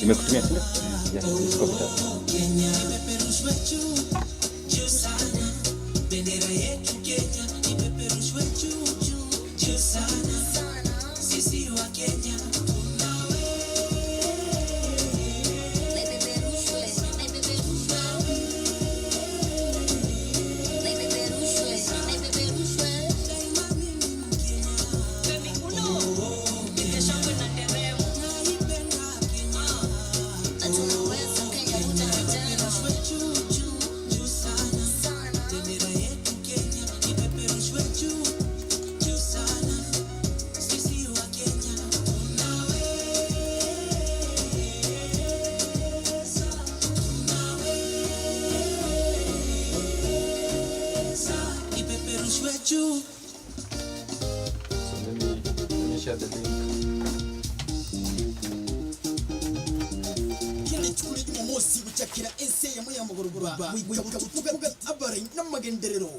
Nimekutumia sile? Yes, it's copy that.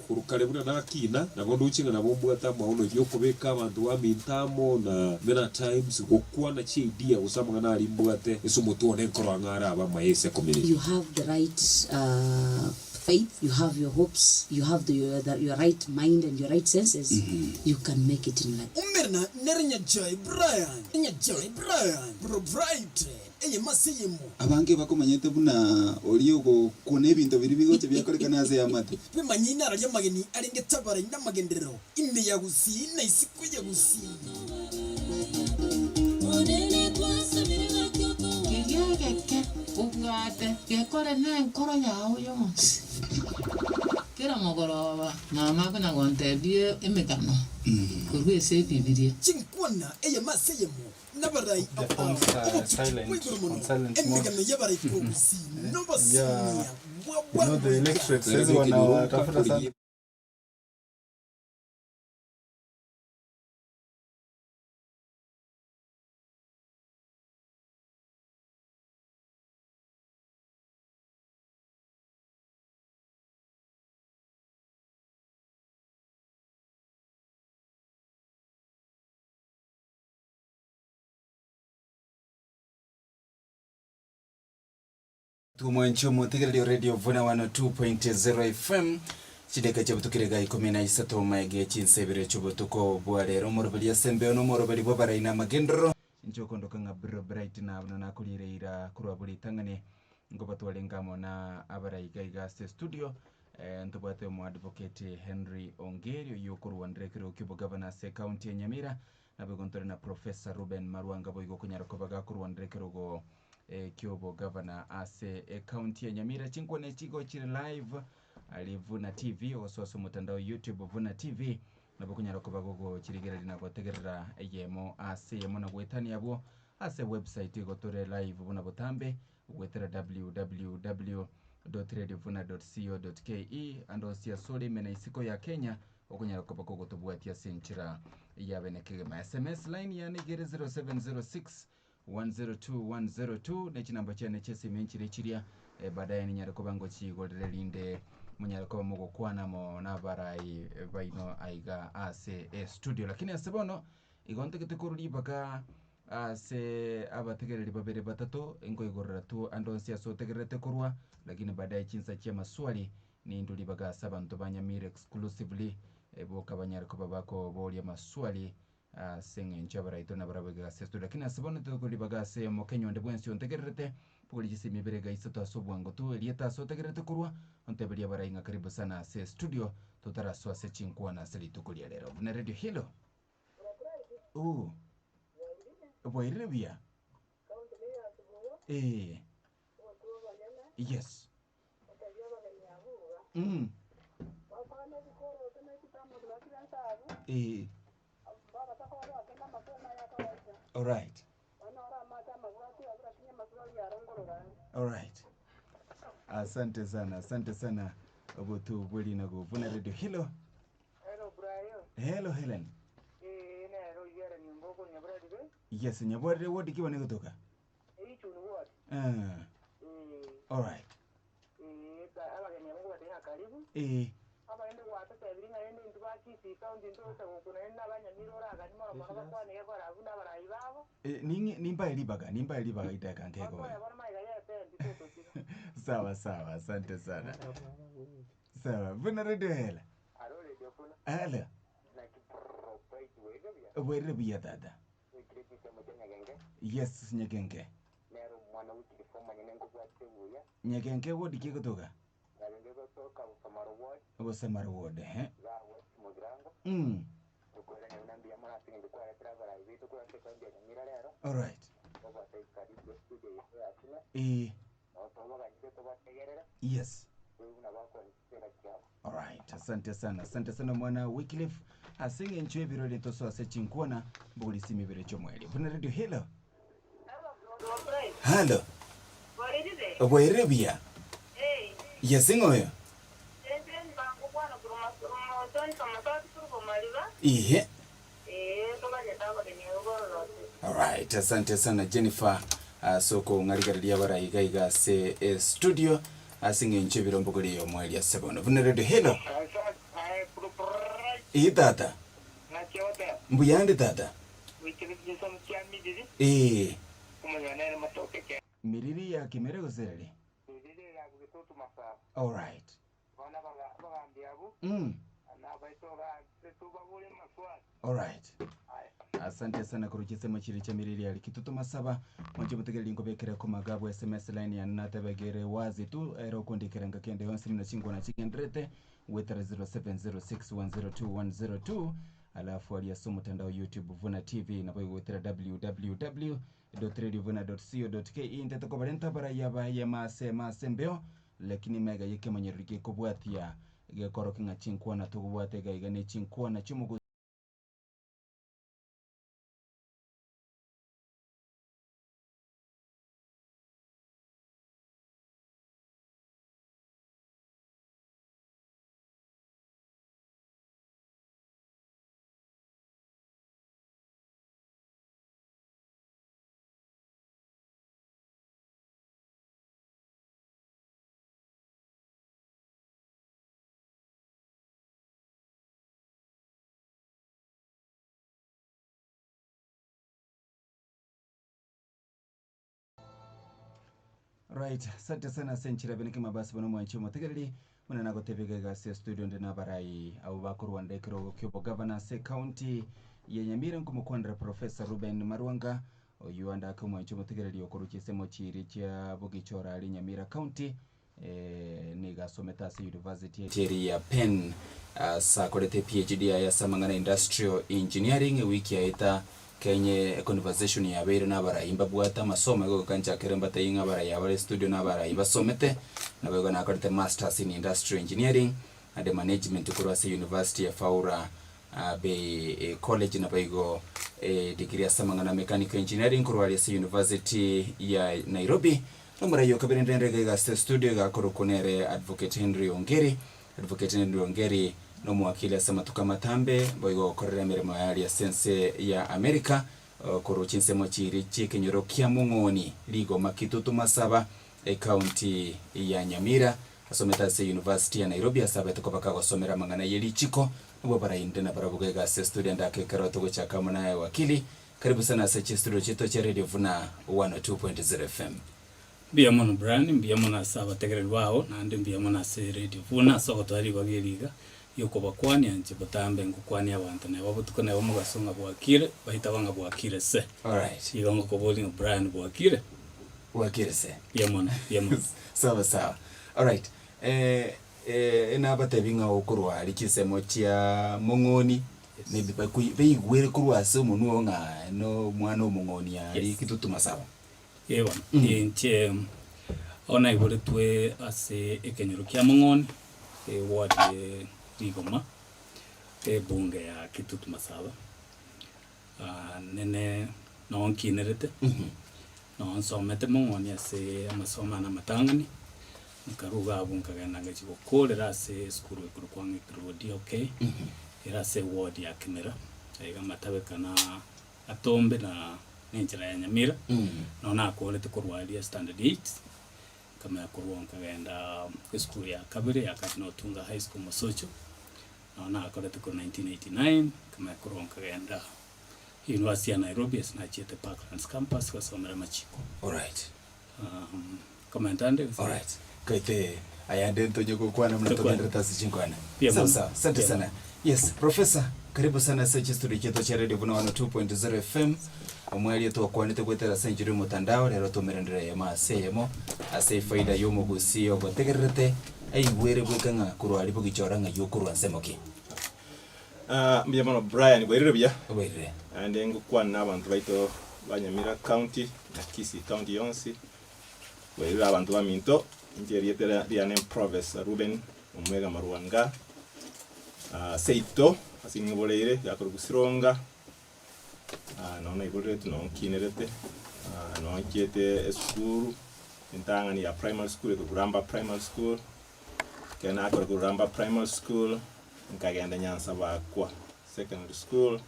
urukale buna nakina nagondo uchinga na bombu ata maono yokobeka abantu wa mintamo na many times okwana chidia usama na limbwate esumutuone nkorangara aba mayese community. You have the right faith, you have your hopes, you have your right mind and your right senses. You can make it in life. Umerna nerenya joy Brian bro bright eye masiyemo abange bakomanyete buna oliyo kone bintu biri bigote byakoleka naze yamate bimanyina ara ryamageni aringe tabara inamagendero ime yagusi na isiku yagusi onene twasamira kyoto kigeke ugate gekore nenkoro yawo yonse kera mogoroba mama kana gontebie emekano kurwese bibiria chinkwana eye masiyemo nabarai silent mode. The electric says one Tumwancho mutegerero radio Vuna 102.0 FM chideka chabutukirega 13 maege chinsebere chubutuko bwalero morobelia sembe no morobeli bobaraina magendro njoko ndokanga bright na nakulireira kurwabuli tangane ngobatwalengamo na abaraiga igaste studio ntubate mu advocate Henry Ongeri yokuru wandrekero kibo governor se county ya Nyamira na begontore na Professor Reuben Marwanga boygo kunyara kobaga kuru wandrekero go kyobo governor ase county ya Nyamira chinkone chigo chiri live ali Vuna TV ososo mutandao YouTube Vuna TV nabokunyara kobago chirigera linako tegerera yemo ase yemo na gwetani yabo ase website gotore live Vuna botambe gwetera www.radiovuna.co.ke andosia soli mena isiko ya Kenya okunyara kobago gotobwatia senchira yabenekege ma SMS line ya nigere 0706 102 nechi namba chene chesi menchire chiria baadaye ni nyara kobango chi goldelinde munyara ko mugo kwana mo na barai baino aiga ase studio lakini asebono igonte ketekururi baka ase abategereri babere batatu engo igorera tu andonsia so tegerete kurwa lakini baadaye chinsa chia maswali ni nduli baga sabantu banyamira exclusively boka banyara ko babako bolia maswali senge nchabara itona barabaga sestu lakini asabone to kulibaga se mo Kenya onde bwensi ontegerete puli jisi miberega isato asobwango tu elieta so tegerete kurwa ontebelia barainga karibu sana se studio tutara so se chinkwa na selitu kulia lero na radio hilo boire bia yes all right. Asante sana obotu bweli na go Vuna radio hilo. Hello Brian. Hello Helen. Nero yera ni ngoko nyabra dibe. Yes, nyabra wodi kiba ne kutoka. Chunu wodi. All right. Aba ya ngoko de karibu. Aba ende wata tabiri na ende ntuba sisi county ntose kuna n'abanyamira oraga ni mara mara bakwane yakora Vuna barayi babo nimba elibaga itaka ngeko bakora bana maiga yete ndito kino sawa asante sana sawa Vuna radio hela alo radio Vuna ala na kipropai were biya dada ikirikisa mutengenge yes nyegenge nero mwana wiki forma nyengo kwa tebuya nyegenge wodi kikutoka nyegenge kutoka Usamara ward za west mugrango tukora nambia mwana singe kwa travel hivi tukora sekondi ya Nyamira lero all right baba karibu studio ya akina yes all right asante sana mwana Wycliffe asinge nchwe birole toso asechinkwana mbuli simi bire chomweli Vuna radio hello hello Bwerebia yesingoyo ihe all right asante sana Jennifer soko ngaligalia baraiga se studio asinge nche birombogoli yo mweli ya sebono Vuna radio hello tata mbuyande tata miriri ya kimerego zereli all right all right asante sana kurukisema chiri cha miriri ya likitutu masaba mwanje mutegeli ngobekera ko magabo SMS line ya natabegere wazi tu ero kondikeranga kende yonsi na chingo na chikendrete wetara 0706102102 alafu aliaso mtandao YouTube Vuna TV na boyo wetara www.radiovuna.co.ke ndeta ko barenta bara yaba ya masembeo lakini mega yake manyerike ko bwatia ge korokinga chinkwa na to bwate ga igane chinkwa na chumugo right asante sana senchira beneke mabasi bano mwancho mategereri muna nako tebega ga se studio ndena barai au bakuru wandekero kyobo governor se county ya Nyamira ngumukwandra Professor Reuben Marwanga oyuanda ko mwancho mategereri okuruke semo chiri cha bogichora ali Nyamira county ni gasometa se university teri ya pen sa kolete PhD ya samangana industrial engineering wiki yaita kenye conversation ya bere nabara imbabwata masomo go kancha keremba tayinga bara ya bare studio nabara ibasomete nabego nakorete masters in industrial engineering and management kurase university ya Faura be college nabego degree ya samangana mechanical engineering kurase university ya Nairobi nomara yo kabirendende ga studio ga korokonere advocate Henry Ongeri no mwakili asema tukamatambe boigo korera mirimo yali ya sense ya Amerika kuruchinse mochiri chikenyoro kya mungoni ligo makitutu masaba county ya Nyamira asometa se university ya Nairobi asaba tukopaka gosomera mangana yeli chiko nabo barainde na barabuga ga student ake karoto gochaka munaye wakili karibu sana sa studio chito cha Radio Vuna 102.0 FM Biamono Brian biamono saba tegerelwao nande biamono se Radio Vuna so twari bageriga yoko bakwani anje batambe ngukwani abantu ne babutukane bo mugasonga bwakire bahita banga bwakire se all right yigongo ko boli Brian bwakire se biamono sawa all right ena batebinga okurwa likisemo chia mongoni ne beigwere kurwa se munu nga no mwana omongoni ali kitutuma sawa yewa inche ona ibore twe ase ekenyero kya mongoni ward Igoma bunge ya kitutu masaba nene nonkinerete nonsomete mongoni ase amasoma na matangani nkaruga abunga ganaga chigokorera ase skuru kurukwangi kurodi okay era ase ward ya Kimera aiga matabe kana atombe na nenjira ya Nyamira nona akorete kurwalia standard 8 kama kurwonka genda skuru ya kabire ya Katino Tunga High School Mosocho na akorete ko 1989 kama kuronka genda University ya Nairobi asinachiete Parklands campus kwa somera machiko. Alright. Kama ndande. Alright. Kaite ayande ntonyo kwa na mnatokenda tasichinkwani. Sasa asante sana. Yes, Professor, karibu sana search studio chetu cha Radio Vuna 102.0 FM. Omwali yetu akwanite kwetera century mutandao lero tumerendera ya masemo ase faida yomo gusio gotegerete aigwere bwekanga kurwali bugichoranga yokurwa nsemoki. Mbiyamano Brian bwerere bya. Bwerere. Ande ngukwana abantu baito ba Nyamira County na Kisii County yonsi. Bwerere abantu ba Minto interietera ya name Prof Reuben omwega Marwanga. Seito asingiboleire yakorugusironga. Nona iboleire no kinerete. No kiete school intangani ya primary school ko Ramba Primary School. Kena ko Ramba Primary School nkagenda Nyanza bakwa secondary school.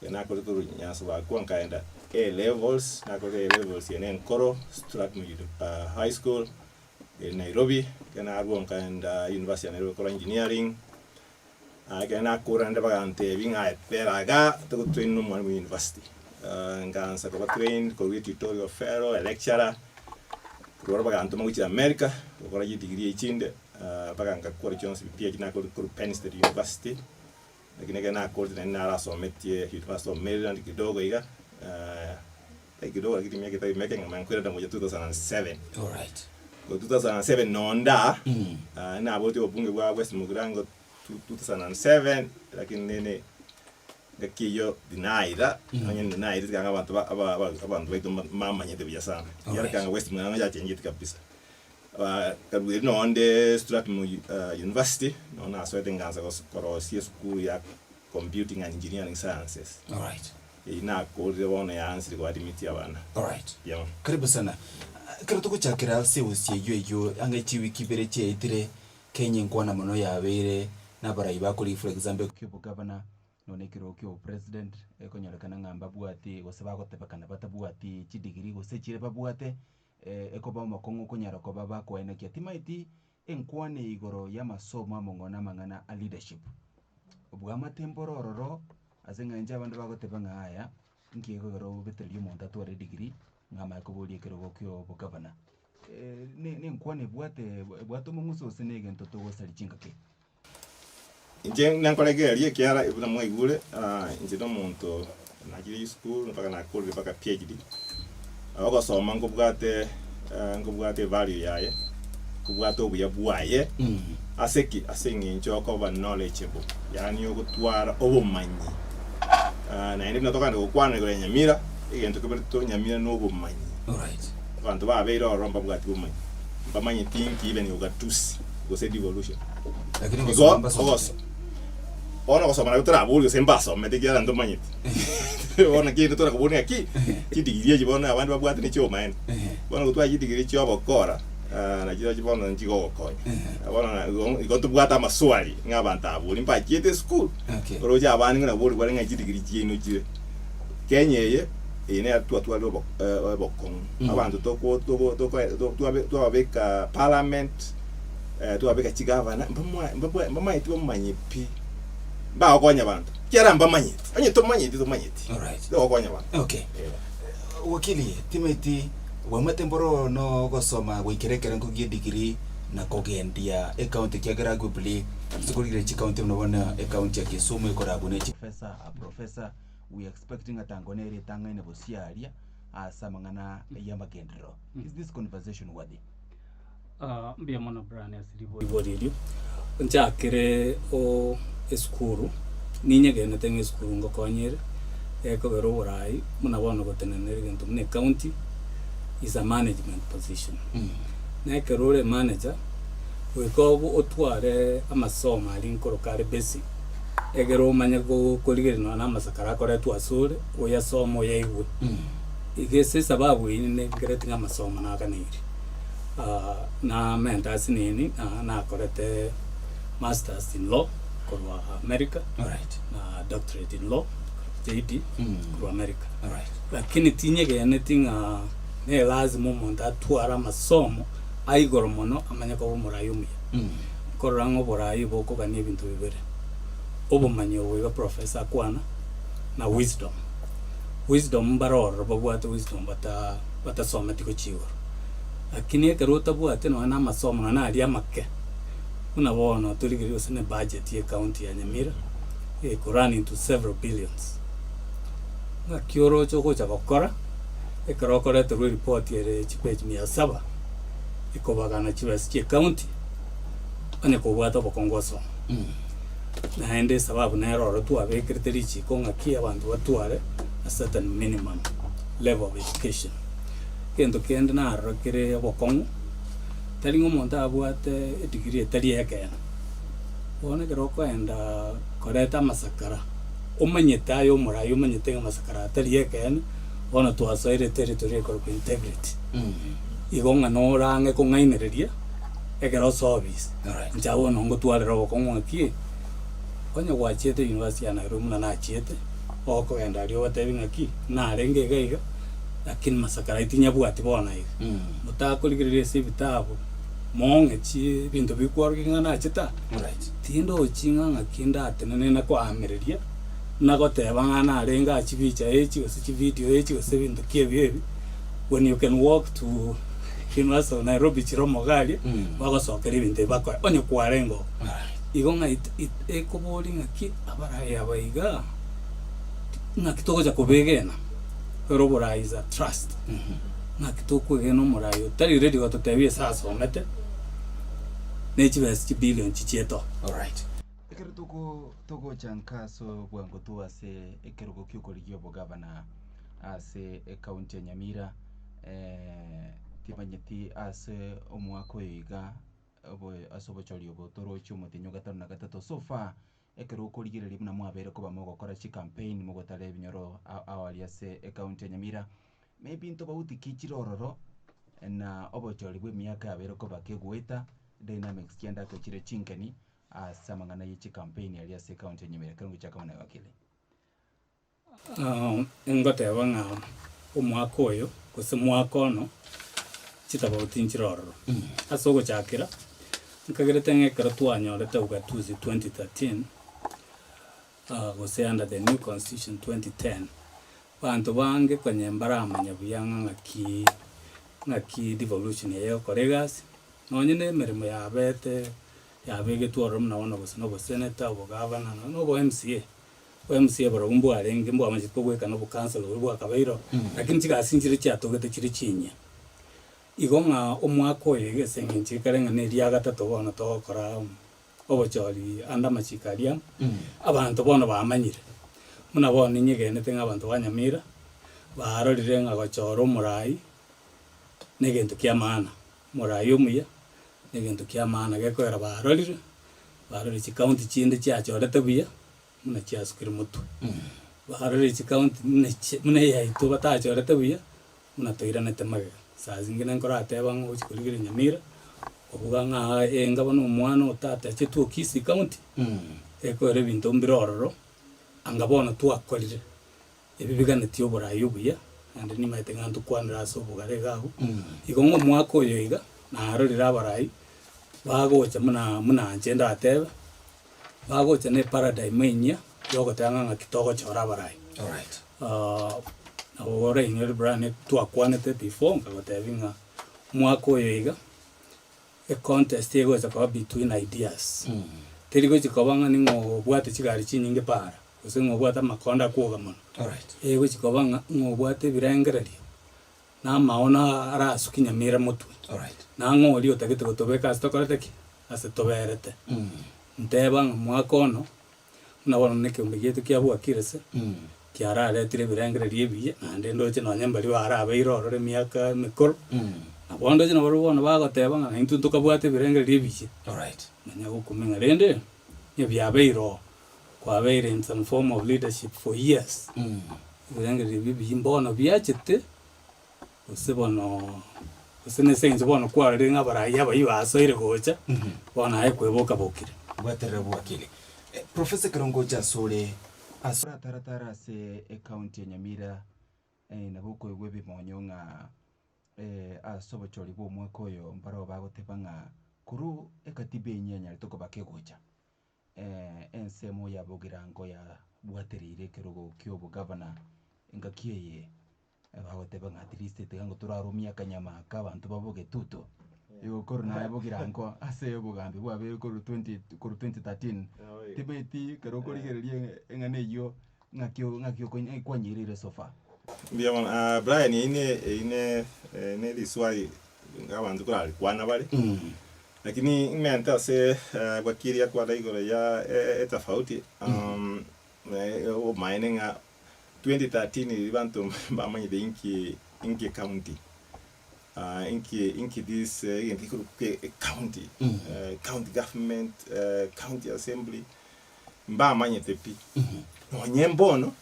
Kena ko Nyanza bakwa nkaenda A levels na ko A levels yenen Koro Strathmore High School in Nairobi. Kena arwo nkaenda University of Nairobi College Engineering. Kena kuranda bagante binga peraga to train no more university. Ngansa ko train ko tutorial fellow lecturer. Ko bagante mo ci America ko raji degree chinde baganga ko Jones PhD na ko Penn State University. Lakini kana ko na raso metie University of Maryland kidogo iga kidogo lakini miaka making man kwenda moja 2007. Alright. Ko 2007 nonda na abote obunge bwa West Mugirango 2007 lakini nene ngakiyo dinaira anya dinaira kanga abantu baito mama nyete bya sana yara kanga West Mugirango ya chenjiti kabisa kabiri no onde Strathmore University no na swete nganza ko school ya computing and engineering sciences. Alright. Ina ko rewona ya ansiri kwa admit ya bana. Alright. Yeah. Karibu sana. Kero tukuchakira se usiye yo angachi wikibere che itire Kenya nkwana mono yabere nabarayi bakuri for example kubo governor none kiro kyo president ekonyalekana ngamba bwati goseba gotebakana batabwati chidigiri gosechire babwate ekoba makongo konyara ko baba ko ene kyatimaiti enkwane igoro ya masomo amongona mangana a leadership ubwama temporororo azenga nje abantu bagotebanga haya nkiyego goro betelio monta to degree ngama ko boli kiro kyo governor ne nkwane bwato munguso senege ntoto gosalicinga ke Inje nankolegeria kiara ibuna mwaigure inje no muntu nakiri school mpaka nakuri mpaka PhD abako soma ngubwate value yaye kubwate obuya bwaye aseki asingi nchoko ba knowledgeable yani okutwara obumanyi na indi natoka ndokwana kule Nyamira igento kubirito Nyamira no obumanyi. Alright. Abantu babeira oromba bwate obumanyi bamanyi think even ugatusi gose devolution Lakini ngoso ona kosoma na utra bulu sembaso metegira ndo manyiti ona kitu tora kubuni aki kidigirie jibona abantu babwate ni choma ene bona kutwa kidigirie chobo kora na jira jibona njigo ko bona igoto bwata maswali ngabanta abuli mpa kiete school roja abani ngana bulu bali ngakidigirie chino jire kenyeye ine atwa lobo bokon abantu to abeka parliament to abeka chigavana mbamwa iti bomanyipi ba okonya bantu kiara mbamanyiti anye to manyiti. Alright. Do okonya bantu. Okay. Wakili timeti wamatemboro no gosoma gwikirekera ngugie degree na kogendia account kiagera gubli sikurire chi county mnabona account ya Kisumu ikorabu ne professor we expecting atangonere tangane bosiaria asamangana ya magendero. Is this conversation worthy? Mbia mwana brand asilibo radio nchakire o eskuru ninyege netenge eskuru ngokonyere eko gero orai munabona gotenenere gento ne county is a management position na kerore manager wekobu otware amasoma ali nkorokare basic egero manya go koligero na masakara kore twasure oya somo yaigwe igese sababu ine gretinga amasoma na kaniri na mentasi nini na korete masters in law kwa America. Alright. Na doctorate in law JD kwa America. Alright. Lakini tinyege netinga ne lazima umuntu atwara masomo aigoro mono amanya ko murayumya korango borayi boko bane ibintu bibere obumanyo wega professor kwana na wisdom baror babwate wisdom bata sometiko chigo lakini ekerota bwate no na masomo na ali amakke unabona tuligiri usene budget ye county ya Nyamira run into several billions na kioro choko cha bakora ekerokore to report ye chipeji 700 ikobagana chibasi county ane kubwata bokongoso na ende sababu na eroro tu abekirteri chikonga kia bantu batware a certain minimum level of education kendo kende na arokere bokongo talingo monta abwate degree tali yake ona geroko enda koreta masakara umanyeta yo murayo umanyeta masakara tali yake ona to asaire territory ko integrity igonga no range ko ngainereria egero service njawo no ngotwale ro bokongo aki onya gwachete university ya Nairobi na chiete oko enda rio batebinga ki na renge gaiga lakini masakara itinya bwati bona iga mutakuligirire sibitabo monge chi bintu bikwarginga na chita tindo chinga ngakinda atenene na kwa amereria na goteba ngana renga chibicha echi ose video echi ose bintu kiebi when you can walk to University Nairobi chiromo gali bagosokera bintu bakwa onye kwarengo igonga ekobori ngaki abaraya baiga ngakitoko ja kubegena roboraiza trust ngakitoko geno morayo tari ready goto tebie sasa omete nechibes billion chicheto. All right, ekero toko chankaso bwango tu ase ekero gokyuko ligyo bogabana ase county ya Nyamira tibanyeti ase omwako yiga obo asobo cholio botoro chumo tinyo gatano na gatatu so far ekero ukorigire limna mwabere ko bamogokora chi campaign mogotare binyoro awali ase county ya Nyamira maybe into bauti kichirororo na obo choli bwe miaka abere ko bakegweta dynamics kianda ko chire chinkani asamangana yichi campaign ali ase county ya Nyamira kangu chaka mwana wakili ngote banga omwako oyo kose mwako no chitabauti nchirororo asogo chakira nkagerete ngekera twanyorete ugatuzi 2013 was under the new constitution 2010 bantu bange kwenye mbaramanya buyanga ngaki devolution ya kolegas nonyene merimo ya bete ya bege tuoro mna wana gusana bo senator bo governor no bo MCA baro umbu arenge mbo amajiko gweka no bo council bo akabairo lakini chigasinjire cyatogete kiri chinya igonga omwako yegese nginchikarenga ne lya gatatu bona tokora obochori anda machikaria abantu bona bamanyire muna bona nyegene tenga abantu banyamira barorire nga gochoro murai negento kya maana murai omuya negento kya maana gekoera barorire chi county chinde kyachorete buya muna kyasukire mutu barorire chi county muna yaito batachorete buya muna toiranete magega saa zingine nkora ateba ngo chikurigire Nyamira obuga nga enga bano umwana utata chetu kisi county ekore bintu mbirororo angabona twakorire ebibigane tyo burayo buya ande ni maite ngantu kwanira so bugare gaho igongo mwako oyo iga na arorira abarai bagocha muna agenda ateba bagocha ne paradigm enya yogotanga ngakitogo chora abarai. All right, ahora ingeri brand twakwanete before ngabatavinga mwako oyo a contest yego za between ideas terigo chikobanga ningo bwate chigari chinyinge para usengo bwata makonda kuoga mono. all right, yego chikobanga ngo bwate birengereri na maona arasu Nyamira mutwe. all right, na ngo lio tagete gotobeka stokoreteki ase toberete nteba mwako no na wona neke umbegeto kya bwa kirese kiara retire birengereri ebiye ande ndoche no nyambari wara abeirorore miaka mikoro abondo jina barubona bagoteba nga intu tukabwate birengereri ebiye. all right, nanya gukumenga rende nebyabeiro kwa beire in some form of leadership for years birengereri ebiye mbona byachete usebono usene sense bono kwa renga baraya bayibasoire gocha bona ai kweboka bokire bwatere bwakili. Professor Karongo Jasole asura taratara se county ya Nyamira na buko webi monyonga asobo choli bo mwako yo mbaro bagotebanga kuru ekatibe nyanya litoko bakegocha ensemo ya bogirango ya bwaterire kerogo kyobo governor ngakiye abagoteba nga at least tegango turarumia kanyama kabantu baboge tuto yo korona bogirango ase obugambi bwabe kuru 2013 tibeti keroko ligererie engane yo ngakyo kwanyirire sofa bien Brian ine liswali ngabantu kurali kwana bale lakini imenta se wakiria kwa daigoro ya tofauti o mining 2013 bantu bamanyi de inki county inki this county county government county assembly bamanyi tepi no nyembono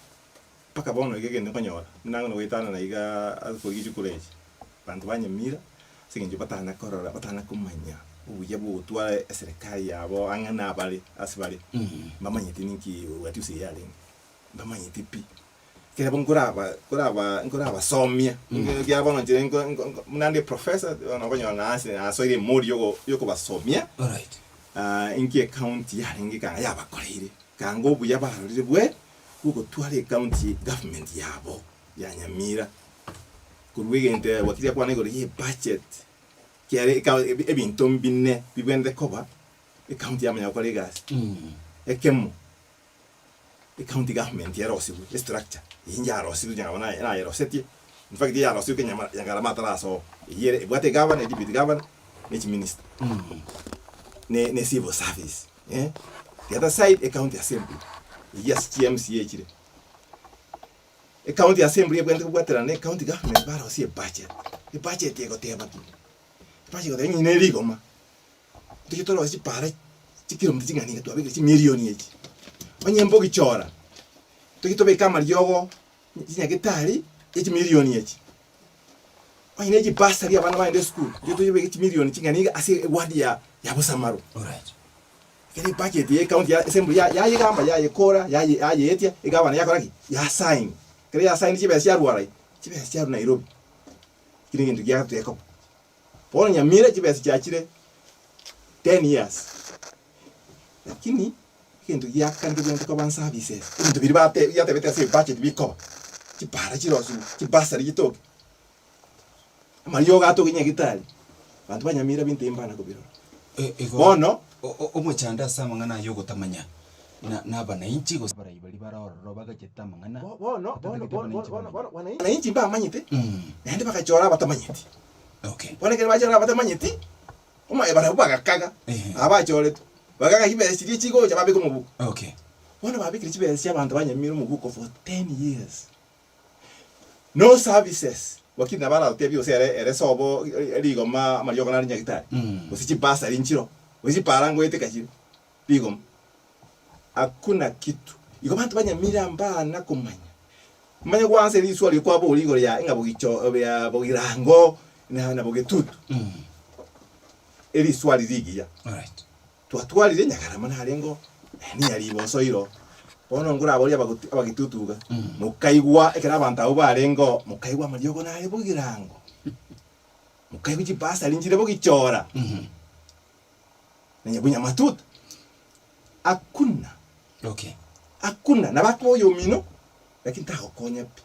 paka bono igende konyora nango wetana na iga azkogi college bantu banyamira singe batana korora batana kumanya uya butwa serikali yabo angana bali asbali bamanyi tininki watusi yale bamanyi tipi kera nguraba somia ngira bono jire nande professor ono konyora na asoire muri yoko basomia alright inki county yale ngika yabakorire kango buya barire bwe kuko twale county government yabo ya Nyamira kuruwigente wakiria kwa nego ye budget kiare ebintu mbine bibende koba county yamanya kwa legas ekemo county government ya rosibu structure inja rosibu nyabona na roseti in fact ya rosibu kenya yangara matara so yere bwate governor deputy governor ni minister ne civil service the other side a county assembly yes TMCA chire a county assembly bwente kubwatera ne county government bara si budget yego teba budget go denyi ne ligoma tikitoro si para tikiro mtingani to abike milioni echi onyembo gichora tikitobe kama lyogo tinya gitari echi milioni echi oyine echi basari abana baende school yoto yobe echi milioni tingani ase wadi ya busamaru alright kile budget ye county assembly ya yigamba ya yekora ya yetia igabana yakoraki ya sign kile ya sign chibe sia ruarai chibe sia Nairobi kile ngintu gya teko pona Nyamira chibe sia chire 10 years lakini kintu gya kandi byo ko ban services kintu biri bate ya tebete ase budget biko chipara chirosu chibasari gitoke amariyo gato ginya gitali bantu banyamira binte imbana ko biro bono omuchanda samangana yo gutamanya na bana inchi go bara ibali bara oro baga chetamangana bono wana inchi ba manyite nende bakachora batamanyiti okay bono kile bachora batamanyiti uma ebara baga kaga abachore tu baga kibere siri chigo cha babiko mubuko okay bono babikire chibere sia bantu banyamira mubuko for 10 years no services wakina bara tebi osere ere sobo ligoma mariyo kana nyagitari usichi basa linchiro usichi parango ete kachiro ligoma hakuna kitu iko bantu banyamira mbana kumanya manya kwanse liswali kwa bo ligo ya ngabo gicho ya bogirango na bogitutu eli swali ligia alright twatwalire nyakarama narengo ni yali bosoiro bono ngura abori abagitutuga mukaigwa ekera abantu abo barengo mukaigwa mariyo na bogirango mukaigwa chipasa linjire bogichora nyabunya matuta hakuna okay hakuna na bako yomino lakini takokonya pi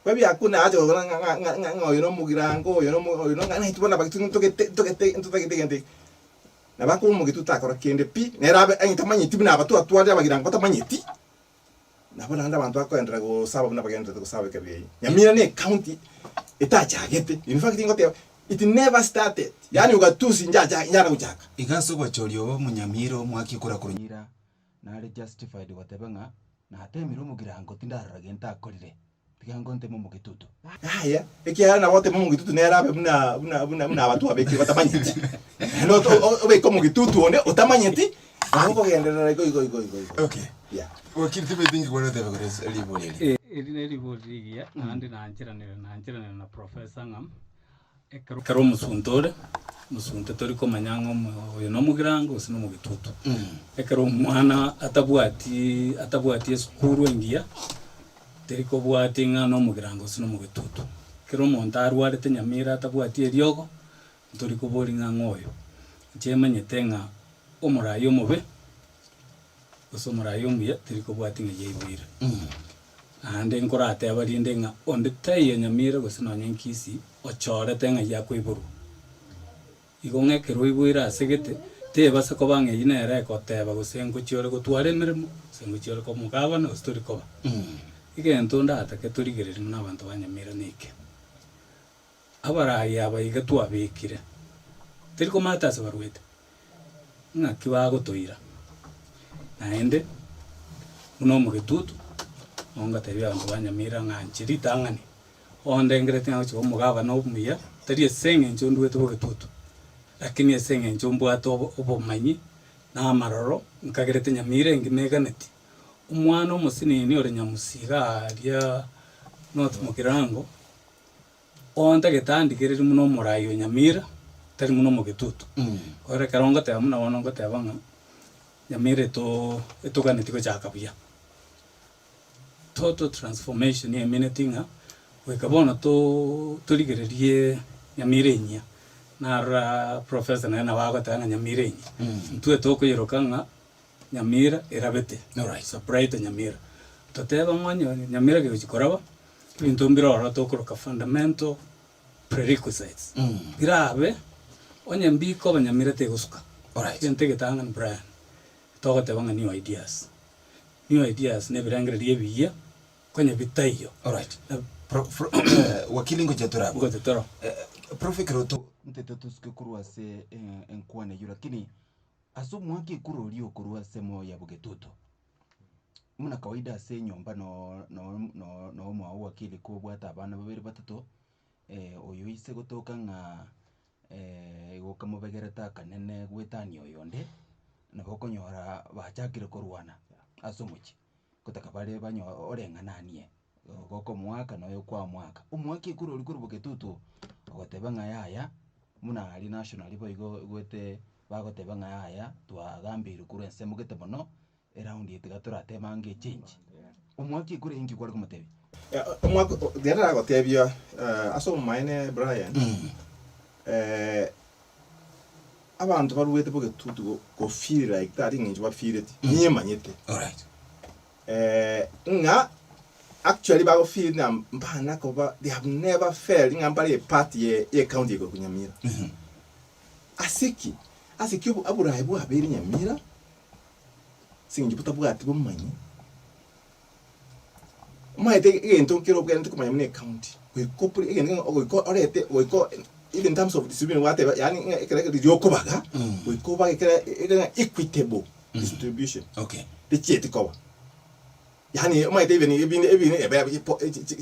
babi hakuna ajo ngoyo mugirango yo no ngana hitubona bakitu toke na bako mugituta akora kende pi nerabe anyitamanye tibina abatu atwari abagirango batamanyeti nabona anda abantu akoendera go saba buna bagenda go saba kabiye Nyamira ne county etachagete in fact ngote it never started yani ugatusi njana kuchaka igaso bachori obo Munyamira omwaki kura kurunyira nari justified watebanga na atemiro mugirango tindaragenta akorire tigango ntemo mugitutu haya ekiara na wote mugitutu nerabe buna abatu abeki batamanyeti no obe ko mugitutu one utamanyeti ahubwo gendera go okay yeah wakiri tibedingi gwana tebe gores liboli eri liboli ya nandi nanjira na professor ngam ekero musuntore tori ko manyango oyo no mugirango usino mugitutu ekero mwana atabwati skuru engia teriko bwati ngano mugirango usino mugitutu kero montaru arete Nyamira atabwati eriogo tori ko boli ngangoyo chemanye tenga omurayo mobe usomora yomuya tiriko bwatinga yeibwira ande nkorate abarinde nga onde tai Nyamira gusino nyenkisi ochorete nga yakwiburu igonge keroibwira asegete te basa kobange ine reko teba gusengo chiore gutware mirimo sengo chiore ko mugaba no story ko igento ndata ke turigerere n'abantu banyamira nike abarayi abayiga twabikire tiriko matasa barwete nga kibago toira naende uno mugetutu onga tebi abantu banyamira nga nchiri tangani onde ngrete ngo chibo mugaba no muya tari senge nchundu wetu bogetutu lakini esenge nchumbu ato obomanyi na maroro nkagerete Nyamira ngimeganeti umwana omusini ni ore nyamusiga aria not mukirango onta getandikiriri muno murayo Nyamira tari muno mugetutu ore karonga te amuna wonongo te banga Nyamira to etuganeti ko chakabuya total transformation ni meaning wekabona to turigererie Nyamira nya nara professor na wago tanga Nyamira nya tuwe to ko yirokanga Nyamira irabete alright separate Nyamira toteba mwanyo Nyamira ge chikoraba bintu mbiro ora to ko fundamental prerequisites grave onye mbiko Nyamira te gusuka alright gente getanga brand to te banga new ideas ne birangre biya kwenye bitayo alright wakili ngoja turabo ngoja toro Prof Keroto ntete tuske kurwa se enkwane yura kini aso mwaki kuro rio kurwa semo ya bugetuto muna kawaida se nyomba no mwa wakili ko bwata abana babiri batatu oyo ise gotoka nga goka mubegereta kanene gwetani oyonde naboko nyora bachakire kurwana aso muki kutaka bale banyo orenga nanie goko mwaka nayo kwa mwaka umwaki kuro likuru bugetuto ogoteba nga yaya muna ali national boigo gwete bagoteba nga yaya twagambire kuro ensemo gete bono around yetigatora temange change umwaki kuro ingi kwa kumutebe umwaka dera gotebia aso mine Brian abantu baruwete bugetuto go feel like that ingi ba feel it nyemanyete alright nga actually bago feel na mbana ko ba they have never felt ngambali a party ye county go Nyamira asiki aburayi bo abiri Nyamira singi butabwa ati bumanyi maite igento kiro bwente kumanya mune county we kopuri igento ko orete we ko even in terms of distribution whatever yani ekere ryoko baga we ko baga ekere equitable distribution okay the cheti ko yani maite even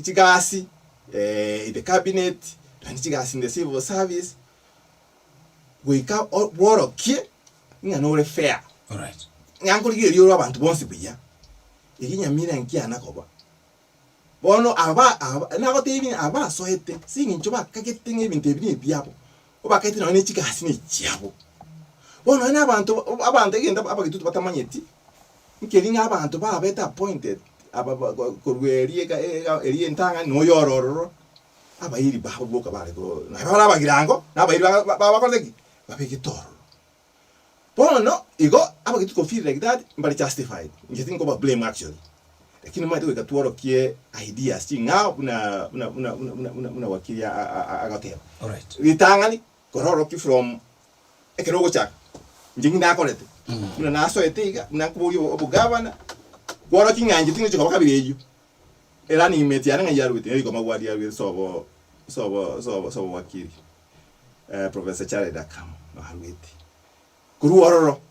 chigasi the cabinet and chigasi in the civil service we ka woro kie nga no fair alright nyanko ligero abantu bonse buya Nyamira nkiana koba bono aba nako tebi aba sohete singi nchoba kakete ngebinte ebini ebiabo oba kete na chigasi ni chiabo bono na abantu egenda abagitutu batamanyeti nkeringa abantu ba beta appointed aba korweri eri entanga no yorororo abayiri babo boka bale ko na baba bagirango na abayiri baba kolegi babigitoro bono igo abagitutu feel like that but justified ngetingo ba blame actually lakini mate weka tuoro kie ideas chinga una wakili agatema alright litangani kororo ki from ekerogo chak njingi na kolete una naso etega na kubuli obugavana gwara kinganji tingo chiko bakabiri ejo era ni meti yana ngayarwete eri koma gwadi yarwe sobo wakili Professor Charles Dakam no harwete kuruororo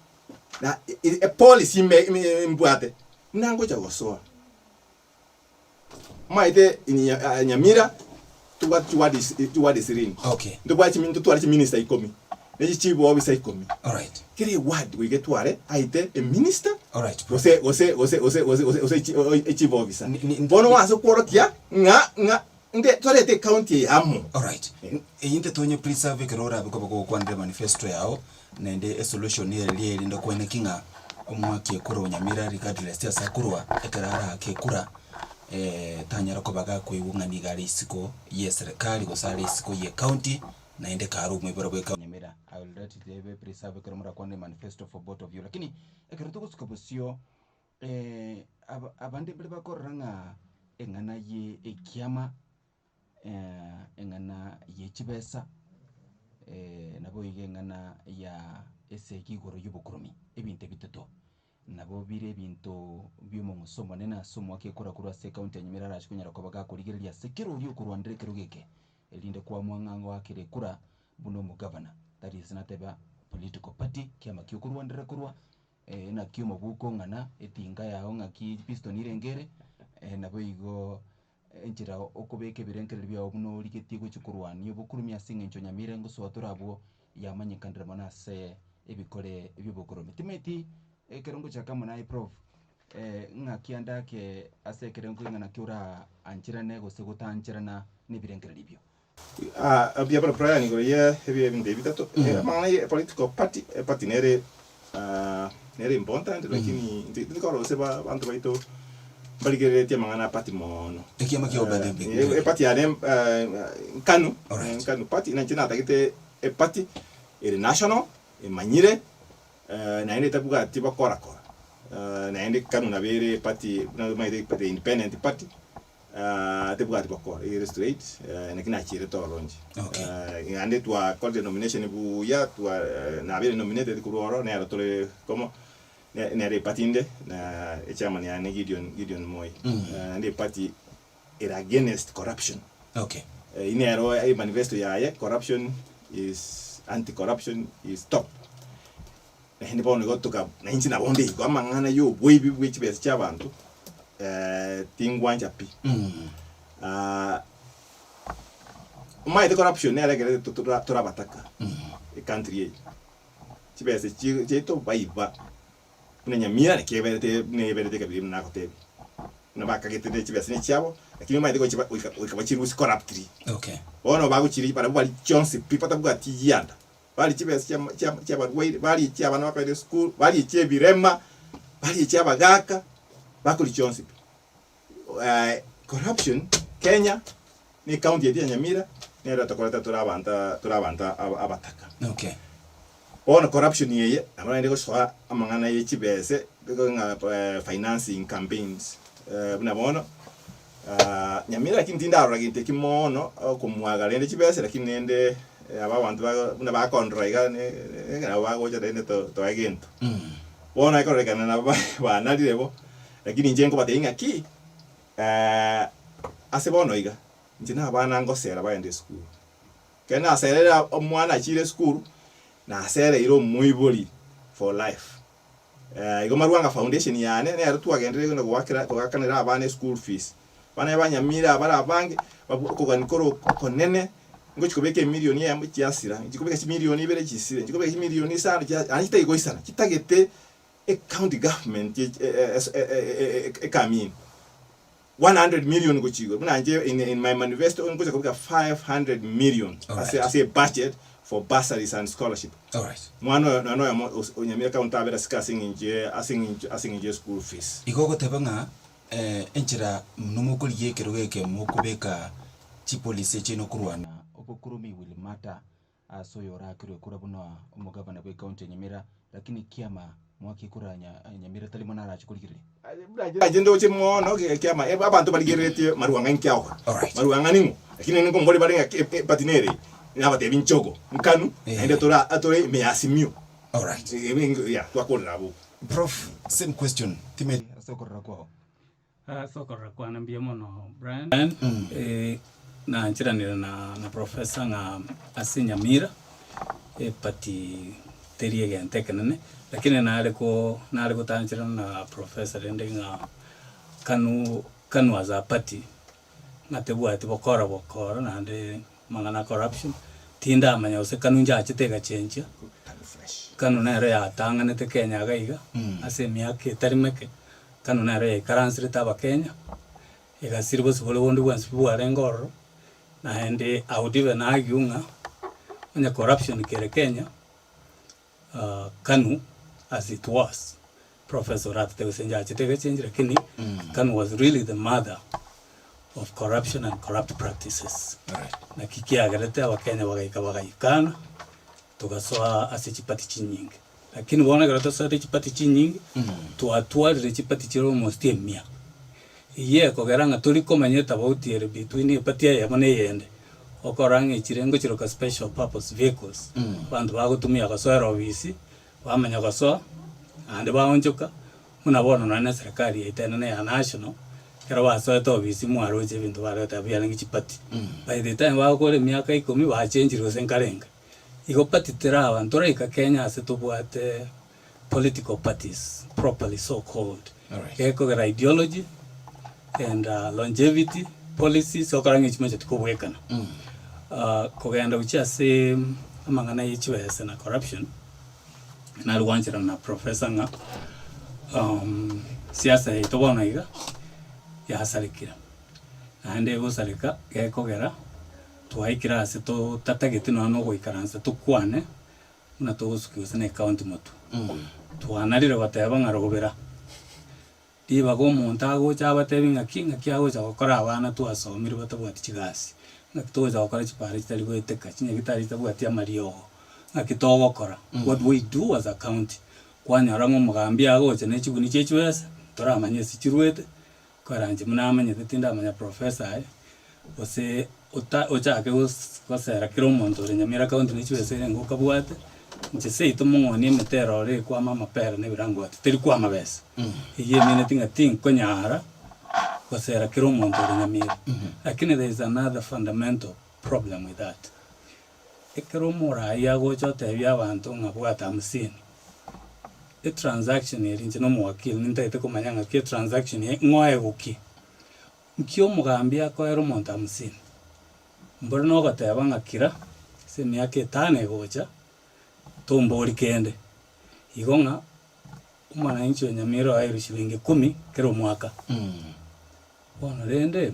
na a policy mbwate nango cha gosoa maite Nyamira tuwa disirini okay ndobwa chiminto twali minister ikomi nechi chibo obisa ikomi alright kiri word we get ware aite a minister alright ose chibo obisa bono waso kworokia nga nde tolete county yamo alright eyinte tonye preserve kerora biko kwandire manifesto yao nende a solution ye ndo kwene kinga omwaki ekuro Nyamira regardless ya sakurwa ekarara kekura tanyara ko baga kwibungani gari isiko ye serikali gosale isiko ye county na ende karu mwibara bwe Nyamira I will let it be preserve keromra kwande manifesto for both of you lakini ekeroto kusikobosio abandi bali bakoranga engana ye ekiama engana ye chibesa nabo engana ya esegigoro y'ubukurumi ebintu bitatu nabo bire ebintu byomo musomo nena somo akekora kurwa se county ya Nyamira araje kunyara ko bagakurigiria sekero byo kurwandire kirugeke elinde kwa mwangango akire kura buno mu governor that is not a political party kiama kyo kurwandire kurwa na kyo mabuko ngana etinga yaho ngaki piston irengere nabo igo enjira okubeka ebirenkerero byabo buno ligetigo chikurwani obukurumi asinga encho Nyamira ngo sotura abo yamanyikandira manase ebikore by'ubukurumi timeti ekerongo cha kama naye prof ngakianda ke asekerengo ngana kyura anchira nego segutanchirana nibirenkerero byo abia para praia ni goye hebia David to mana political party nere importante lakini ndikoro seba bantu baito baligere tia mangana party mono ekiama kyo bade party ya kanu party na china takite party national manyire na ende tabuga tiba kora na ende kanu na bere party na maide party independent party tebuga tiba kora straight na kina chire to lonji ande tua call denomination bu ya tua na bere nominated kuroro na tole como nere patinde na chairman ya Gideon Moi ande party era against corruption inero ai manifesto ya corruption is anti-corruption is top na hindi pa ngo tuka na hinchi na bonde kwa mangana yo boy bibi chibese chabantu tingwanja pi mai de corruption ne regere tura bataka e country chibese cheto baiba kuna Nyamira ke berete kabiri na kote na baka kete de chibese ne chabo lakini mai de ko chiba ukabachiru corruptly ono bagu chiri para bali chonsi pipa tabuga tiyanda bali chibese chaba bali chaba na kwa school bali chebirema bali chaba gaka bakuli chonsi corruption Kenya ni county ya Nyamira nera tokoleta turabanta abataka ono corruption yeye amana ndiko swa amangana ye chibese nga financing campaigns buna bono Nyamira kintinda araginte kimono kumwaga lende chibese lakini nende aba bantu buna ba control ngana bagoja lende to agento bona iko rekana na ba nalirebo lakini njengo batenga ki asebono iga njina abana ngosera baende school kena aserera omwana achire school na asere iro muiboli for life igo Marwanga foundation yane ne arutu agendere no gwakanira abana school fees bana Nyamira abara bange bakuganikoro konene ngo chikobeke milioni ya mutiasira chikobeke milioni ibere chisire chikobeke milioni sana anita igo isana kitagete a county government kamin 100 million go chigo mnanje in my manifesto ngo chikobeka 500 million as a budget for bursaries and scholarship. All right. Mwana no ya Nyamira county abera discussing inje school fees. Igogo tebanga enchira numukuli yekerogeke mukubeka chipolice chino kurwana obukurumi will matter so yora kiro kura buno umugabana bwe county Nyamira lakini kiama mwaki kuranya Nyamira tali mwana arachikurigire. Agenda chimono kiama abantu baligirete Marwanga nkyao. Marwanga ningo lakini ningo ngoli balinga patinere naba te binchogo mkanu ende tora atore measimio. All right. Yeah, twakorera abo. Prof, same question. Time asokorera kwao. Sokorera kwa nambia mono Brian. Na nchiranira na professor nga ase Nyamira pati teriege antekenene lakini naliko tanchirana na professor ende nga kanu as a party natebu atibokora na ande mangana corruption tinda amanya ose kanu nja chitega chenja kanu nere ya tangane te Kenya gaiga ase miake tarimeke kanu nere ya karansri taba Kenya ega sirbo sibole wondu wansi buare ngoro na ende audive na agiunga onya corruption kere Kenya kanu as it was professor at the senja chitega chenja lakini kanu was really the mother of corruption and corrupt practices. Right. Na kikia garete wa Kenya wagaikana tukasoa ase chipati chinyingi lakini bona gara tosate chipati chinyingi twatwarire chipati chiro almost 100 iye kogeranga tuli komanyeta about here between ipati ya mane yende okoranga chirengo chiro ka special purpose vehicles bantu bagutumia gasoera obisi bamanya gaso ande baonjoka muna bona na serikali yaitana ya national kera basoeta obisi mwaro je bintu bareta byarangi chipati by the time bagokore miaka 10 bachenjirwe senkarenga igo pati tera abantu raika Kenya asetubwate political parties properly so called eko gara ideology and longevity policies okaranga chimeche tukubwekana kogenda uchase amangana yichwese na corruption na rwanjira na professor nga siasa itobona iga ya hasalikira ande gusarika gekogera twaikira ase to tatagete no goikaransa tukwane na tugusukiusa na account motu twanarire bateba ngarogobera diba go montago chaba tebinga kinga kyago cha gukora abana twasomire batabwati kigasi ngakitoza gukora chipari kitari gweteka kinya kitari tabwati amario ngakitogo kora what we do as a county kwanyara ngo mugambi ago che ne chiguni chechwese toramanye sichirwete koranje munamanye tetinda amanya professor ose ochake gosera kiro monto Nyamira county ne chwese ngo kabwate nche seito mungoni metero re kwa mama pera ne birango ati teri kwa mabesa iye mine tinga ting konyara gosera kiro monto Nyamira lakini there is another fundamental problem with that ekero mora ya gocho tebya abantu ngabwata musini a transaction eri nche no mwakili nitaite kumanyanga ke transaction ngoe guki nkyo mugambi akoero monta musini mbona no gateba ngakira se myake tane gocha tombori kende igonga umwana incho Nyamira airo shilingi 10 kero mwaka bona rende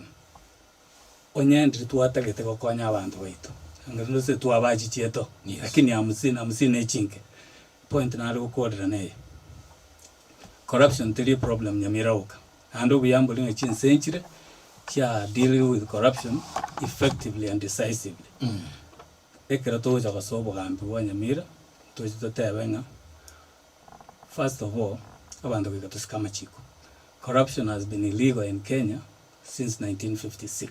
onyendri twatagete gokonya abantu baitu ngando se twabaji chieto lakini amusina echinke point na rukodera ne corruption three problem Nyamira uka ando biyambo linga chinsenchire kya dealing with corruption effectively and decisively ekera toja gasobo gambi wa Nyamira totebenga first of all abantu bikatusikama chiko corruption has been illegal in Kenya since 1956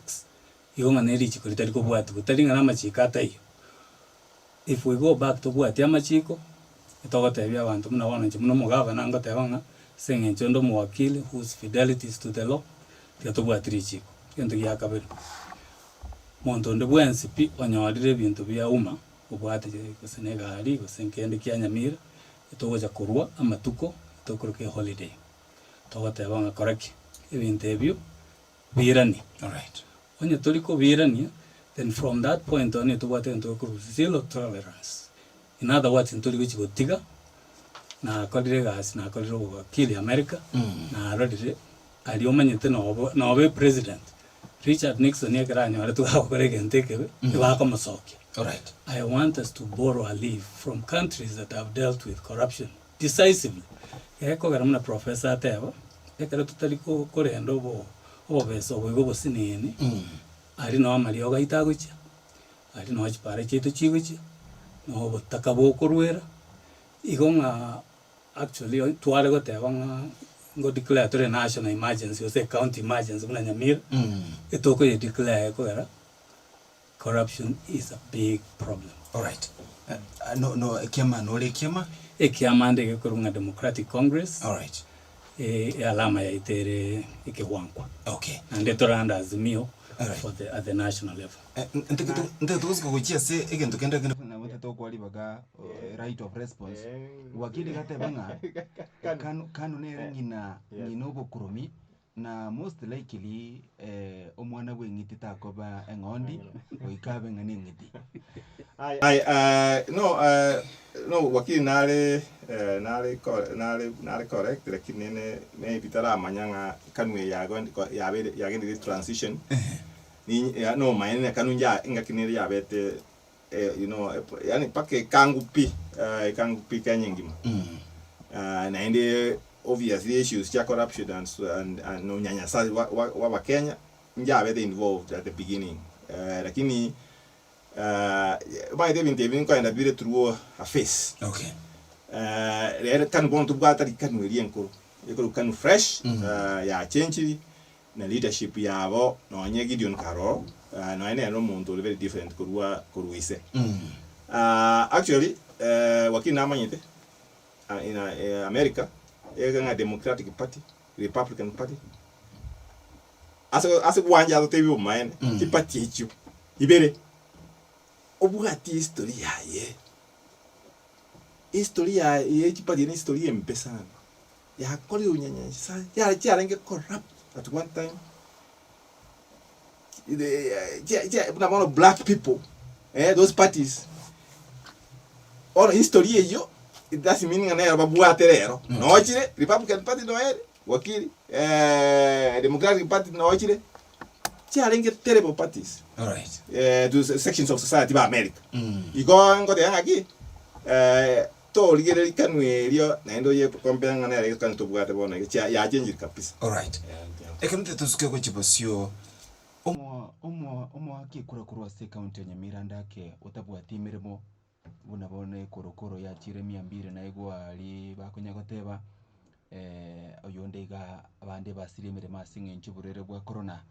yonga neri chiko litari ko bwatu kutaringa na machika tayo if we go back to bwatu amachiko itogotebya abantu muna wana nje muno mugava nanga tebanga senge nchondo muwakili whose fidelity is to the law yatobwatiri chiko kendo yakabiri monto ndo bwensi pi onyorire bintu bya uma ubwate kusenega ali kusenkende kya Nyamira itogoja kurwa amatuko tokuruke holiday togotebanga koraki ebintu ebyo birani all right onye toliko birani then from that point on itobwate ntokuru zero tolerance in other words ntoliko chigotiga na kolire gas na kolire wakili America na rodire aliomanyete no be president Richard Nixon yekeranya wale tukakorege ntekebe bako masoki. All right. I want us to borrow a leaf from countries that have dealt with corruption decisively. Eko garamna professor ateba ekero tutaliko korendo bo beso bwo sinini ari no amali ogaitaguchi ari no chipare chetu chiguchi no botaka bokorwera igonga actually twale goteba ngo declare to national emergency or say county emergency muna Nyamira etoko ye declare ko era corruption is a big problem. All right. No kiama no le kiama kiama ndege kurunga Democratic Congress. All right. Alama ya itere ikewangwa. Okay. And etoranda azimio for the at the national level. Nte tuko kuchia se egento kenda na wote to kwali baga right of response wakili kate banga kanu ne ngina nginobo kuromi na most likely omwana wengiti takoba engondi oikabe ngani ngiti no wakili nale correct lakini ne bitara manyanga kanwe yagendi transition ni no maana kanunja ingakiniri yabete yani pake kangu pi kanyengima na inde obviously issues ya corruption and no nyanya sasa wa Kenya njabete involved at the beginning lakini by the time ko enda bire through a face rero kanu bontu bwata kanu elienko yeko kanu fresh ya change na leadership yabo no nye Gideon Karo no ene no muntu very different kuruise actually wakina amanyete in America ega Democratic Party Republican Party ase kuwanja azotebi umaene kipati echo ibere obugati historia ye kipati ni historia mpesana ya koli unyanya sa ya charenge corrupt at one time the black people those parties all history yo it doesn't mean na babuate rero no chire Republican Party no ere wakili Democratic Party no chire charenge terrible parties all right those sections of society ba America igo te aquí to ligere kanwe rio na ndo ye kompenga na ile kan to bugate bona ya change kabisa all right ekamte tusuke ko chibosio omo akikura kurwa se county Nyamira ndake utabwati mirimo bunabone korokoro ya chire 200 na igwa ali bakonyagoteba oyondega abande basiri mirimo asinge nchiburere bwa corona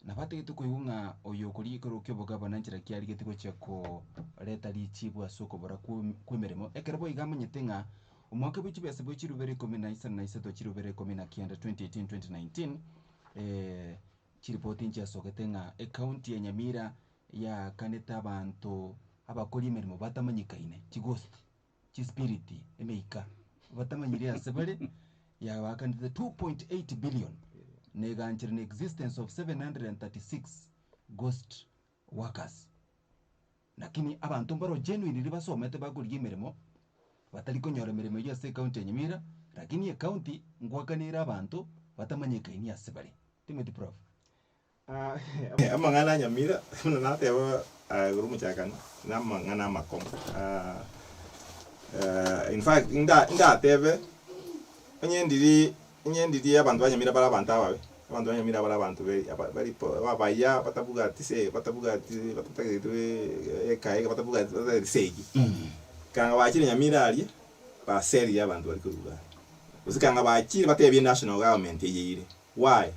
nabate tukuigunga oyokuri korokyo bogaba nanchira kyari getiko cyako leta lichibwa soko bora kwimirimo ekerebo igamanyetenga umwaka bw'ikibese bw'ikirubere 19 kirubere 2018 2019 kiripoti nchi yasogetenga county ya Nyamira ya kaneta abantu abakora imirimo batamanyikaine kigost kispiriti emeika batamanyiriya sebale ya bakandida 2.8 billion neganchira an existence of 736 ghost workers lakini abantu mbaro genuine libasomete baguriye imirimo batari konyora imirimo ya se county ya Nyamira lakini ya county ngwakanira abantu batamanyikaine ya sebale Timothy Prof amangana Nyamira na tebo gurumu chakana na mangana makom in fact inda tebe nyendiri abantu banyamira bara abantu abawe abantu banyamira bara abantu bari babaya batabugati ekaye batabugati seji kanga bakiri Nyamira ali ba seri y'abantu bari kuruga uzikanga bakiri batebye national government yeyire why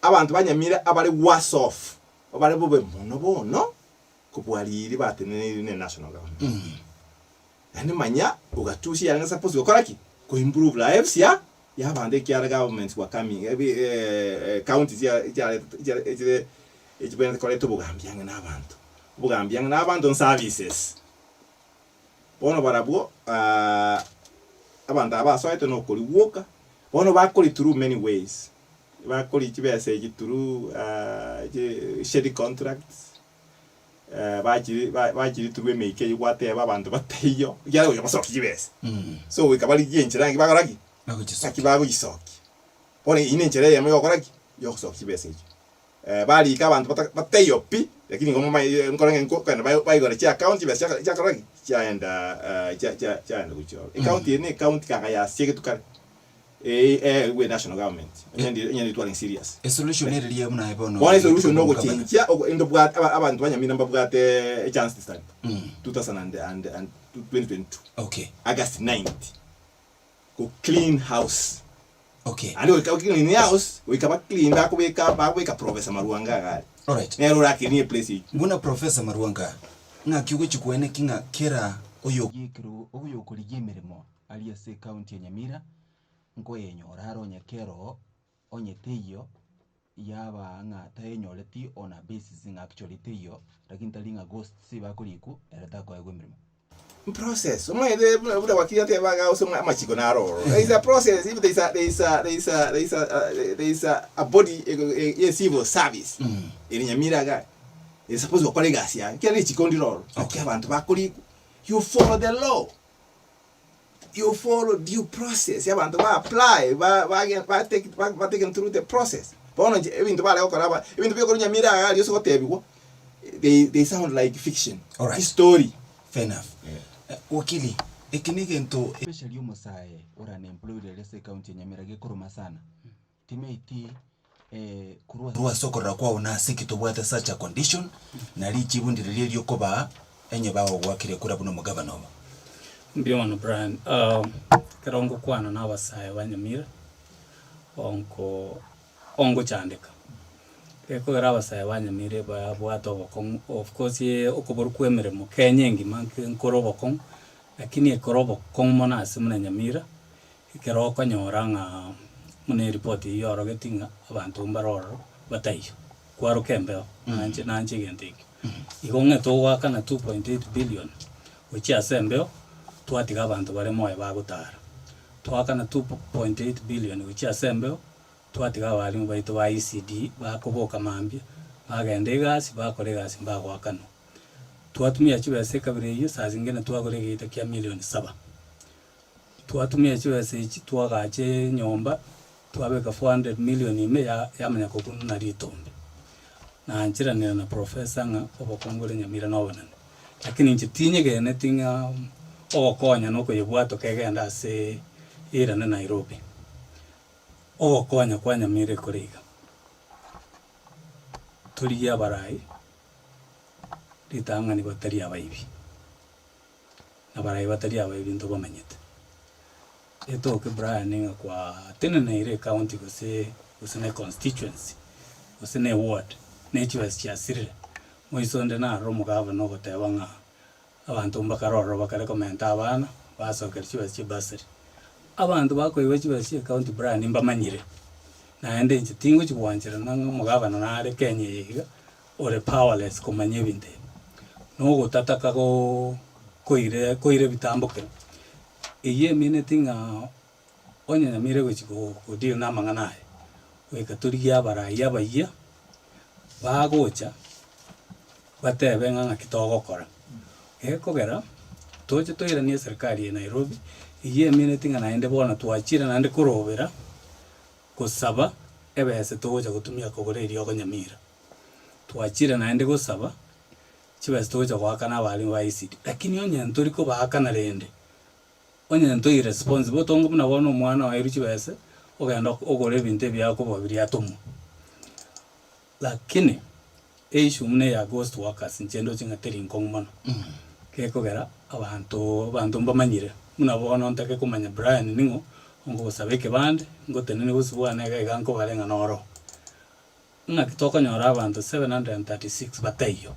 abantu banyamira abari worse off abari bube bono kubwaliri batenene ne national government yani manya ugatushi yanga suppose gukora ki ko improve lives ya bande kyara government wa coming counties ya ejibene koleto bugambyanga n'abantu on services bono barabwo abantu abasoite no kuri woka bono bakuri through many ways bakuri kibese gituru shady contracts bajiri tuwe make yigwate abantu bateyo yaro yabasoki kibese so wikabali yenchirangi bagaragi akibago gisoki pone inenchera yame yokoragi yosoki kibese bali ka abantu bateyo pi lakini ngoma nkorange nkokana bayigora cha account bese cha koragi chaenda kucho account ni account kanga ya siege tukare we national government nyandi twali serious a solution eri ya muna ebono one solution no gochinja ndo bwat abantu banyamina mbabwate a chance this time 2022 okay August 9th go clean house okay and we clean house we ka clean ba Professor Marwanga gari all right nero rakini place nguna Professor Marwanga nga kiugo chikuene kinga kera oyo kuriye mirimo ali ya se county ya Nyamira ngo yenyoraro nyekero onyeteyo yaba nga tayenyoreti on a basis nga actually teyo lakini talinga ghost siba kuriku erata kwa gwemrimo process umwe buda wakia te baga usoma machiko naro there is a process if there is a body a civil service in Nyamira ga is supposed to college asia kile chikondi roro okay abantu bakuriku you follow the law. You follow due process. You want to apply, take through the process. But even Nyamira, they sound like fiction. All right. Story. Fair enough. Wakili, ekinigento especially umusaye or unemployed lese county Nyamira gekuruma sana. Timeiti kurwa soko ra kwa una sikito bwata such a condition na lichibundi lelyo koba enye bawo gwakire kura buno mugabana oba Mbiono Brian karongo kwana na Abasaya ba Nyamira ongo chandika eko gara Abasaya ba Nyamira ba bwato bokong of course ye okobor kwemere mu Kenya ngima nkoro bokong lakini ekoro bokong mona asimuna Nyamira ikero kanyora nga mune report yoro getinga abantu mbaroro batayo kwaro kembeo nanje gentiki igonga to waka na 2.8 billion which asembeo twatiga abantu bare moyo bagutara twaka na 2.8 billion which asembeo twatiga bari mu baito ba ECD bakoboka mambia bagenda igasi bakore gasi mbagwakano twatumia chibese kabire iyo saa zingine twagore gita kia milioni 7 twatumia chibese ichi twagache nyomba twabeka 400 million ime ya manya kokunu na ritombe na nchiranira na professor nga obokongole Nyamira nobonane lakini nchitinye gene tinga ogokonya no kuyibwato kegenda ase ira na Nairobi ogokonya kwa Nyamira kuriga turi ya barai ritanga ni batari abaibi na barai batari abaibi ndo bamanyete eto ke Brian nga kwa tena na ire county gose na constituency gose na ward nature ya sirre moisonde na romo gavana goteba nga abantu mbakaroro bakarekomenta abana basokera chibazi basari abantu bakoiwe chibazi county Brian mbamanyire na ende nchitingo chibwanjira na mugavana na are Kenya yiga ore powerless komanye binde no gotataka koire bitamboke iye minetinga onya Nyamira gochiko deal na manganae weka turiya baraya bayia bagocha batebe nga kitogo kora ekogera toje toira ni serikali ya Nairobi iye minetinga naende bona twachira nande kurobera kusaba ebese toja gutumia kogore iriyo Nyamira twachira naende gusaba chibese toja gwakana bali ba ICD lakini onya ntoriko bakana rende onya nto irresponsible tongo buna bono mwana wa iruchi bese ogenda ogore binte byako babiri atomo lakini issue mune ya ghost workers nchendo chingateri nkongmono kekogera abantu mbamanyire muna bono ntake kumanya Brian ningo ngo sabeke bande ngo tenene gusubwana ga nko barenga noro nga kitoko nyora abantu 736 batayo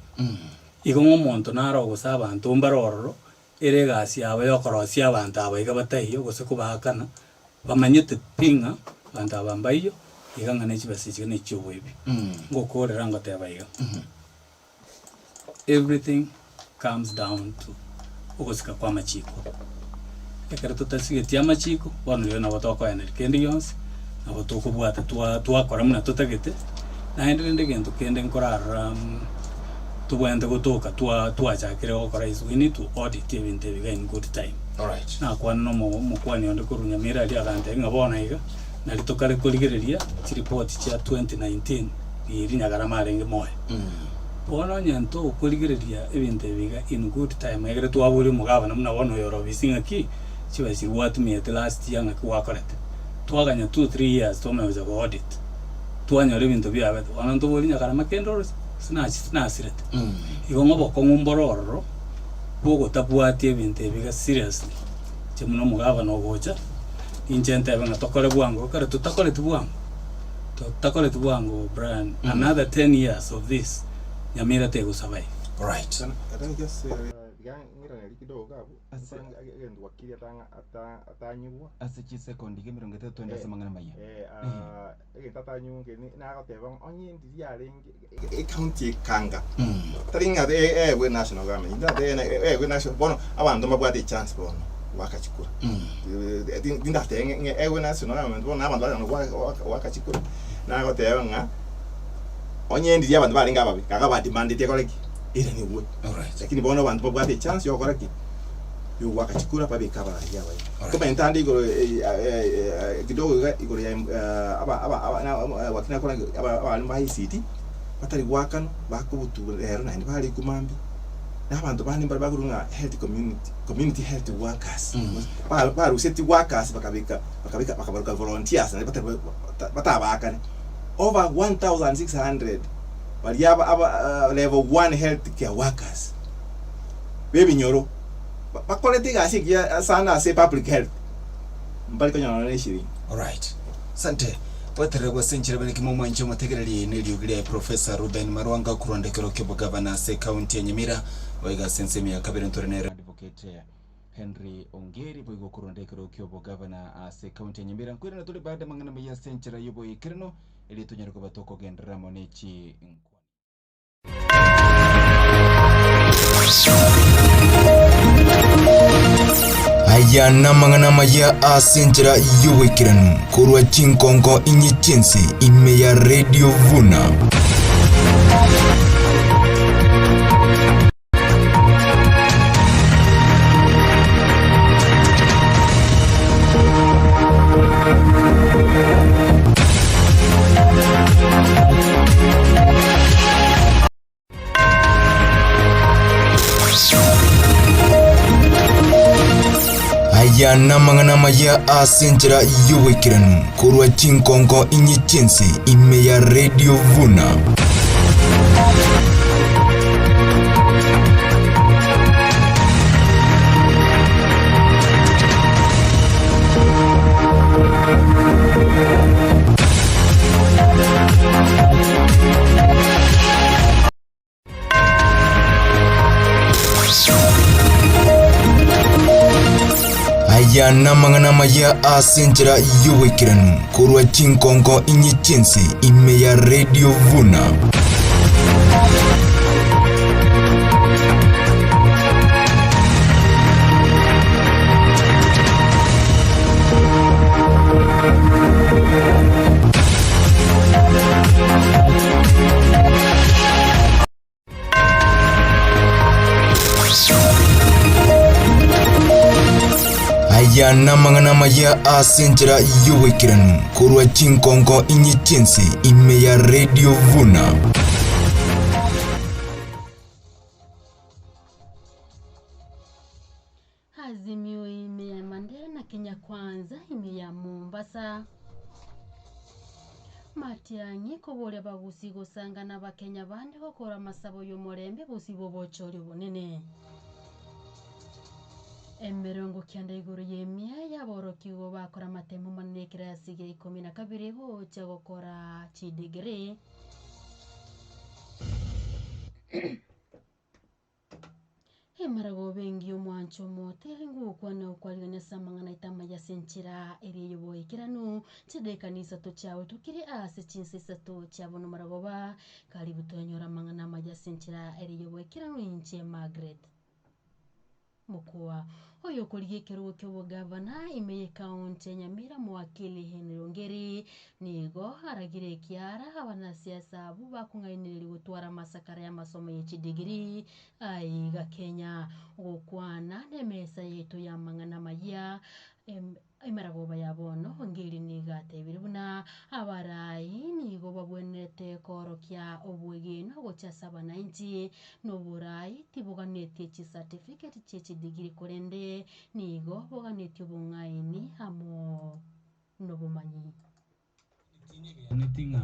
igo ngomonto naro gusaba abantu mbaroro ere gasi aba yokorosia abantu abaiga batayo gose kubakana bamanyete pinga abantu abambayo iganga nechibasije nechobwebi ngo korera ngo tebaiga everything comes down to ogosika kwa machiko ekara tutasige tia machiko bono yo na botoko ya kendi yonse na botoko bwata twakora muna tutagete na endende gento kende nkorara tubwende gotoka twachakire gukora is we need to audit even in good time. All right. Na kwa no mukwani onde ko Nyamira ali agante ngabona iga na litokare kuligereria ci report cha 2019 iri nyagara marenge moye bona nyanto kuligereria ibintu biga in good time egere twaburi mugabana muna bono yoro bisinga ki chibasi watu miete last year ngakwa correct twaganya 2-3 years tomeweza go audit twanyore ibintu byawe ona ntuburi nyagara makendo sinasirete igongo boko ngumbororo bogo tabwatie ibintu biga seriously chemuno mugabana ogocha injente banga tokore bwango kare tutakore tubwango Brian another 10 years of this Nyamira tego survive. Right. I think just ngira neli kidogo gabu agenda wakili atanyuwa asichi second ge 30 twende samangana maya tatanyunge na agoteba onye ndi yarenge county kanga taringa we national government we national bono abantu mabwate chance bono wakachikura dinda tenge we national government bono abantu wakachikura na agoteba nga onye ndi abantu balinga babi kaga demand tekoleki ira ni we. Alright. Lakini bono abantu babwate chance yo koraki yo wakachikura pabe kaba yawe kama entandi igoro kidogo igoro ya aba wakina kora aba ma ICT batari wakano bakubutu rero na bali kumambi n'abantu bandi bari bagurunga health community health workers ba ruseti workers bakabaruka volunteers na batabakane over 1600 bali aba level 1 health care workers bebinyoro bakolete gasi kia sana ase public health mbali kanya na shiri. Alright, sante watere gwasenjira bane kimo mwanjo mategereri neliugire Professor Reuben Marwanga kurondekero kebo governor se county ya Nyamira oiga sensemi ya kabere ntorenera advocate Henry Ongeri boigo kurondekero kebo governor se county ya Nyamira kwira na tuli baada mangana ya senjira yobo ikirino ili tunyara ko batoko gendera monechi aya namangana maya asenjira yuwekiranu kurwa chinkongo inyichensi ime ya Radio Vuna aya namangana maya asenjira yuwekiranu kurwa chinkongo inyichensi ime ya Radio Vuna aya namangana maya asenjira yuwekiranu kurwa chinkongo inyichensi ime ya Radio Vuna aya namangana maya asenjira yuwekiranu kurwa chinkongo inyichensi ime ya Radio Vuna Azimio ime ya Mandela na Kenya Kwanza ime ya Mombasa Matiangi kubolia bagusi gusangana bakenya bandi gukora masabo y'umurembe busibo bochori bunene Emerongo kianda iguru yemia yaborokigo bakora amatemo manene kirasige 12 gocha gukora chidigiri Emarago bengi omwancho mote ngukwana ukwalina samangana itama ya senchira eri yoboikiranu chidekanisa to chawe tukiri ase chinsisa to chabo no maragoba karibu tonyora mangana maja senchira eri yoboikiranu inche Margaret Mukua oyo kuliye kirugo kyo gavana imeye kaunti Nyamira mwakili Henry Ongeri nigo haragire kiara abanasiasa abo bakungainirira gutwara masakara ya masomo y'ekidigiri aiga Kenya gukwana nemesa yetu ya mangana maya imaragoba yabono Ongeri nigatebire buna abarayi nigo babwenete korokya obwegeno gochasaba 90 no burayi tibuganete chi certificate chechi degree korende nigo boganete obungaini amo no bumanyi Nitinga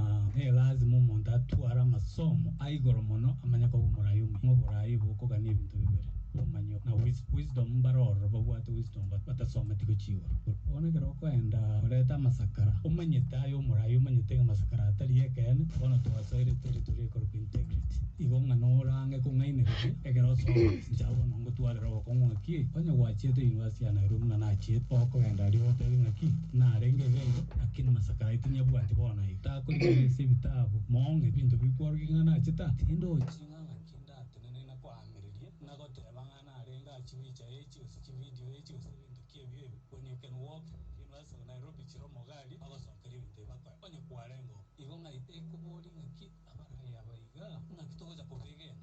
lazima umuntu atwara masomo aigoro mono amanya ko umurayi mu burayi buko gani ibintu bibere umanyo na wisdom baroro babwate wisdom batasoma tiko chiwa ona gero ko enda ureta masakara umanye tayo umurayi umanye tenga masakara atari yekene ona tuwasoire territory ko integrity igonga no range ko ngaine ko egero so jawo no gutwara ro ko ngaki onya wachete university ya Nairobi na chiet ko enda rio teri ngaki na renge gego akini masakara itinya bwate bona ita ko ni sibitabu monge bintu bikworgi ngana chita tindo chinga kinda tenene na kwa amerie na go tebanga renga chiwicha echi usichi video echi usibintu kiebye when you can walk University of Nairobi chiro mogali abasokeri bite bakwa onye kwarengo igonga iteko boli ngaki abara yabaiga ngakitoza kubegena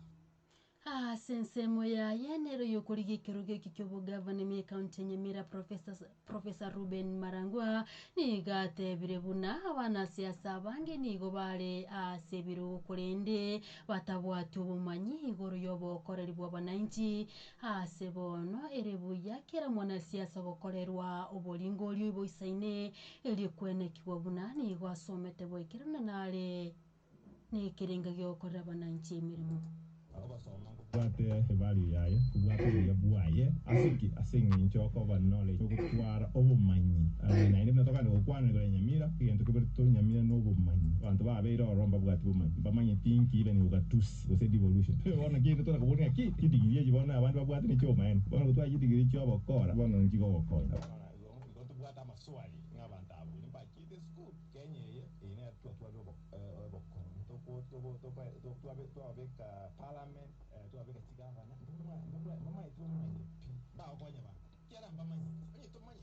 sensemo ya yenero yokurigi kiruge kikyobo governor me county Nyamira Professor Reuben Marwanga nigate birebuna abana siasa bange nigo bare asebiru kurende batabwati ubumanyi igoro yobo korerwa abananchi asebono erebuya kera mwana siasa gokorerwa obolingori boisaine eri kwene kibobuna nigo asomete boikirana nare ni kirenga gyo korera abananchi emirimo abo basoma Wate value yaye wate ya buaye asingi nchoko ba knowledge kutwara obumanyi na ine natoka ndo kwana kwa Nyamira kigento kuberto Nyamira no obumanyi bantu ba beiro romba bwati bumanyi bamanyi tinki ile ni ukatusi go devolution bona kintu toka kubona kidigirie jibona abantu babwati ni choma ene bona kutwa kidigirie cyo bakora bona njiko bakora gonto bwata maswali ngabanta abo ni ba kite school kenye ine atwa tuwabeka parliament tuwabeka chigavana mama yetu mmanyi ba okonya ba kera mbamanyi tumanyi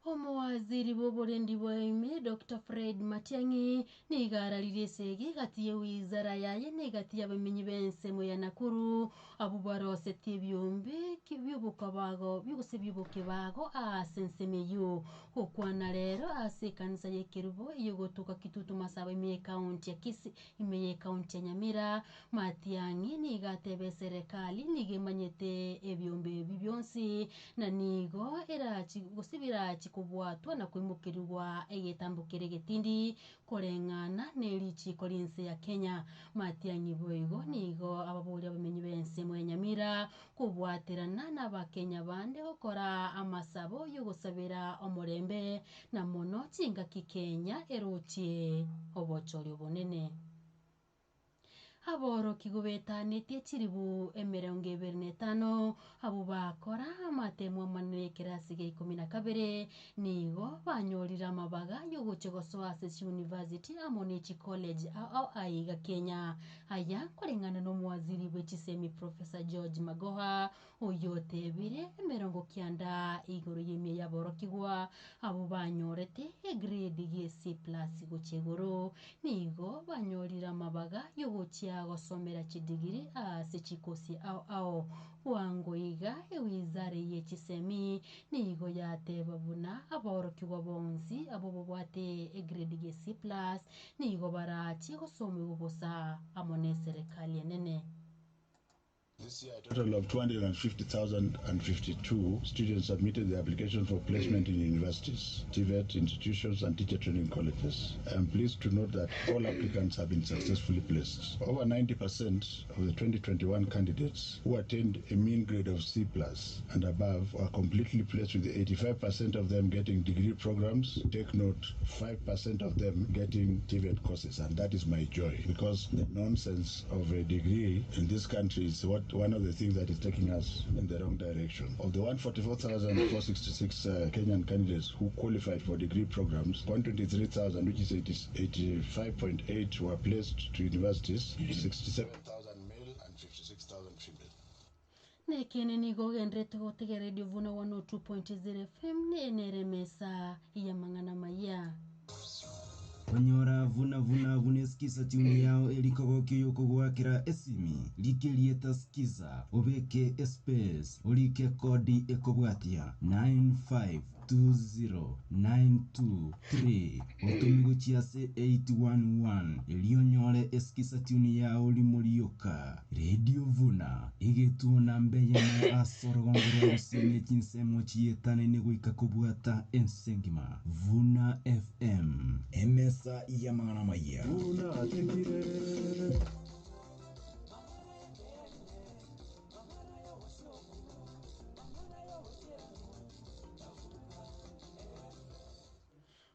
Omwaziri w'oburendi bw'aime Dr. Fred Matiang'i nigararirie segi gati ya wizara yaye negati y'abamenyi b'ensemo ya Nakuru abo barosetie byombi by'obukabago by'ogusibyubuke bago asensemeyo okwana rero ase kanisa y'Ekerubo yogotoka kitutu masaba ime county ya Kisii ime county ya Nyamira. Matiang'i nigatebe serikali nigemanyete ebyombi byonsi na nigo era gusibira kubwatwa na kwimukirwa egetambukire getindi korengana nerichi kolinse ya Kenya. Matiang'i boigo nigo ababuri abamenyi bense mu Nyamira kubwaterana n'abakenya bande gukora amasabo yo gusabira omurembe na mono tinga kikenya erochie obochori bonene. Aboro kigobetanete chiribu 25 abo bakora amatemo manwe kirasi ge 12 nigo banyorira amabaga yo guchegoso Access University Amonichi College au aiga Kenya. Aya korengana no mwaziri w'echisemi Professor George Magoha oyote bire 90 igoro yemye yaboro kigwa abo banyorete grade ye C+ gochegoro nigo banyorira amabaga yo guchia gosomera chidigiri ase chikosi au wangoiga ewizare y'echisemi nigo yateba Vuna aborokiwa bonsi abo bobwate grade ye C+ nigo barachi gosome ubusa amone serikali enene. This year, a total of 250,052 students submitted the application for placement in universities, TVET institutions, and teacher training colleges. I am pleased to note that all applicants have been successfully placed. Over 90% of the 2021 candidates who attained a mean grade of C+ and above were completely placed, with 85% of them getting degree programs. Take note, 5% of them getting TVET courses, and that is my joy, because the nonsense of a degree in this country is one of the things that is taking us in the wrong direction. Of the 144,466 Kenyan candidates who qualified for degree programs, 123,000, which is 85.8, were placed to universities, 67,000 male and 56,000 female. Nekene nigo gendrete gotege Radio Vuna 102.0 FM neremesa ya mangana maya. Wanyora vuna skiza tuni yao elikogokyo yoko gwakira esimi likelieta skiza obeke space olike kodi ekobwatia 9520923 otomigo chiase 811 elionyole eskiza tuni yao limolioka Radio Vuna igetuona mbeye asorogongoro usine chinsemo chietane negoika kobwata ensengima Vuna FM MS Yamana Maya.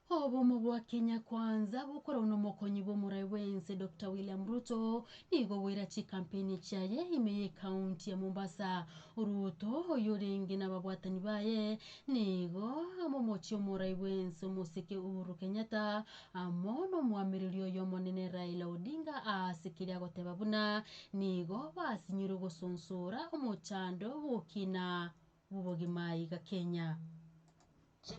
Obomo bwa Kenya kwanza bukora unomokonyi bo murawense Dr. William Ruto nigo wera chi campaign chaye imeye county ya Mombasa. Ruto oyorengi na babwatani baye nigo amomochi murawense museke Uhuru Kenyatta amono mwamirilio yomonene Raila Odinga asekiria goteba Buna nigo basinyiro gosonsora omochando bukina bubogimai ga Kenya.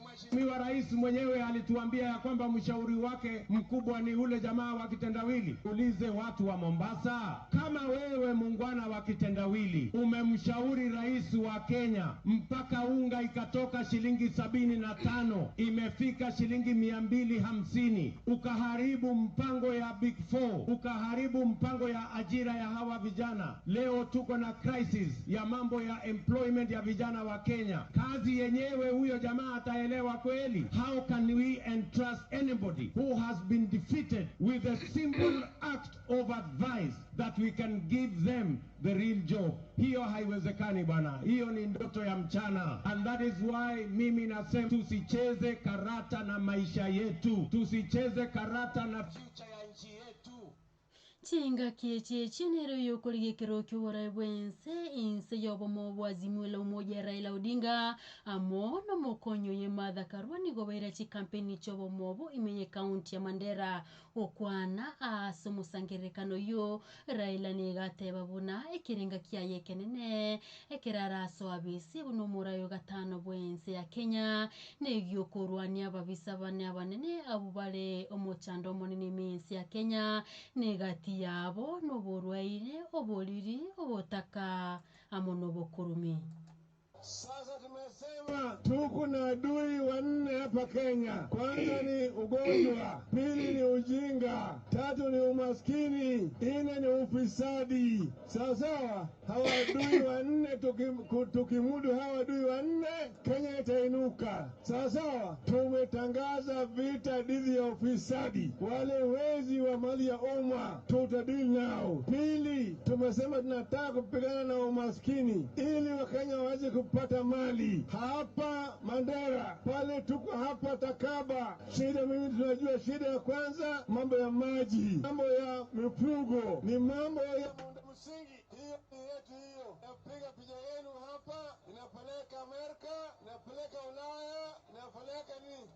Mheshimiwa Rais mwenyewe alituambia ya kwamba mshauri wake mkubwa ni ule jamaa wa kitendawili. Ulize watu wa Mombasa, kama wewe muungwana wa kitendawili umemshauri rais wa Kenya mpaka unga ikatoka shilingi 75 imefika shilingi 250, ukaharibu mpango ya Big Four, ukaharibu mpango ya ajira ya hawa vijana. Leo tuko na crisis ya mambo ya employment ya vijana wa Kenya. Kazi yenyewe huyo jamaa Mnaelewa kweli? How can we entrust anybody who has been defeated with a simple act of advice that we can give them the real job? Hiyo haiwezekani bwana. Hiyo ni ndoto ya mchana. And that is why mimi nasema tusicheze karata na maisha yetu. Tusicheze karata na future ya nchi yetu. Chinga kieche chenero yokorige kirokyo wara wense inse yobo mo wazimula umoja Raila Odinga amono mokonyo ye madha karwani gobaira chi kampeni chobo mobo imenye kaunti ya Mandera okwana asomo sangerekano yo Raila negateba Vuna ekirenga kiaye kenene ekirara so abisi bunomura yo gatano bwense ya Kenya negyokorwani ababisa bane abanene abubale omochando monene mensi ya Kenya negati yabo noborwaire oboliri obotaka amonobokurumi. Sasa tumesema tuko na adui wanne hapa Kenya. Kwanza ni ugonjwa, pili ni ujinga, tatu ni umaskini, nne ni ufisadi. Sawa, hawa adui wanne tukimudu hawa adui wanne, Kenya itainuka. Sawa, tumetangaza vita dhidi ya ufisadi. Wale wezi wa mali ya umma tutadili nao. Pili, tumesema tunataka kupigana na umaskini ili Wakenya waweze kupata mali. Hapa Mandera, pale tuko hapa Takaba. Shida mimi tunajua shida ya kwanza mambo ya maji, mambo ya mifugo, ni mambo ya muda msingi. Hiyo ni yetu hiyo. Napiga picha yenu hapa, inapeleka Amerika, inapeleka Ulaya, inapeleka nini?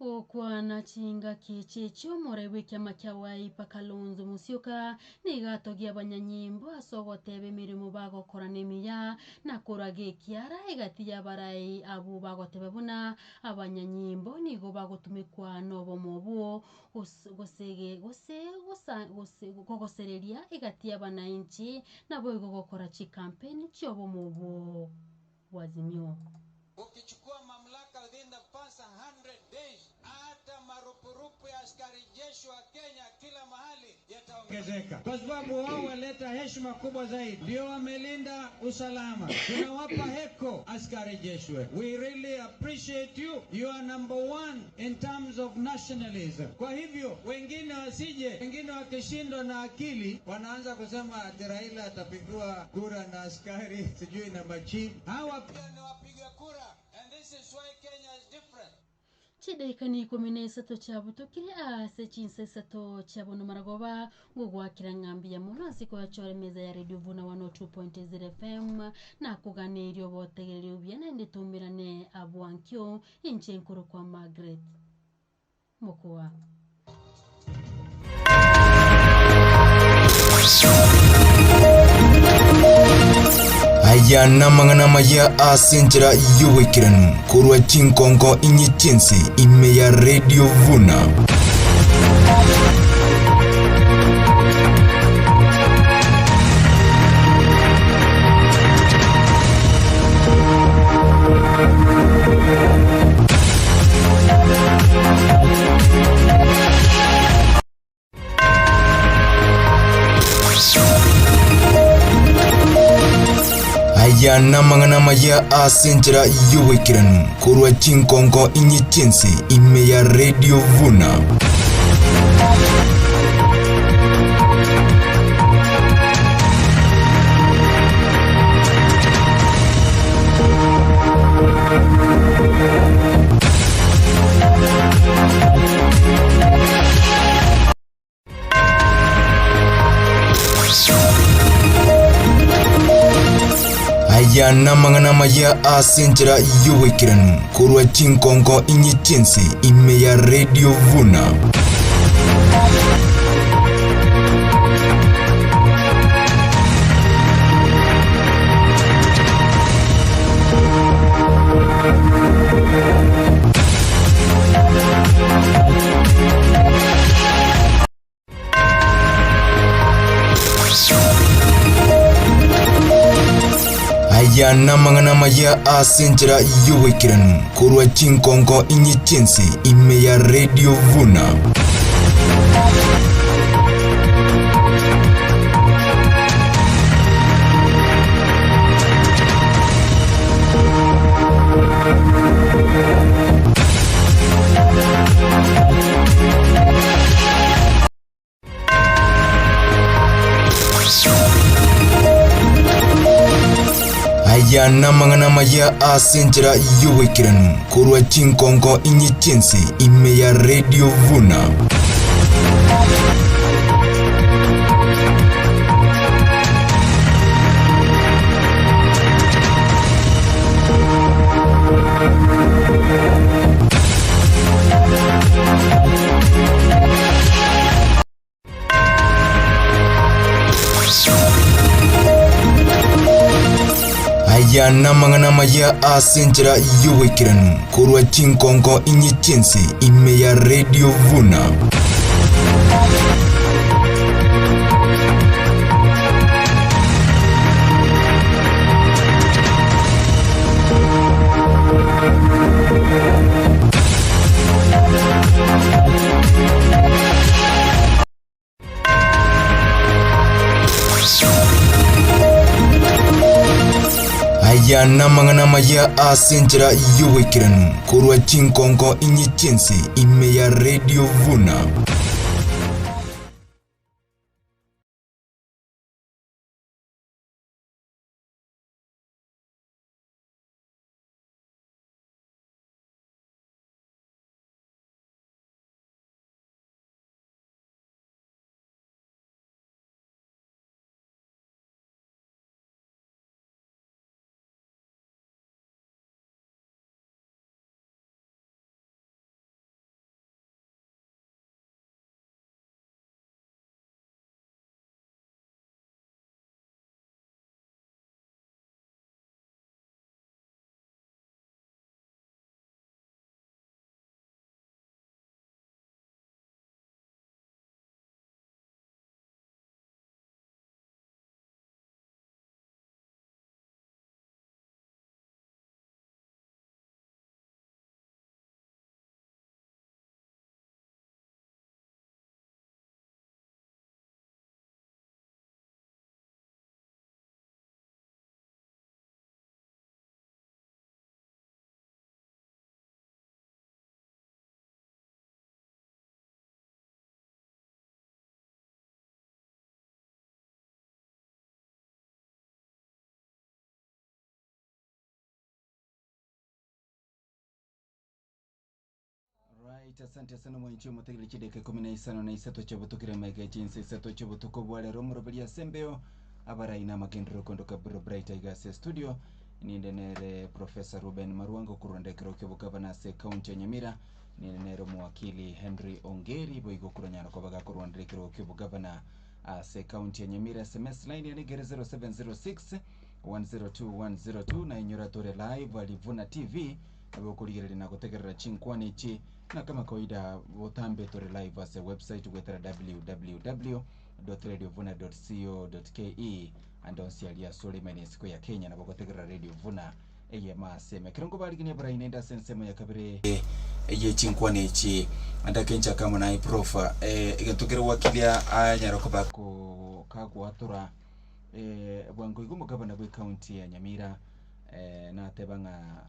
Okwana chinga kichecho morewe kyama kyawai pakalonzo Musyoka nigatogia abanyanyimbo asogotebe mirimo bagokora nemiya nakorage kiara egati yabarai abo bagotebe Vuna abanyanyimbo nigo bagotumikwa nobo mobo gosereria egati yabananchi nabo igogokora chi campaign chobo mobo wazimio. Ukichukua mamlaka within the past 100 days, hata marupurupu ya askari jeshi wa Kenya kila mahali yataongezeka, kwa sababu wao waleta heshima kubwa zaidi, ndio wamelinda usalama. Tunawapa heko askari jeshi wetu. We really appreciate you. You are number one in terms of nationalism. Kwa hivyo wengine wasije, wengine wakishindwa na akili wanaanza kusema ati Raila atapigiwa kura na askari sijui na machifu. Hawa pia ni wapiga kura. And this is why Kenya is different. Chidekani komine sato chabu tokiri ase chinse sato chabu numaragoba ngugwa kirangambi ya muna siko ya chore meza ya Radio Vuna 102.0 FM na kugane irio botegeri ubiana ende tumirane abuankyo inche nkuru kwa Margaret Mokoa. Aya namangana maya asenjera yuwekiranu kurwa chinkonko inyichensi ime ya Radio Vuna. Aya namangana maya asenjera yuwekiranu kurwa chinkonko inyichensi ime ya Radio Vuna. Aya namangana maya asenjera yuwekiranu kurwa chinkonko inyichensi ime ya Radio Vuna. Aya namangana maya asenjera yuwekiranu kurwa chinkonko inyichensi ime ya Radio Vuna. aya namangana maya asenjera yuwekiranu kurwa chinkonko inyichensi ime ya Radio Vuna. Aya namangana maya asenjera yuwekiranu kurwa chinkonko inyichensi ime ya Radio Vuna. Aya namangana maya asenjera yuwekiranu kurwa chinkonko inyichensi ime ya Radio Vuna. Right, asante sana mwanchi mutegere chideke 15 na isato chabutokira mega jinsi isato chabutuko bwale romurobeli asembeo abaraina magendero kondoka bro bright igase studio nindenere Professor Reuben Marwanga kurondekero kebukabana se county Nyamira nindenere mwakili Henry Ongeri boigo kuronyana ko baga kurondekero kebukabana se county Nyamira SMS line ni 0706 102 na inyoratore live alivuna TV abokuligere na gutegerera chinkwani chi na kama kawaida wotambe tore live as a website wetara www.radiovuna.co.ke andonsialia Suleiman siku ya Kenya na bogotegerera Radio Vuna eye maseme kirongo baligine bara inenda sensemo ya kabire eye chinkwani chi andakencha kama na Prof igatugera wakilia anyaroko bako kagwatura bwango igumo gabana bwe county ya Nyamira na tebanga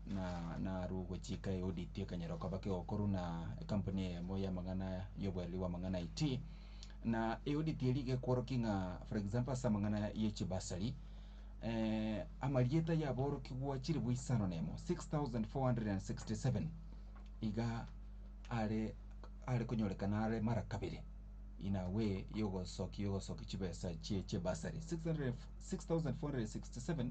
na rugo chika audit kanyero kabake okuru na company moya mangana yobwaliwa mangana IT na audit lige kworokinga for example samangana yechi basari amalieta ya boro kigwa chiri bwisano nemo 6467 iga ale kunyorekana ale mara kabiri ina we yogo soki chibesa che basari 6467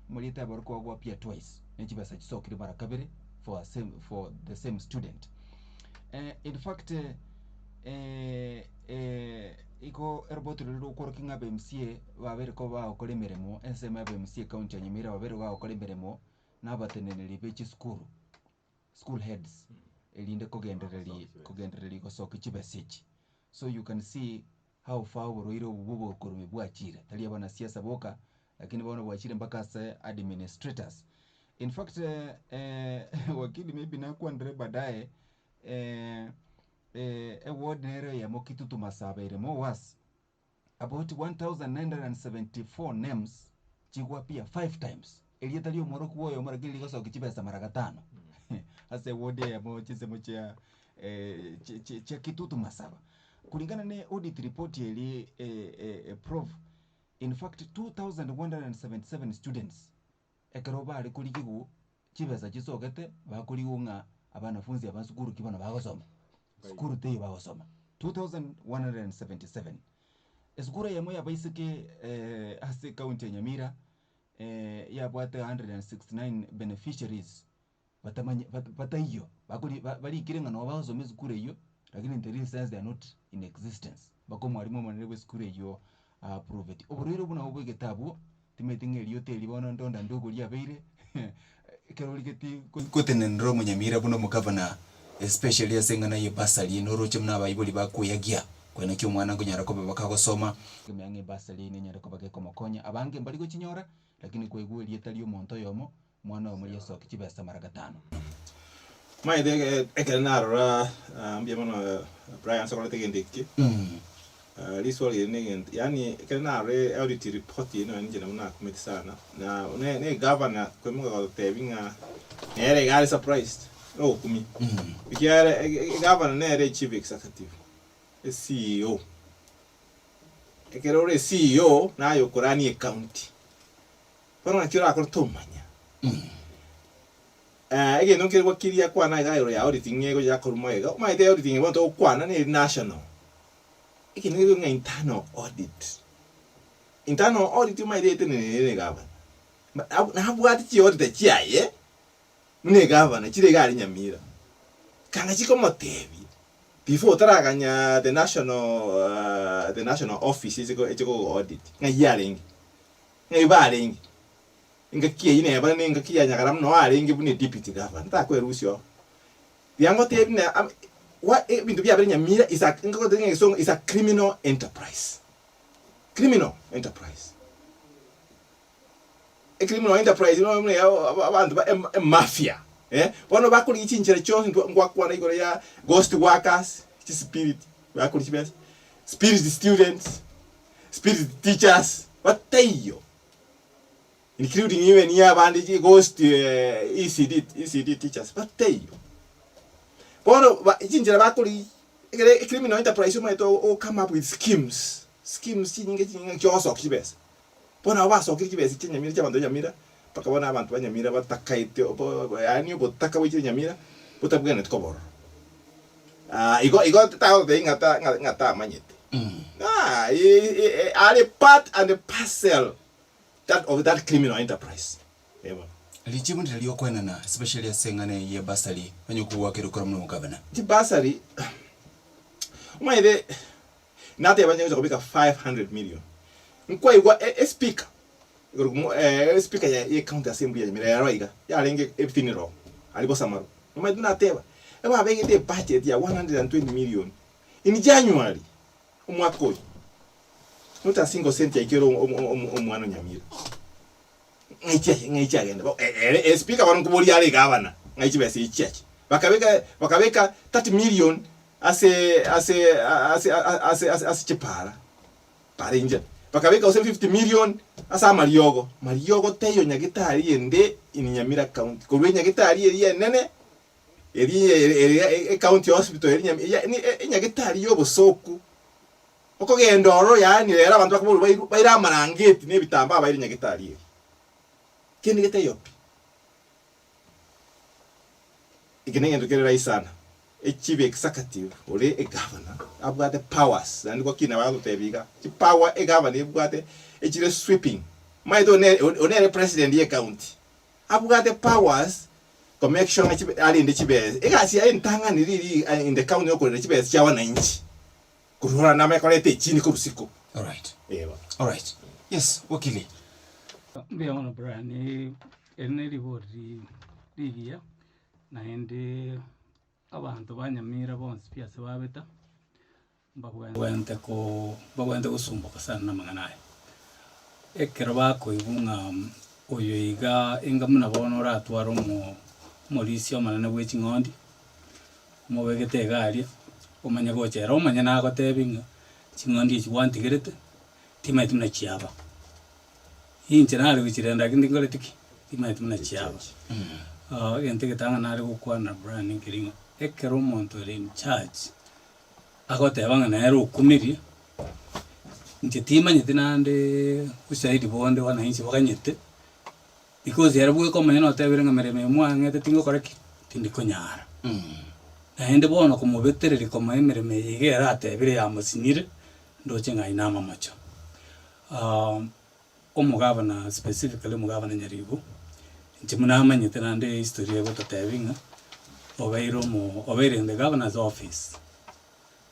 mulita barko agwa pia twice nechibasa chisokiri mara kabiri for the same student in fact iko erbotu lero korkinga BMCA babere ko ba okolemeremo SMA BMCA county Nyamira babere ba okolemeremo nabateneneri bechi school heads elinde kogendereri ko soki chibesechi so you can see how far uroiro bubo korome bwachire tali abana siasa boka lakini bwana bwachire mpaka sa administrators in fact wakili maybe na kwa ndre baadaye ward area ya mokitu tumasabere mo was about 1974 names chigwa pia 5 times elieta lio moroku woyo mara gili gosa kichibesa mara gatano ase ward ya mo chise mocha cha kitutu masaba kulingana na audit report eli Prof in fact 2177 students ekero bali kuri kigu chibesa chisokete bakuri unga abanafunzi abasukuru kibana bagosoma skuru te bagosoma 2177 eskura yemo ya baisike ase county ya Nyamira ya bwate 169 beneficiaries bataiyo bakuri bali kirenga no bagosoma skuru iyo lakini in the real sense they are not in existence bako mwalimu mwanere skuru iyo approved oburero buna obwe getabu timetinga eliyo teli bono ndonda ndogo lya beire kero ligeti kutenenro Munyamira buno mukavana especially asengana ye basali noro chimna bayibuli bakuyagia kwena kyo mwana ngonyara ko bakagosoma kemyange basali ne nyara ko bageko mokonya abange mbali go chinyora lakini kwegwe lietali monto yomo mwana wa muri soki chibesa mara gatano maide ekenara ambia mono Brian sokola tegendeki liswali negen yani kenare audit report ino nje na muna kumeti sana na ne governor kwemunga ko tebinga nere gali surprised kumi bikiare governor nere chief executive CEO ekero CEO nayo korani county bana kira akortomanya ege non kero kiria kwa na gairo ya auditing ego ya korumega maide auditing bonto kwana ne national ikinenge nga internal audit maide tene gava na habwati chi audit chiaye mune gava na chire gali Nyamira kanga chiko motebi before taraganya the national office ichiko audit nga yaring nga ibaring inga kiye ine bana inga kiya nyagaram no aring bune deputy governor ta ko erusio yango tebi na what bintu bya bari Nyamira is a criminal enterprise. A criminal enterprise, abantu ba mafia. Wano bakuri ichinjira cyo ngwakwa na igore ya ghost workers, spirit, bakuri chibes. Spirit students, spirit teachers, watayo. Including even ya bandi ghost ECD teachers, watayo. Bono ichinjira bakuri criminal enterprise o come up with schemes nyingi cyoso kibesa bona baso kibesa Nyamira cy'abantu Nyamira pakabona abantu banyamira batakaite yani botaka wichi Nyamira butabwene twoboro igo tawo de ngata manyete are part and parcel of that criminal enterprise lichimu ndilio kwena na especially asengane ye basali banyokuwa kirukura mu gavana ti basali umaide nate banyo kubika 500 million nkwa igwa speaker speaker ya county assembly ya Nyamira yaraiga yarenge everything wrong alibo samaru umaide nateba eba bege de budget ya 120 million in January umwaka uyu not a single cent ya kiro umwana Nyamira ngaichi agenda speaker wanu kubuli ali governor ngaichi bese ichurch bakabeka 30 million ase chipara parinja bakabeka 50 million asa mariogo teyo nyagitari ende in Nyamira county ko nyagitari eri nene eri county hospital eri nyagitari yo bosoku oko gendoro yani era abantu bakubulu bayira marangeti ne bitamba bayiri nyagitari kene gete yopi ikinenge ndukere sana chief executive ole governor abwa the powers and kwa kina bazo tebiga chi power governor abwa the echire sweeping my do ne president ye county abwa the powers to make sure ali ndi chibeze egasi ya ntanga ni riri in the county yoko ndi chibeze cha wananchi kurura na mekolete chini kurusiko. All right, all right, yes wakili mbia wana Brian ene ribori rigia na ende abantu banyamira bonse pia se babeta bagwente gusumbuka sana namanganaye ekero bakoibunga oyo iga inga muna bono ratwara morisio manene bw'echingondi mobegete egaria omanya gochera omanya nagotebinga chingondi echiwantigerete timaiti muna chiaba inche nari gochirenda kindi ngoretiki timaiti muna chiaba gente getanga nari gokwana Brian Nkiringo ekero omonto eri in charge agotebanga naero okumirie nche timanyete nande ushahidi bonde wananchi baganyete because yara bwe komanya no tebere ngamereme mwangete tingo koreki tindi konyara naende bono kumubetereri komanya emereme yige yara atebire ya musinyire ndoche ngai nama macho omugavana specifically omugavana Nyaribo nchimuna amanyete nande history yego tatebinga obeire in the governor's office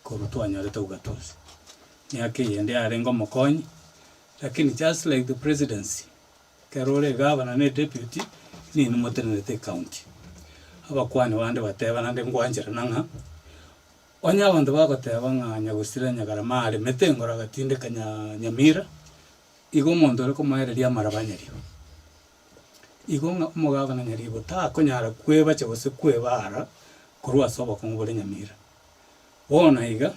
korutwanyarete ugatuzi nyake yende arengo mokonyi lakini just like the presidency karole governor ne deputy ni numotenete county abakwani wande bateba nande ngwanjira nanga onya abantu bakoteba nganya gusira nyagara mare metengora gatinde kanya Nyamira igo mondo reko maereria marabanyaribo igo mugavana Nyaribo ta konyara kweba cyose kwebara kurwa soba kungubore Nyamira wona iga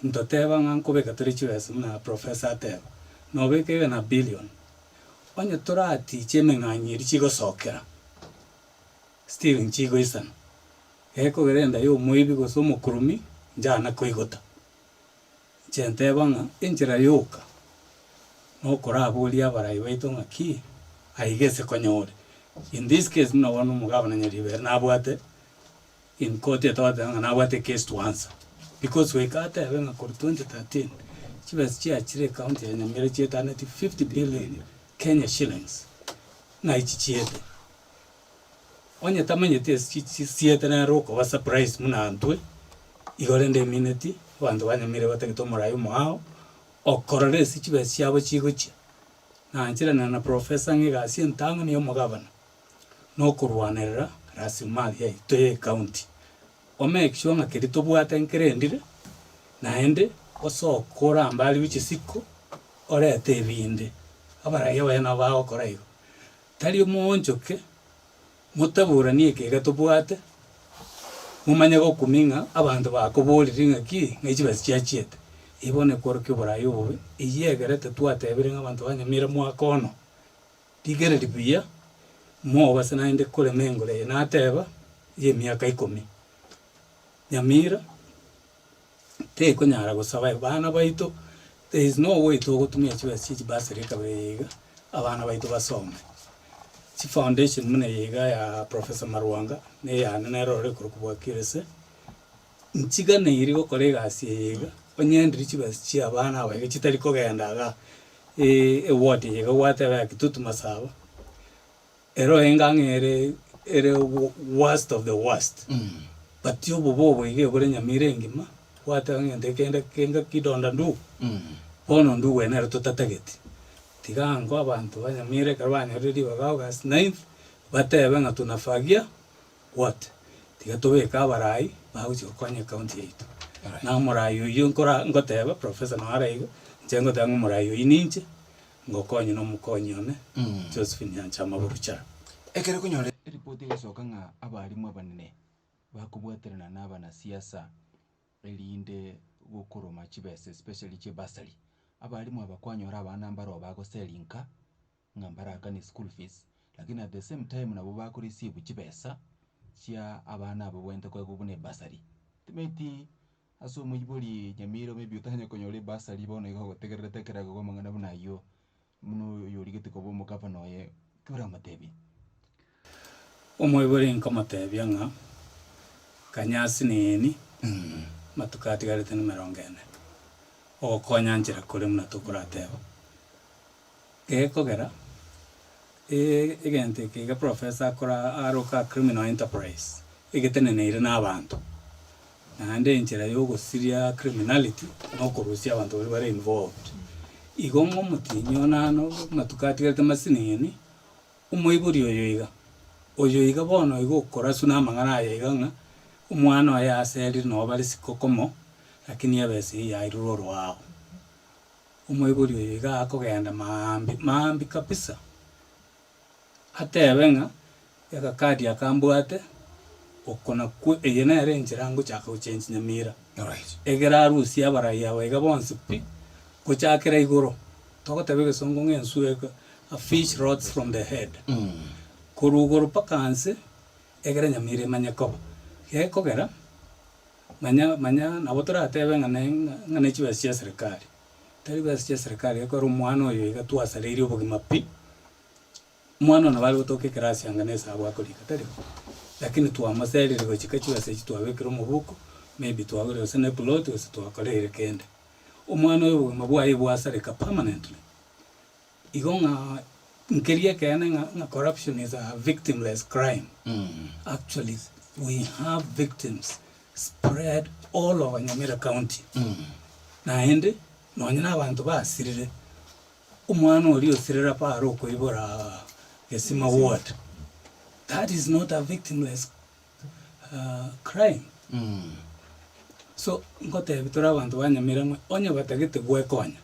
ndoteba ngankobeka turi chiwese na professor ateba no beke na billion onye turati chemenganyiri chigosokera Steven chigo isana eko gerenda yo muibi gosomo kurumi njana koigota chenteba nga injira yoka no korabulia barai baito ngaki aigese konyore in this case mna wanu mugavana Nyaribo na abwate in court etawata nga na abwate case to answer because we got a venga for 2013 chibes chia chire county ya Nyamira chieta na 50 billion Kenya shillings na ichichiete onye tamanye tesi chieta na roko wa surprise muna antwe igorende minute wandu Nyamira bategitomora yumo hao okorore chibes chabo chigochi na anchira na professor ngiga sientanga niyo mugavana no kurwanera rasimali ya itoye county make sure nga kirito bwate nkerendire naende osokora ambali wichisiku orete ebinde abaraye bana bawo korayo tali monjoke mutaburanie kega tobwate mumanye go kuminga abantu bakobolira ngaki ng'echibasi chiachete ibone koroke burayo bobe iyegerete twatebire ng'abantu Nyamira mwakono digere dibuya mo base naende kole mengore nateba ye miaka 10 Nyamira te konyara gusaba bana baito there is no way to gutumia chibasi chibasire kabega abana baito basome chi foundation mune yega ya Professor Marwanga ne ya nerore kurukubwa kirese nchiga ne iri gokorega asiega onyendri chibasi chi abana abege chitari kogendaga ward yega wateba kitutu masaba ero engangere ere worst of the worst but yo bobo ige bore Nyamira ngima wata ngende kenga kidonda ndu bono ndu wenera tutatageti tigango abantu Nyamira karwanya redi bagao gas 9 batebe nga tunafagia what tigatobeka abarai baguchi konya county yetu na morayo yo nkora ngoteba professor no araigo njengo tangu morayo ininje ngokonye no mukonye one Josephine Nyanchama buruchara ekere kunyore report isoka nga abalimu abanene bakubwaterana n'abana siasa elinde gukuruma chibese especially chibasari abalimu abakwanyora abana mbaro bagoselinka ngambara kani school fees lakini at the same time nabo bakurisibu chibesa cia abana abo wente kwa kubune basari timeti aso mujibuli Nyamira maybe utanya konyore basari bono igo gotegerera go mangana buna yo muno yorigete ko bomo kafano ye kura matebi omoibori nkomatebia nga kanyasi nini matukati garete numerongene ogokonya njira kuri muna tukurateba gekogera egente kega professor akora aroka criminal enterprise egeteneneire n'abantu nande njira yo gusiria criminality no kurusia abantu bari involved igongo mutinyo nano matukati garete masinini omoibori oyoiga bono igokora suna mangana yega umwana ya aseri no bali sikokomo lakini yabese ya iroro wao umoiburi oyoiga akogenda maambi kabisa atebenga yaka kadi akambwate okona ku eyena yarenjira ngo chaka uchenji Nyamira egera rusi abarai abaiga bonse pi kuchakira igoro tokotebege songo ngensueka a fish rots from the head kurugoro pakanse egera Nyamira manyakoba gekogera manya nabotora atebe ngane chibasi ya serikali tari basi ya serikali yakora umwana oyo igatwasariri obugima pi mwana na bali utoke kirasi anganesa abo akolika tari lakini tuamaserere gochika chiwase chitwabekero mu buko maybe twagore osene plot ose twakorere kende omwana oyo mabwa ibwasareka permanently igonga nkeria kana nga corruption is a victimless crime. Actually we have victims spread all over Nyamira County. Na ende no nyina abantu basirire umwana ori osirira paro ko ibora Esima ward. That is not a victimless crime. So ngote bitora abantu banyamira mwe onye batagite gwekonya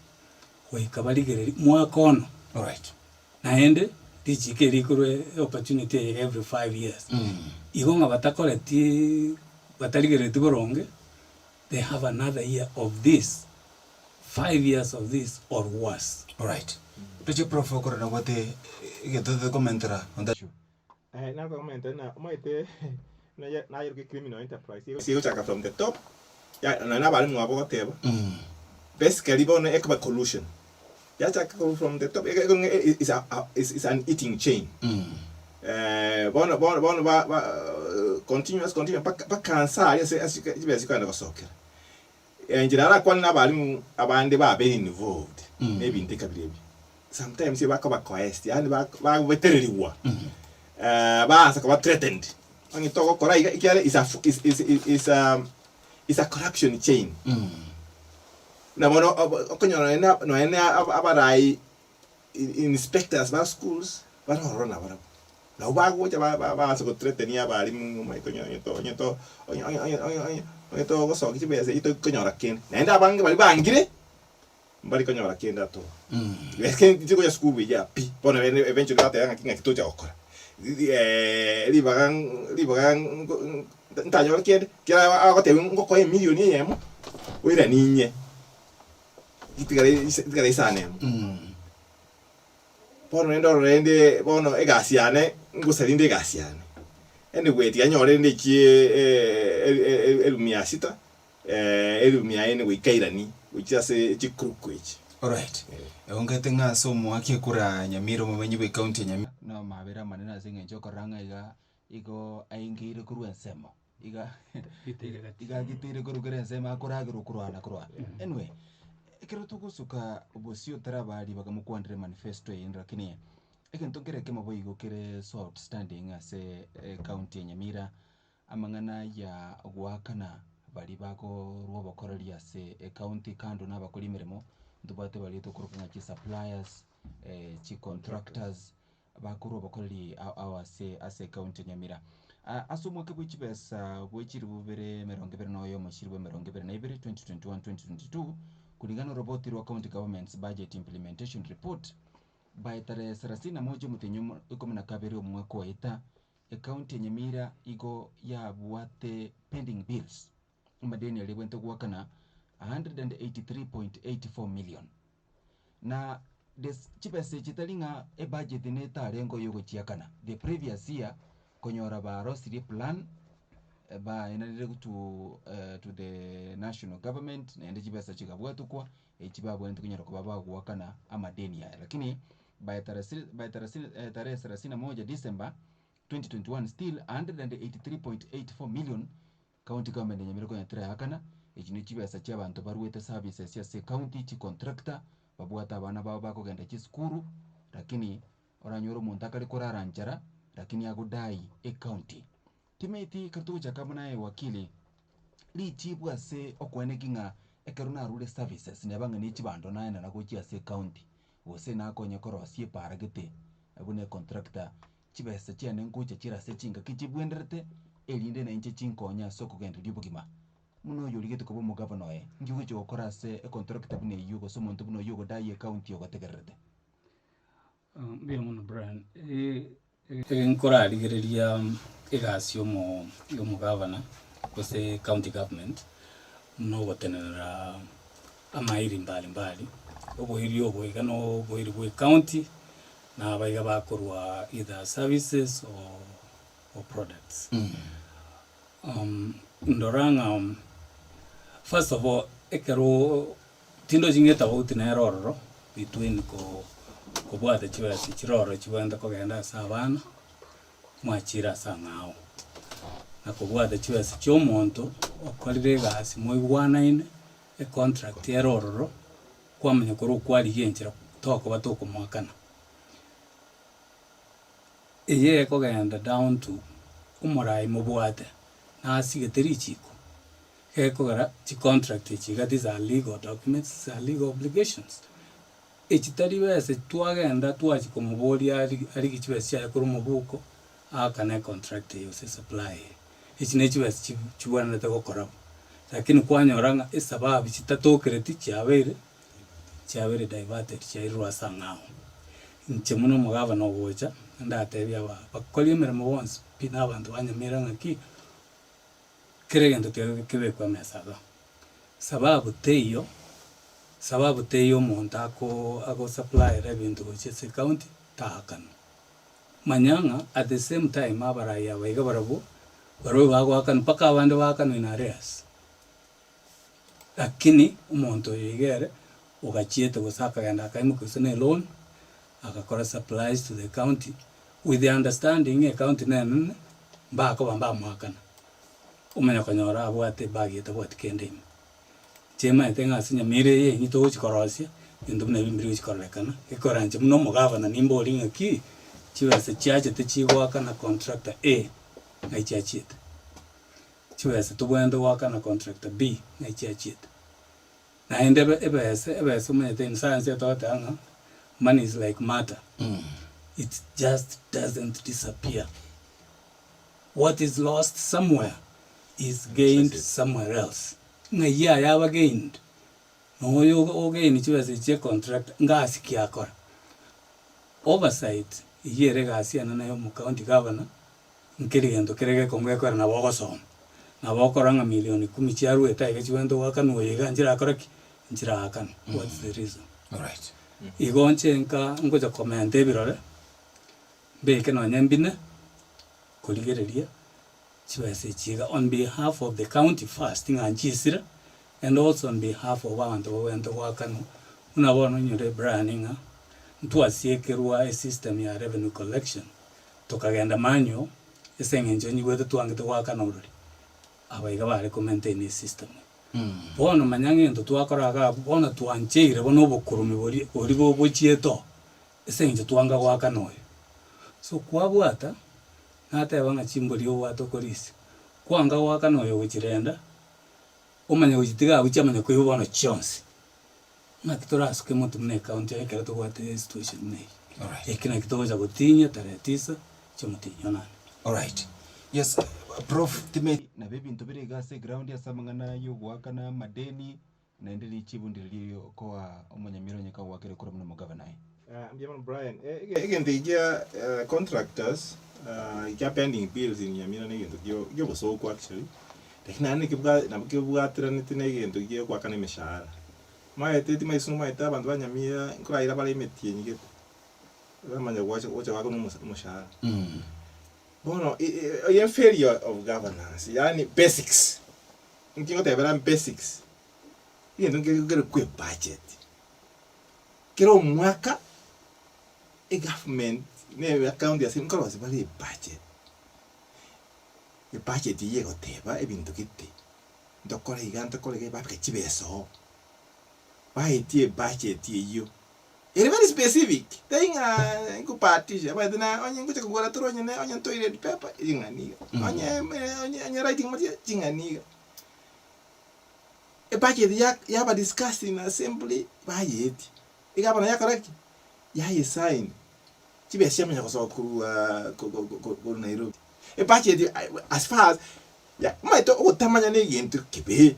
we kabaligereri mwakono. All right. Na ende dijike likurwe opportunity every 5 years. Igonga batakole ti bataligereri tiboronge, they have another year of this, 5 years of this or worse. All right. Tuche Prof korona wate geto commentera on that. Na comment na moite na yero criminal enterprise. Sigo chaka from the top. Ya na bali mu abo tebo. Basically bona ekba collusion. Ya chaka from the top is an eating chain. Bona ba continuous pa cansar ya se asika kana kosoka. Njira kwa na bali mu abande ba be involved. Maybe inteka bilebi. Sometimes you back up quest, and back veteraniwa. Baasa kwa threatened. Ang ito ko kora is a corruption chain. Na mono okonyo no ena abarai inspectors ba schools ba rona ba. Na ubago ba sa ko threatenia ba limu mai konyo ito ito ko so kibe ito konyo raken. Na enda bang bali bangire. Mbali konyo raken to. Weske ndiko ya school ya pi. Bona eventually ata yanga kinga kitoja okora. Libagan ntanyo kid kira agote ngoko ye milioni yemo. Wira ninye. Itigare sane. Bono ndo rende bono egasiane ngusalinde egasiane. Anyway tianyore ndi ki elumia sita elumia ene wikairani which is a chikrukwich. All right. Ongete nga somo akikura Nyamira mumenyi we county Nyamira no mabera manena zinge njoko ranga igo aingire kuru ensemo iga gitire kuru ensema akoragiru kurwana kurwa. Anyway ekero tugusuka obosio tarabali bagamukwandire manifesto yin lakini ekentongere kemo boyigo kere so outstanding ase county Nyamira amangana ya gwakana bali bako ruobokoreri ase county kando n'abakora imirimo ndubate bali to kurukanga ki suppliers chi contractors bakuru abakoreri ase county Nyamira asumwa ke bw'ikibesa bw'ikiri bubere 20 mushirwe 2021-2022 kulingana roboti rwa county government's budget implementation report by tarehe 31 mutenyo 12 omwaka wa ita county Nyamira igo ya buate pending bills madeni yalibwente kuwakana 183.84 million na des chipese chitalinga budget neta rengo yogo chiakana the previous year konyora ba rosary plan ba inalile to the national government na ende chipese chikabwatu kwa chibabwente kunyora kwa baba kuwakana amadeni ya lakini by tarehe 31 December 2021 still 183.84 million county government Nyamira ko yatira yakana ekini kibesa cy'abantu baruwete services ya se county chi contractor babwata abana babo bakogenda kiskuru lakini oranyoro umuntu akari koraranjara lakini agudai county timeti katuja kamuna wakili lichibwa se okwenekinga ekeruna rule services nebanga n'ikibando naye nagokia se county wose nakonye korosie paragete abune contractor kibesa cyane nguche kirase cinga kichibwenderete elinde na inche cinkonya soko genda libugima muno yoligete ko mu governor ngiwe cyo korase contractor bune yugo so muntu buno yugo dai county yogategerete bien muno brand nkora aligereria egasio yo mu governor kose county government no gotenera amairi mbali obohiri oboigano bohiri bwe county na baiga bakorwa either services or products. Ndoranga first of all ekero tindo jingeta bauti na erororo between ko kubwate chiwesi chiroro chiwenda kogenda sa abana mwachira sa ng'ao na kubwate chiwesi chiomonto okorire egasi moigwanaine contract erororo kwamanya koro kwarigie enchera tokoba tokomwakana eye ekogenda down to omorai mobwate nasigete richiko ekogera chicontract echiga these are legal documents, these are legal obligations echitari wese twagenda twachikomoboria ari gichwesi ya koro mobuko akane contract yo se supply ichine chiwesi chibwanete gokora lakini kwanyoranga esababu chitatokereti chabere diverted chairwa sangao nche muno mugava no gocha ndatebya bakoli emirimo bonse pina abantu banyamira ngaki kiregendo kebe kwa mesaga sababu teyo monta ako supply ebintu gochese county takano manyanga at the same time abaraya baiga barabo bagwakan paka abandi bakano in areas lakini umonto yigere ugachiete gusaka ganda kaimukusene loan akakora supplies to the county with the understanding a county nene mbako bamba mwakana umenya konyora abwate bagete bwate kende chema etenga sinya mire ye nyito uchikorosia ndo mna bimbiri uchikorrekana ikoranje muno mugavana nimboli ngaki chiwese chiache techigwaka na contractor A ngaichiachite chiwese tubwendo waka na contractor B ngaichiachite na ende ebese umenya in science yatotanga money is like matter. It just doesn't disappear. What is lost somewhere is gained somewhere else. Ngaya yaba gained. No yo gain chiwese che contract ngasi kiakora. Oversight yere gasi ana yo mu county governor nkirigendo kirege komwekora na bogosoma. Na bokoranga milioni 10 chiaru etaige chiwendo wakanu yega njira akoraki njira akana. What's the reason? All right. Igonche nka ngoja comment ebirore beke no nyambine kuligereria chiwese chiga on behalf of the county first nganjisira and also on behalf of abantu wendo wakano unabona nyure brandinga ntwasiekerwa a system ya revenue collection tokagenda manyo esengenjo nyigwete twangete wakano ruri abaiga bare comment in system bono manyangendo twakoraga bono twancheire bono bokurumi bori bochieto esenje twanga gwaka noyo so kwabwata nateba nga chimbori obwato korisi kwanga gwaka noyo gochirenda omanya gochitiga buchamanya ko bono chonsi nakitorasuke muntu mune county ekera togwate situation nei ekina kitoja gotinya tare 9 chomutinyo nani. All right. Yes, Prof, time na bebintu bire gase ground ya samangana yo gwakana madeni na ndeli chibundirio kwa omanyamiro nyaka wakere kura muno governor. Mbiamon Brian, again the contractors ya pending bills in Nyamira negendo yo bosoko actually. Teknani kibwa tranitine negendo yo gwakana mishahara. Mai tete mai sunu mai ta bantu banyamira nkura ira bale metinye. Bamanya wacha wako no mushahara. Bono, a failure of governance, yani basics. Nkingo tebera basics. Yendo ngere kwe budget. Kero mwaka government ne account ya simko wasibali budget. Budget ye go teba ebintu kiti. Ndokore iganta kore ge babike chibeso. Baiti budget ye it's very specific. Thing go party, but then on you go to throw on toilet paper, ingani. On your writing material, ingani. A packet yaba discussed in assembly by it. You have a correct. Ya sign. Chibe Shem was all go Nairobi. A packet as far as my old Tamanya again to Kebe.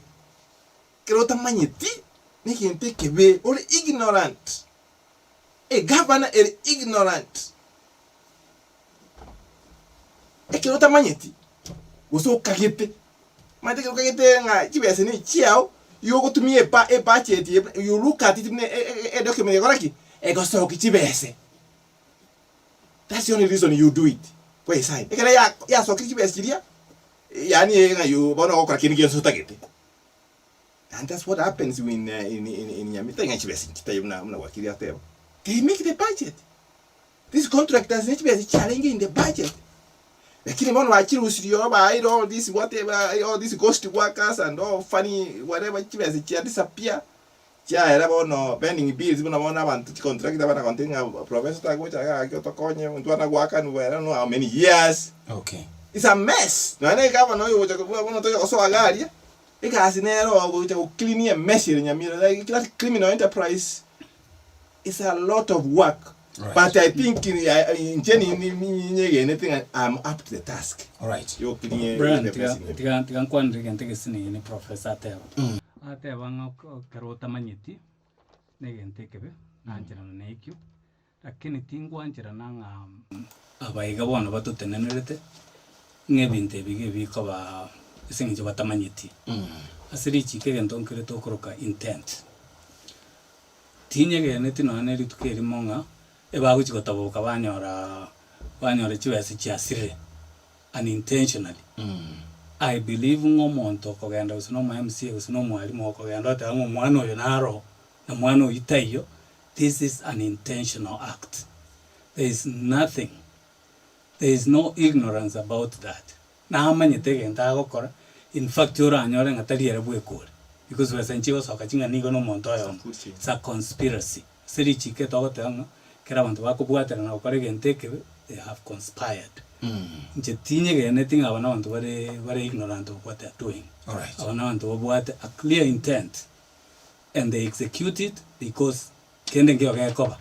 Kerota Maniti, making take Kebe or ignorant. A governor is ignorant. A kilota magneti was so kagete. My take a kagete and GBS in chiao. You go to me a budget, you look at it in a document. A go so GBS. That's the only reason you do it. Wait, sign. Yeah, so GBS. Yani, you want to crack in against Sutagete. And that's what happens in Yamita and GBS. they make the budget. These contractors need to be challenging the budget. Lakini mbona waachiri usilioba all this whatever, all these ghost workers and all funny whatever chibe zikia disappear. Chia era bono pending bills bona bona abantu contract bana continue professor tagocha kyotokonye mtu anagwaka ni wera no how many years. Okay. It's a mess. No ane kama no yocha kubona to yoso agari. Ika sinero gocha clean a mess in Nyamira. Like that criminal enterprise is a lot of work. Right. But I think in anything I'm up to the task. All right. You clean Brian, tiga kwandri kente sini ni professor Ateva. Ateva ngoko karota manyeti negente kebe anjira na nekyo. Lakini tingwa anjira nanga abaiga bona batutenenelete ngebinte biko ba isingi batamanyeti. Asiri chike gentonkere tokoroka intent. Tinyege neti no aneri tukeri monga eba kuchikotaboka banyora chiwese chiasire unintentionally. I believe ngomonto kogenda usino mu MC usino mwalimu okogenda ata mwana oyo naro na mwana oyo itayo. This is an intentional act. There is nothing, there is no ignorance about that. Na amanyete genda gokora. In fact yora anyore ngatari erebwe kore because we senchigo soka chinga nigo no monto yo. It's a conspiracy. Siri chike togotanga kera bantu bakubwatera na okore genteke they have conspired. Nje tinye geneting abana bantu bare ignorant of what they are doing. All right. Abana bantu babwate a clear intent and they execute it because kende ngeo ga koba.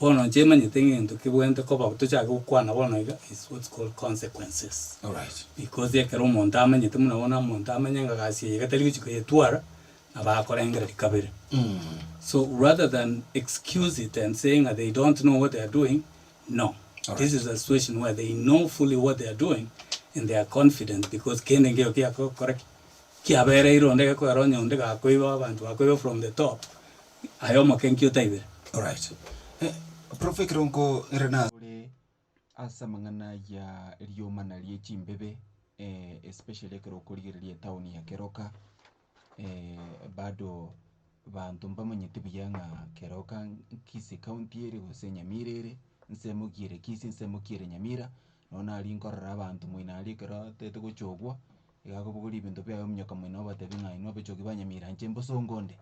Bono nje manyete ngento kibwente koba tucha kukwana bono is what's called consequences. All right. Because they kero monta manyete munabona monta manyanga gasi gatari guchiko yetuara abakorengera recovery. So rather than excuse it and saying that they don't know what they are doing, no. Right. This is a situation where they know fully what they are doing and they are confident because kende ngeo kia correct kia bere ironde ko aronyo onde ga koiba abantu akoiba from the top ayomo kenkyo taibe. All right. Prof Kirongo Rena asa mangana ya rioma na lie chimbebe especially kero kurigiria town ya Keroka bado bantu mbamanyete biyanga Keroka Kisi county ere gose Nyamirere nsemugire Kisi nsemugire Nyamira nona ali nkorora abantu mwina ali kero tete guchogwa igakubugura ibintu bya mnyoka mwina batabinga ino bechogi banyamira njembo songonde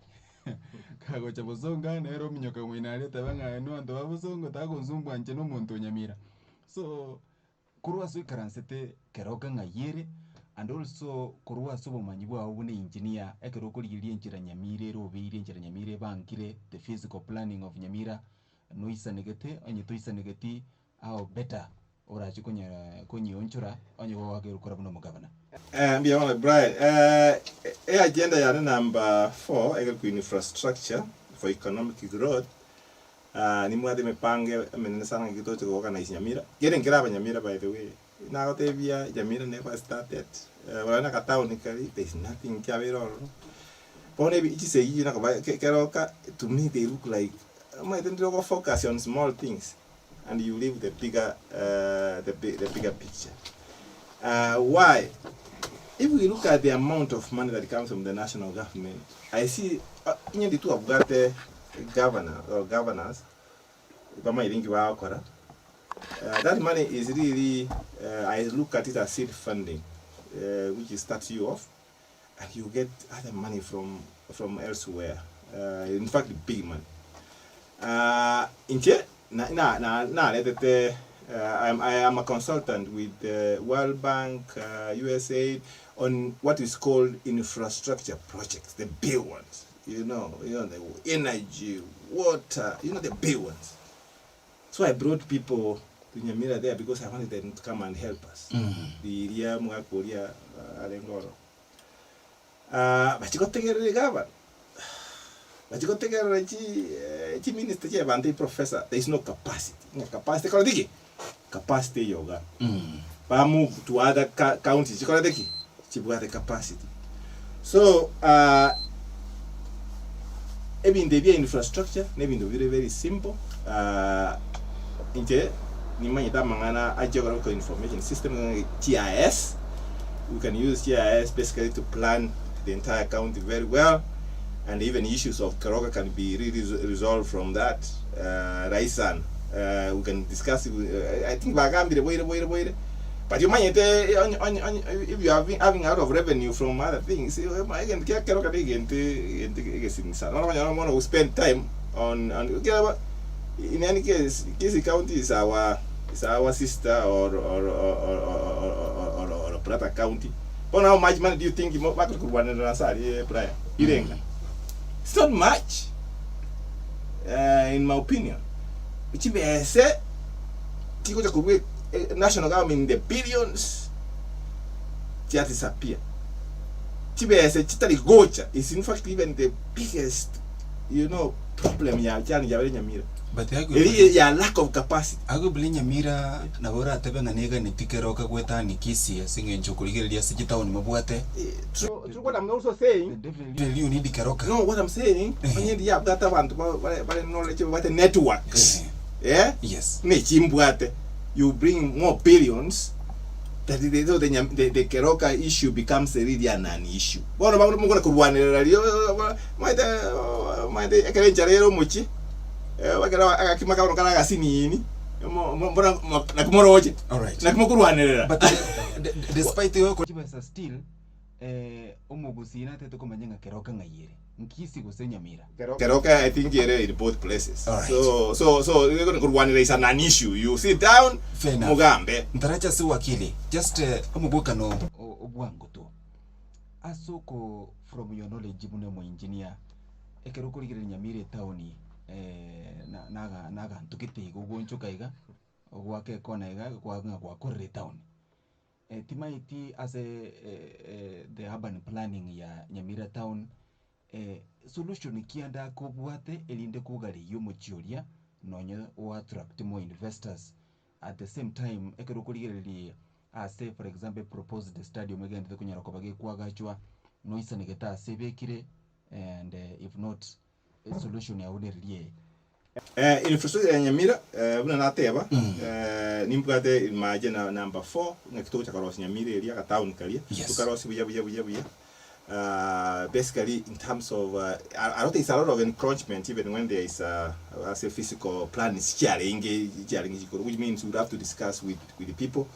kago cha bosonga na ero mnyoka mwina ali tabanga ino ando babosongo tagonzumbu anje no muntu Nyamira so kurwa so ikaransete Keroka ngayere and also kurwa so bomanyi bwa ubune engineer ekero kurigirie njira Nyamire ro beire njira Nyamire bankire the physical planning of Nyamira no isanegete onye to isanegeti how better ora chikonya konyi onchura onye wake rukora buno mugabana mbia Brian agenda ya number 4 ego infrastructure for economic growth ni mwade mepange menene sana kito cho organize Nyamira geren kiraba Nyamira by the way na gotebia Nyamira never started wala ka town kali there is nothing kabero pone bi ichi sei na ka Keroka to me they look like my then go focus on small things and you leave the bigger the bigger picture. Why? If we look at the amount of money that comes from the national government, I see in the two of got the governor or governors. That money is really I look at it as seed funding, which starts you off, and you get other money from elsewhere. In fact, big money. I am a consultant with the World Bank, USA on what is called infrastructure projects, the big ones. You know the energy, water, the big ones. So I brought people to Nyamira there because I wanted them to come and help us. The area Korea Alengoro. But you got to get the government. But you got to get a minister, professor. There is no capacity. Capacity yoga. But move to other counties. You got the capacity. So, even the infrastructure, maybe very very simple. Inte ni manyita mangana a geographical information system GIS. We can use GIS basically to plan the entire county very well. and even issues of Keroka can be resolved from that. Raisan, we can discuss. I think wait. But you might if you are having out of revenue from other things, I can get Keroka again. I don't want to spend time on. In any case, Kisi County is our sister or a brother county. But how much money do you think you could run in prior? It's not much, in my opinion. Which I said, national government in the billions, just disappear. I said, is in fact even the biggest, problem Nyamira. But lack of capacity. I go blame Nyamira na bora atebe na nega ni Keroka gweta ni kisi asinge nchokuligiria sijita on mabwate. True what I'm also saying. You need Keroka. No, what I'm saying, when you have that one but knowledge about the networks. Yeah? Yes. You bring more billions that the Keroka issue becomes a really an issue. What about Mugona Kurwan? My Ekerenjarero Muchi. All right. But despite the still umugusina teto kumanyenga Keroka ngayere nkisi gusenya Nyamira Keroka I think you're in both places. Right. So you're going to one is an issue. You sit down Mugambe ntaracha si wakili just umubuka no obwango to asoko from your knowledge mune mo engineer Keroka ligire Nyamira town naga ntukite gugoncho kaiga ogwake kona iga kwa korre town timaiti as the urban planning ya Nyamira town solution kianda kubwate elinde kugari yomuchioria nonye o attract more investors at the same time ekerukurigeri say for example proposed the stadium again to kunyara kobage kwagachwa noisa negeta sebekire and if not a solution ya unerie infrastructure ya Nyamira una nateba nimpate imagine number 4 ngakito cha karosi Nyamira area ka town kalia tukarosi buya basically in terms of I don't think it's a lot of encroachment even when there is a physical plan is sharing which means we have to discuss with the people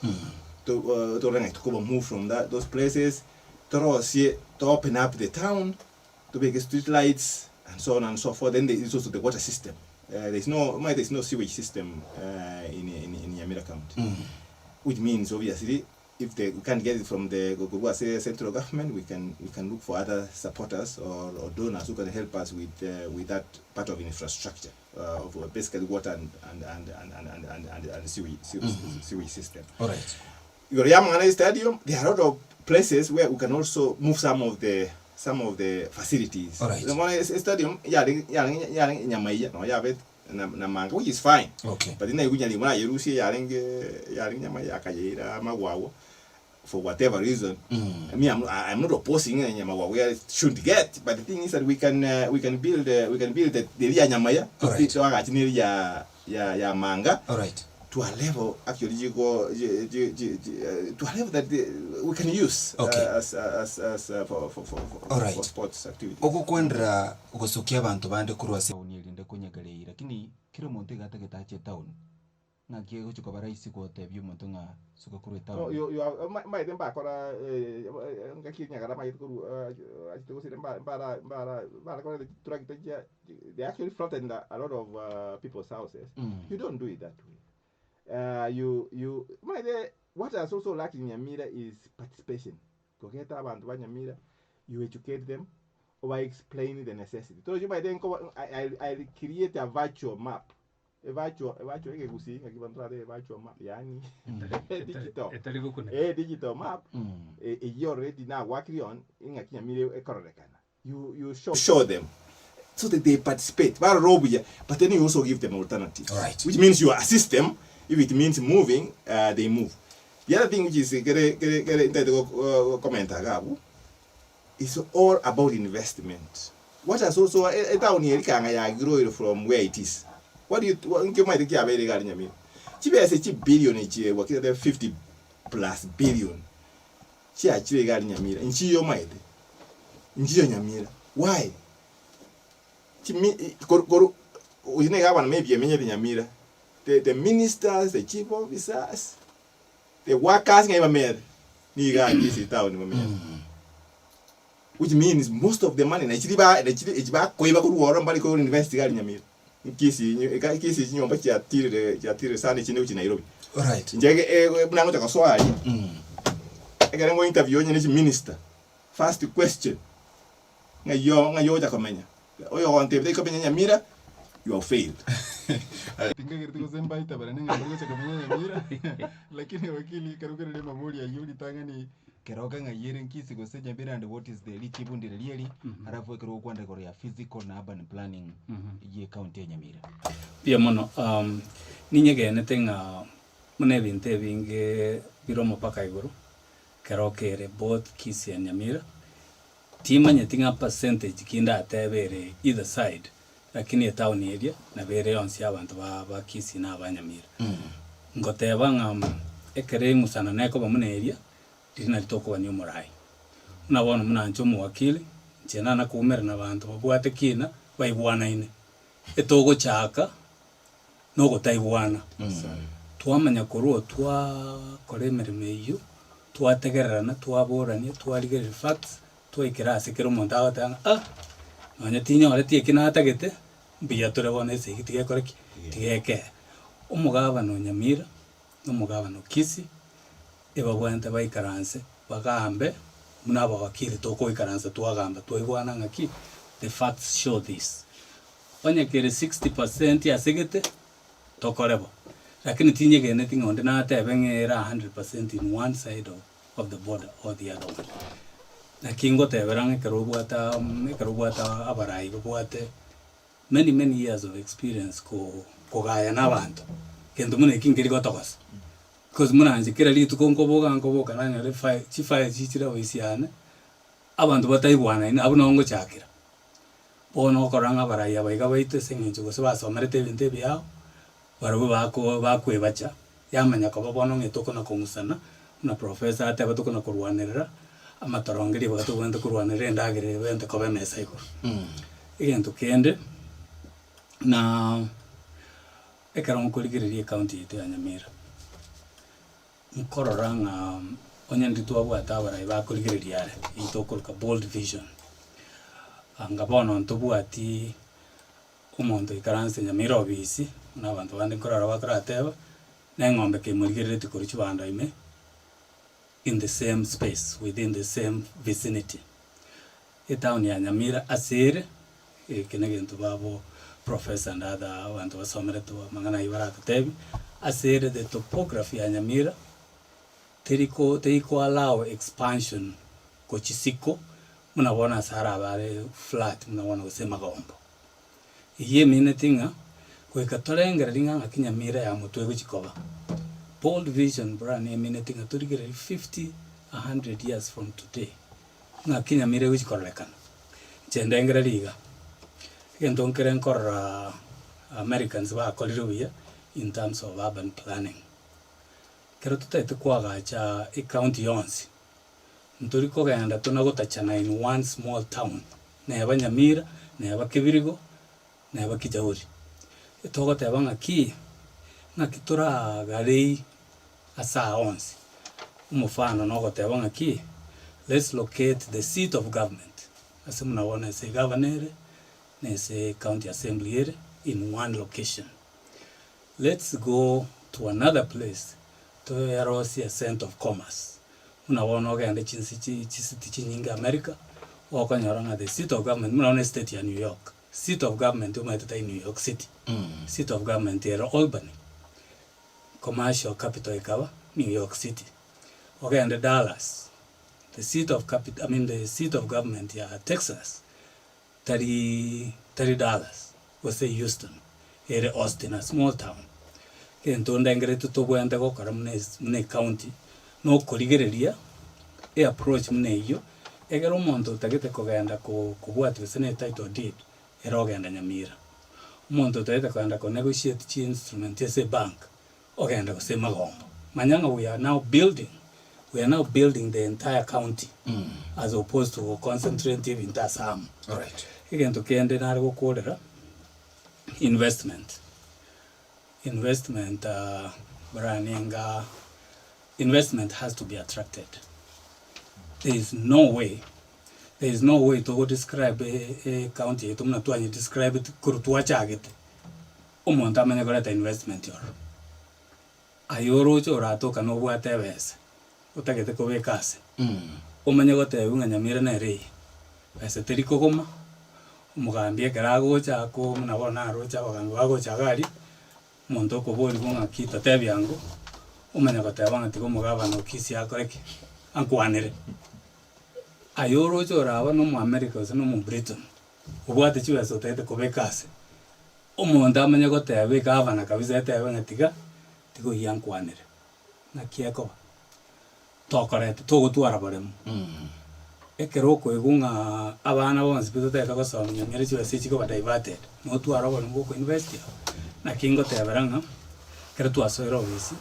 to move from those places to open up the town to make street lights and so on and so forth. Then there is also the water system. There's no sewage system in Nyamira County, which means obviously if we can't get it from the central government, we can look for other supporters or donors who can help us with that part of infrastructure of basically water and sewage system. All right. Your Yamangana Stadium, there are a lot of places where we can also move some of the facilities. All right. The stadium, Nyamaya, no, Yavet, Namanga, which is fine. Okay. But in the Gunyamura, Yerusi, Nyamaya, Kayera, Magwao, for whatever reason. I mean, I'm not opposing Nyamawa where it should get, but the thing is that we can build the Nyamaya, to Manga. All right. To a level actually you go to a level that we can use as for sports activities. Okukwendra ugosokia abantu bande kurwase unilinde kunyegale lakini kiro monte gata getache town na kiego chukabara isi ko tebyo monto nga suka kuru town. You might then back or ngaki nyagara might kuru to sit they actually flattened a lot of people's houses. You don't do it that way. What is also lacking in Nyamira is participation. You educate them by explaining the necessity. So you might then I create a virtual map. A virtual map, digital map. You already now working on in you show them so that they participate. But then you also give them alternatives. Right. Which means you assist them. If it means moving, they move. The other thing which is it's all about investment. What has also a town here can grow from where it is. What do you might think about it? Chibe is a billion each year, working at 50 plus billion. She actually got Nyamira. In Chio might. In Chio Nyamira. Why? Ujine gawa na maybe menye Nyamira. The ministers, the chief officers, the workers ngai mamer. Ni ga this town mamer. Which means most of the money na ichiba koiba ku woro mbali ko invest ga Nyamira. Kisi nyomba cha tire sana chine uchi Nairobi. Alright. Njege bunango cha swali. Ekerengo interview nyi minister. First question. Ngayo cha komenya. Oyo ontebe ko Nyamira. You have failed. Tinga kirtiko semba ita bara ninga bargo cha komenya Nyamira. Lakini wakili karukere le mamuri ya yuli tangani keroka ngayere nkisi go seja Nyamira and what is the lichibundi really arafu ekero kwanda ko ya physical na urban planning ye county ya Nyamira. Pia mono ninyegene tenga mune binte binge biromo paka iguru kerokere both kisi ya Nyamira timanya tinga percentage kinda atebere either side lakini town area na bere onsi abantu ba kisi na abanyamira ngoteba ekere musana neko bamune area dina litoko banyomorai unabona muna nchomo wakili jena na kumera na abantu babwate kina baibwana ine etogo chaka no gotaibwana twamanya koruo twa koremere meyo twategererana twaborania twarigerera facts twaikira asikero monta atanga nanya tinya ore tie kina atagete mbiya turebone segitige koreki tigeke umugabano Nyamira n'umugabano Kisi ebagwente baikaranse bagambe munaba wakili toko ikaranse twagamba twaibwana ngaki the facts show this onyekere 60% ya segete tokorebo lakini tinye gene tingonde na atebengera 100% in one side of the border or the other one na kingo teberang ekarubwata abarai bwate many years of experience ko gaya nabantu kendo mune kingiri gotogas because muna anjikira litu konkoboka nanya le chifa chichira wisiane abantu bataibwana ina abunongo chakira bono koranga abarai abaiga baite sengenjo gose basomerete ibintu byao barabu bakwebacha yamanya ko babono ngetoko na kumusana na professor ateba toko na kurwanirira amatorongeri bagato gwenda kurwanirira ndagire bende ko bemesa iko igento kende na ekara mukuligiririe county ite ya Nyamira nkororanga onyandi twabwata abarai bakuligiriria are itokolka bold vision angabono ntubwati umuntu ikaranse Nyamira obisi n'abantu bandi korora bakarateba n'engombe kemuligirire tikorichi banda ime in the same space within the same vicinity town ya Nyamira asire kenegento babo professor and other abantu basomere to mangana ibaraka tebi asire the topography ya Nyamira teiko allow expansion kochisiko munabona sara bare flat munabona kusema gombo iye minetinga kwekatorengera ringa Nyamira ya mutwe guchikoba bold vision brand minetinga turigere 50-100 years from today Nyamira guchikorrekana chendengera liga entonkere nkora Americans ba koliruya in terms of urban planning kero tutete kwagacha county yonsi nturiko genda tunagotachana in one small town neba Nyamira neba Kibirigo neba Kijauri etogo tebanga ki nakitura gari asa onsi umufano no gotebanga ki let's locate the seat of government asemuna wona se governor nese county assembly area in one location. Let's go to another place to erosi a center of commerce. Unaona ogende chinsi nyinga America okonyoranga the seat of government muna state ya New York. Seat of government umaitata in New York City. Seat of government era Albany. Commercial capital ikawa New York City. Ogende Dallas. The seat of the seat of government ya Texas. $30 was say Houston, here Austin, a small town. Kento ndengere tutobwenda go kara mune county no koligereria approach mune iyo egero monto tagete kogenda kubwatwe sene title deed erogenda Nyamira monto tagete kogenda ko negotiate chi instrument as a bank ogenda kusema gombo manyanga we are now building We are now building the entire county as opposed to concentrating in Tasam. All right. Again, to Kende Nargo Kodera, investment, Braninga, investment has to be attracted. There is no way to describe a county, to describe it, Kurtuachagit, Umontamanagrata investment. Ayoro Chorato can know whatever is. Utagete ko bekase umanye gote unga Nyamira na rei ese teriko goma umugambie karago chako munabona rocha bagangu bago chagari muntu ko boli bunga kita tebyango umanye gote banga tiko mugaba no kisi akoreke ankwanere ayoro chora no mu America no mu Britain ubwate chiwe so tete ko bekase umuntu amanye gote bekava na kabisa ete banga tiga tiko yankwanere na kieko tokorete tugutwara baremu ekeroko egunga abana bonse bitoteka gosoma Nyamira chiwe sichiko ba diverted no twara baremu ko invest na kingo teberanga kere twasoira obisi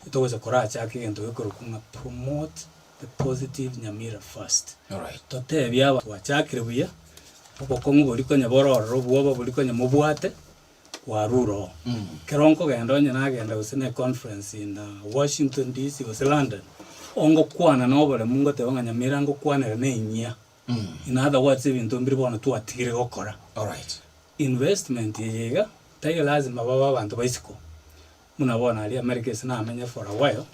itogoza koracha kigento gekurukunga promote the positive Nyamira first. All right. Totebya aba twachakire buya obokongu boliko nyabororo bwoba boliko nyamobwate waruro keronko genda onye nagenda usine conference in Washington DC was London ongo kwana nobole mungo tebanga Nyamira ngo kwanera nenya in other words ibintu mbiri bona tuatire gokora. All right. Investment yega tayo lazima baba abantu baisiko munabona ali America sina amenye for a while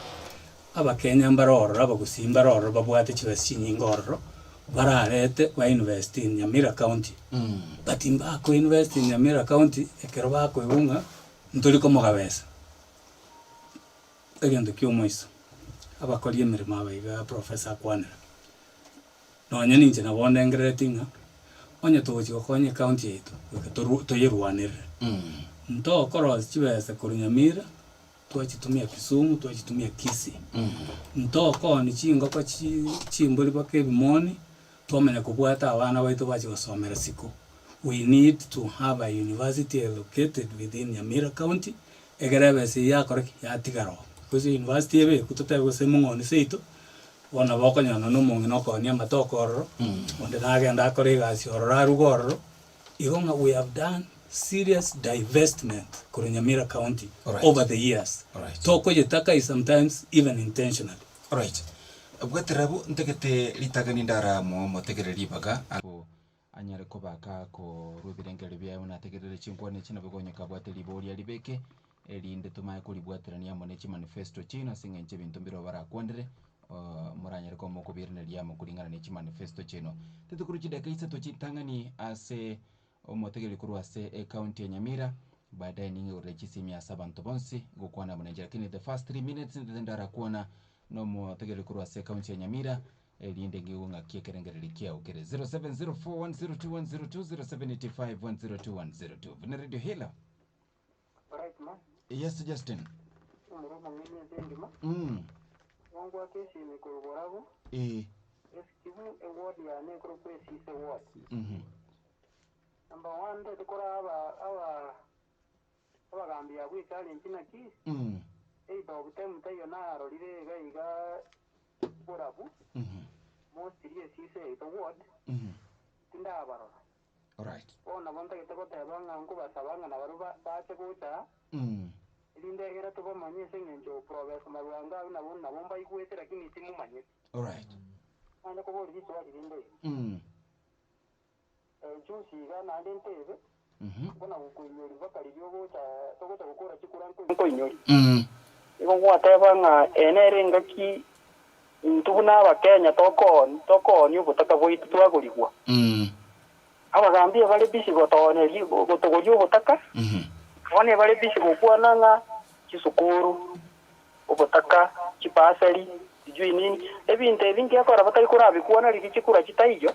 aba Kenya mbaroro aba gusimba roro babwate chibasi nyingororo bararete wa invest in Nyamira County batimba ko invest in Nyamira County ekero bako ibunga nturi ko mugabesa egendo kyomoiso abakori emirimo abayiga Professor Kwanera nonya ninje nabonde ngretinga onye tochi kokonye county yetu toyirwanire nto korozi chibesa kuri Nyamira twachitumia Kisumu twachitumia Kisii nto koni chingo kwa chimboli bake bimoni twamenya kubwata abana baitu bachi gosomera siku. We need to have a university located within Nyamira County egerebese yakore yatigaro because university ebe kutotebe gosemungoni seito ona bakonyana no mungi no konia matokoro onde nagenda akore gasi orarugoro igonga. We have done serious divestment kuri Nyamira County over the years. Toko yetaka is sometimes even intentional. All right. Bwaterabu ntegete litagani ndara mo tegereri baga ako anyare ko baka ko rubirengere bya una tegerere chinkwane china begonye kabwate libori alibeke elinde tumaye kuri bwaterania mo ne manifesto china singenje bintu mbiro bara kwondere muranyere ko mo kubirne lyamo kulingana ne manifesto chino tetukuru chidaka isa to chitangani ase omotegeri kuru ase county ya Nyamira baadaye ninge urechisimia sabantu bonsi gukwana mnenjera kini the first 3 minutes ndendara kuona no motegeri kuru ase county ya Nyamira elinde ngiunga kiekerengere likia ukere 0704102102 Vuna radio hela. Right ma. Yes Justin. Umurumo ngine zendima. Wangu kesi ni kuroborabu. Eskibu award ya ne kuru kwesi award. Number 1 de tukora aba gambia bwi challenge na ki dog tem tayo na rolire gaiga borabu most serious is award tinda abaro. All right. Ona bonta kitako tabanga ngo basabanga na baruba bache kucha ilinde gera to bamanye sengenjo Prof Marwanga na bomba ikwete lakini timu manye. All right. Ana ko bori so ilinde juicy gana ndentebe bona kunyori bakari byo togota gukora kikura nkoinyori ibo gwatebanga enerenga ki ntubuna abakenya toko ni ubutaka bwitu twagurigwa abagambye bali bisi gotone gotogori ubutaka bone bali bisi gukwananga kisukuru ubutaka kipasari sijui nini ebintu ebingi akora batari kurabikwana likikura kitaijo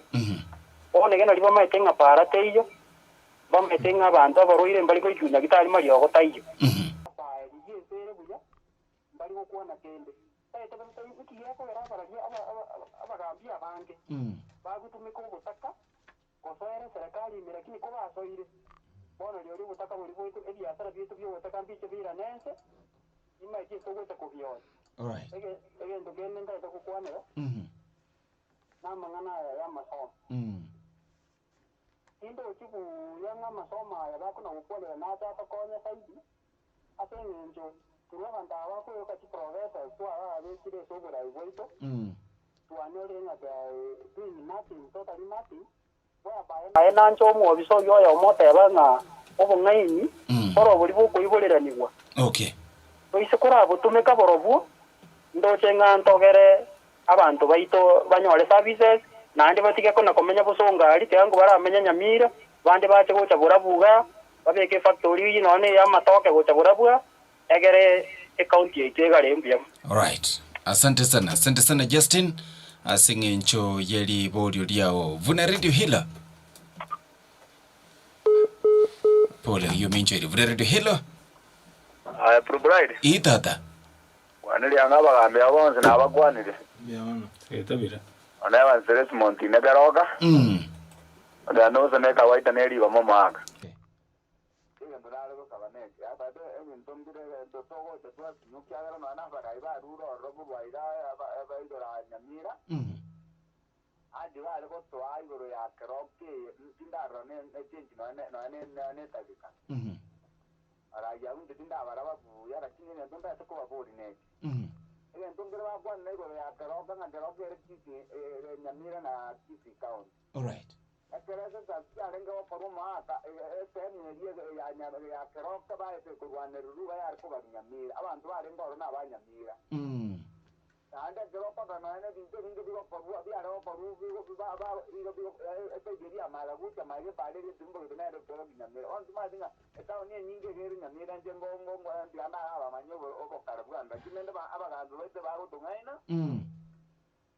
one gena liba maetenga para teiyo bametenga abantu abaroire mbali ko cyunya gitari mari ogo taiyo yesere buya mbali ko kuona kende tabita ikiye ko era para abagambia bange bagutumika ubutaka kosoera serikali lakini ko basoire bona lyo ubutaka buri bwo ebiasara byetu byo ubutaka mbiche bira nense imaje ko gota kubiona. All right. Egento kene nda kukwane. Na mangana ya masomo. Indo chiku yanga masoma ya bako na upole na hata konya saidi. Asengenjo tuwa ndawa ko yoka chi professor kwa abekire sobora iboito. Tuanole nga doing nothing, totally nothing. Aye nancho mu obiso yoyo moteba nga obongaini oro buli buko iboleranibwa. Okay. Oise kora butumeka borobu ndochenga ntogere abantu baito banyole services nandi batike kona komenya busonga ali tangu baramenya Nyamira bandi bache gocha burabuga babeke factory yi none ya matoke gocha burabuga egere county itega lembya. All right. Asante sana Justin. Asingencho yeli bodio liao. Vuna radio hila. Pole hiyo mincho ili. Vuna radio hila. Probride. Itata. Wanili angaba gambe abonze nabagwanire. Byabona. Etabira. Ona Vanceres Montine garoga. Onda no se neka waita neri wa momaga. Iyo ndalalo ko kabaneke. Aba de entombire dotogo de twa nukiagara no ana bara iba ruro robo waira aba idora Nyamira. Adi wale ko to aigoro ya keroke ndaro ne change no ne tabika. Ara ya unde tinda baraba bu ya rakini ne ndonda to ko bori ne. Ile ndongere wa kwa ne go ya keroka na keroke kisi Nyamira na kisi count. All right. Akereza za renga wa paruma ata sehemu ya keroka ba ete kurwane ruba ya ko ba Nyamira abantu barenga oro na ba Nyamira. Anda keroka na ne binde bigo parua bi ara paru bigo ba bigo ete geria mala gucha mage pale de tumbo de na ko Nyamira on tuma dinga eta oni nyinge geri Nyamira njengo ngo ndi anda aba manyo o karabu anda kimende ba aba ga zoete ba go tungaina.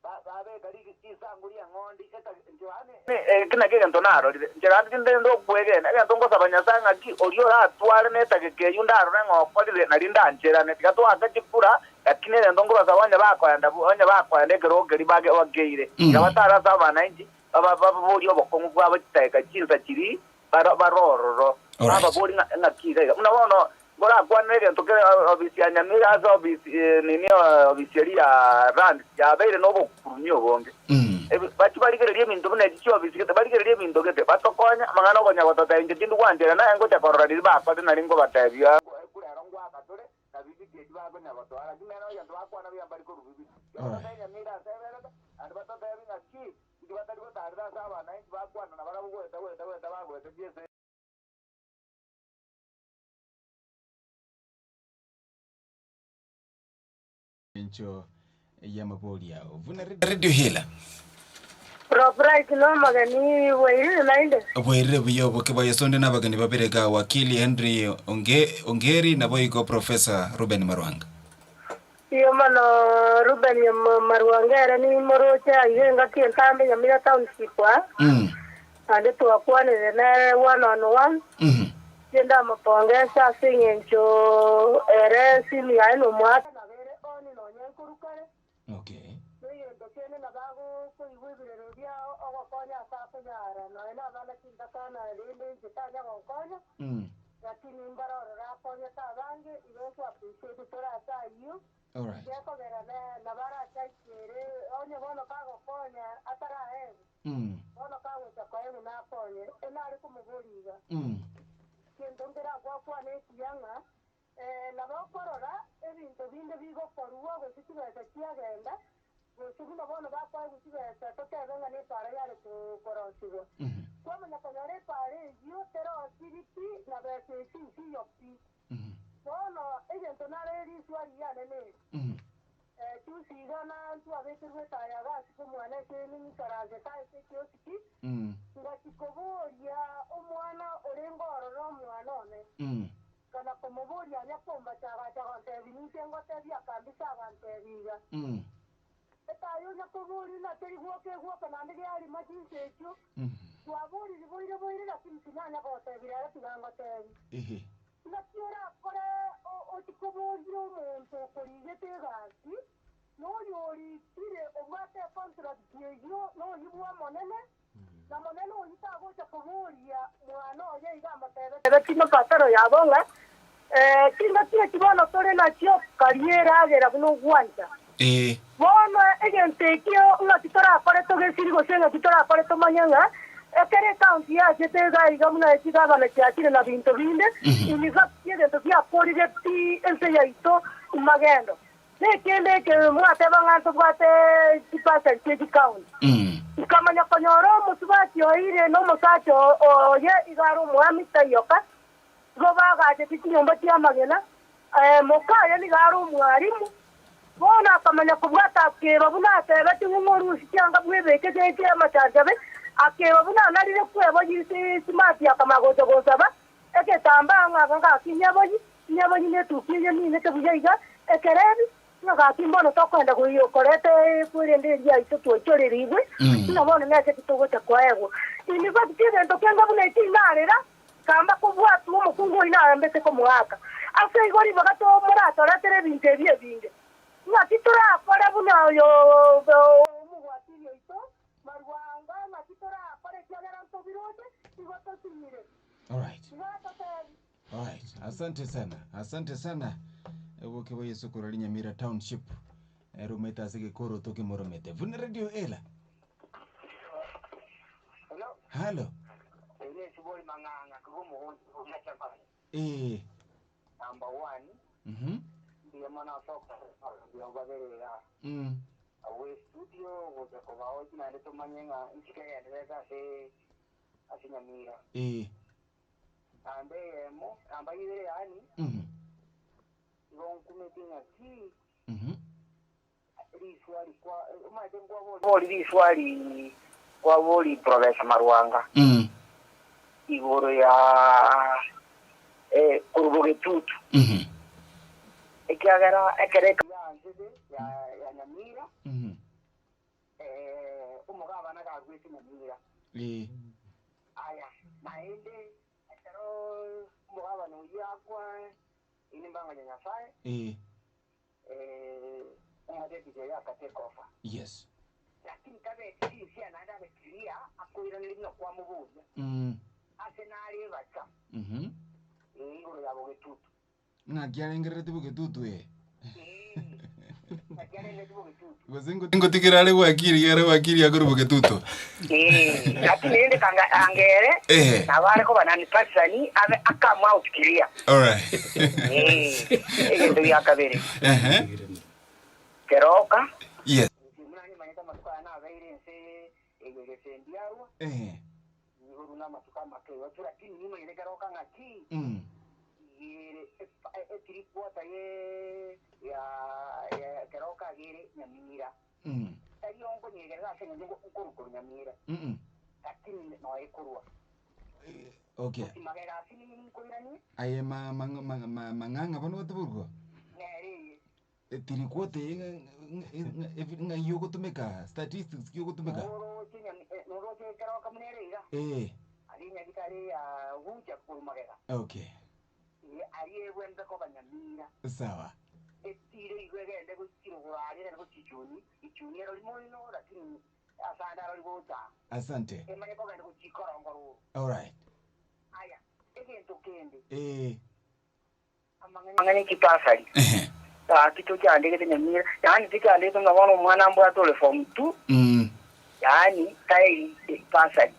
Babe kali kisa nguri ngondi eta njwane kina ke ntonaro njara ndinde ndo kwege na ntongo sabanya sanga ki orio ra tware neta ke yundaro ngo kwali na linda njera ne tikato akachikura lakini ntongo basabanya bakwanda onye bakwanda gerogeri bage wageire yabatara sabana inji baba bori obokongu bwa bateka chinza chiri barororo baba bori nga kiga unaona bora kwanege ntokere obisi ya Nyamira azo obisi nini obisi ya rand ya beire no bokurunyo bonge bachi baligererie minto bune chicho obisi kete baligererie minto kete batokonya mangana okonya batata inje tindu kwandera na ngo chakorora diri ba kwate na ringo batabia kula rongwa katore na bibi keji ba gonya batwara kimeno ya ndo akwana bya bali ko rubibi ya Nyamira severa and batata ya binga ki ndi batali ko tarda saba na inji ba kwana na barabu go eta ba go eta jese Encho ya mabodi yao. Vuna radio hila. Prof no magani wairi nainde. Wairi biyo boke bayo sonde na bagani babirega wakili Henry Ongeri na boyiko Professor Reuben Marwanga. Iyo mano Reuben Marwanga era ni morocha yenga kientambe Nyamira township wa. Ande to akwane na one on one. Yenda mapongeza singencho ere simi ya ino mwata na vere oni no nyenkurukare. Okay. Yendo kene na bago ko iwibire rodia o konya sapo yara no ena bala kinda kana linde jitanya konya. Lakini mbara ora konya tabange iweso appreciate tora sa you. All right. Yako vera na bara chaikere onye bono kago konya atara bono kago chakoye na konya ena ari kumuguriga. Ndongera kwa nekiyanga nabakorora ebintu binde bigo porwa gukibeza kiagenda gusubira bono bakwa gukibeza tokebenga ne para yare kukorosigo kwamenya konyare pare yo tero siriti na bese si yopi bono egento nareri swali yane ne tusigana tu abeterwe taya gasi kumwana keni karaje taise kiosiki ngakikoboria omwana orengororo omwana one kana komoboria nyakomba chaga ntebinite ngotebia kambisa abantebiga etayo nyakobori na terigwoke nande yali majinsecho twabori boire lakini sinanya gotebira tigangotebi nakiora kore otikoboria omuntu okorigete gasi noyori tire obwate contract yeyo noyibwa monene na monene oyitagocha kuburia mwana oye igamba tebe kino pataro yabonga Kinga kile kibono tole na chio kariera agera buno gwanja. Bono egentekio nga kitora pare to gesiri gosenga kitora pare to manyanga. Ekere county ya jetega igamuna ekiga na kiakire na binto binde. Iniga kiede to kia pori geti ense ya ito magendo. Ne kende ke mwate banganto bwate tipasa chedi county. Ikamanya konyoro musubati oire no musacho oye igaro mwami tayoka. Goba gaje tinyomba tia magena. Mokaya ni garo mwarimu. Bona kamanya kubwata akeba buna tebati ngumuru cyanga bwebeke cyeke amachajabe akeba buna narire kwebo yisi smart yakamagozo gozaba eke tamba nganga kinyabonyi nyabonyi ne tukiye ni ne kabuyiga ekerebi ngaga kimbono tokwenda kuyo korete kurende ya ito tuochorerigwe nabone nase kitogo chakwego ini batire ndokenga buna itinarera kamba kubwatu mukungu ina mbete ko mwaka ase igori bagato murato ratere binte binde Nyamira para buna yo mugwatiri ito Marwanga Nyamira para kiagara tobirote igoto simire. All right. Asante sana. Woke wa Yesu kurali Nyamira Township. Rumeta sike koro toki moromete. Vuna radio ela. Hello. Ile siboli manganga kugumu unachapa. Number 1. Ndiye mana soka ndio bagerera. Awe studio wote kwa wao na ndio manyenga nchikeeleza se asinyamira. Ande mo amba ile yani. Kumetinga ki. Riswali kwa umajengo wao riswali kwa woli Prof Marwanga. Igoro ya Gubernatorial. Ekiagara ekereka ya Nyamira. Umugaba na gagwiti Nyamira. Aya, naende etero umugaba no yakwa inimbanga nyasaye. Ngade ya katekofa. Yes. Lakini kabe tisia naenda bekiria akoira nilino kwa mubuja. Arsenal bacha. Ingoro ya Gubernatorial. Na kiarengerete bugetutu Ngo tikirale wakiri yare wakiri aguru bugetutu. Lakini ende kanga angere. Na wale ko banani pasani ave akamwa ukiria. All right. Ndio yakabere. Keroka. Yes. Mnani manyata matuka na vaire nse egese ndiawa. Nguru na matuka make watu lakini nyuma ile keroka ngaki. Etirikuota ya keroka gere Nyamira. Ayongo nyegera sene ngo ukuru Nyamira. Lakini no ekurwa. Okay. Magera asini nkoirani? Aye manganga bano watuburgo. Neri. Etirikuota nga yogo tumeka statistics yogo tumeka. Noro keroka mnerera. Alinya gitare ya huja kumagera. Okay. Aliyekwenda ko Nyamira. Sawa. Etire igwegende gukiro gwarire ngo kichuni ero limono lakini asanda ro libota. Asante. Emanye ko gende kuchikorongoro. All right. Aya, egento kende. Amangani kipasali. Kitu cha ndege Nyamira. Yani tika leo ngabona mwana mbwa tole form 2. Yani kai pasali.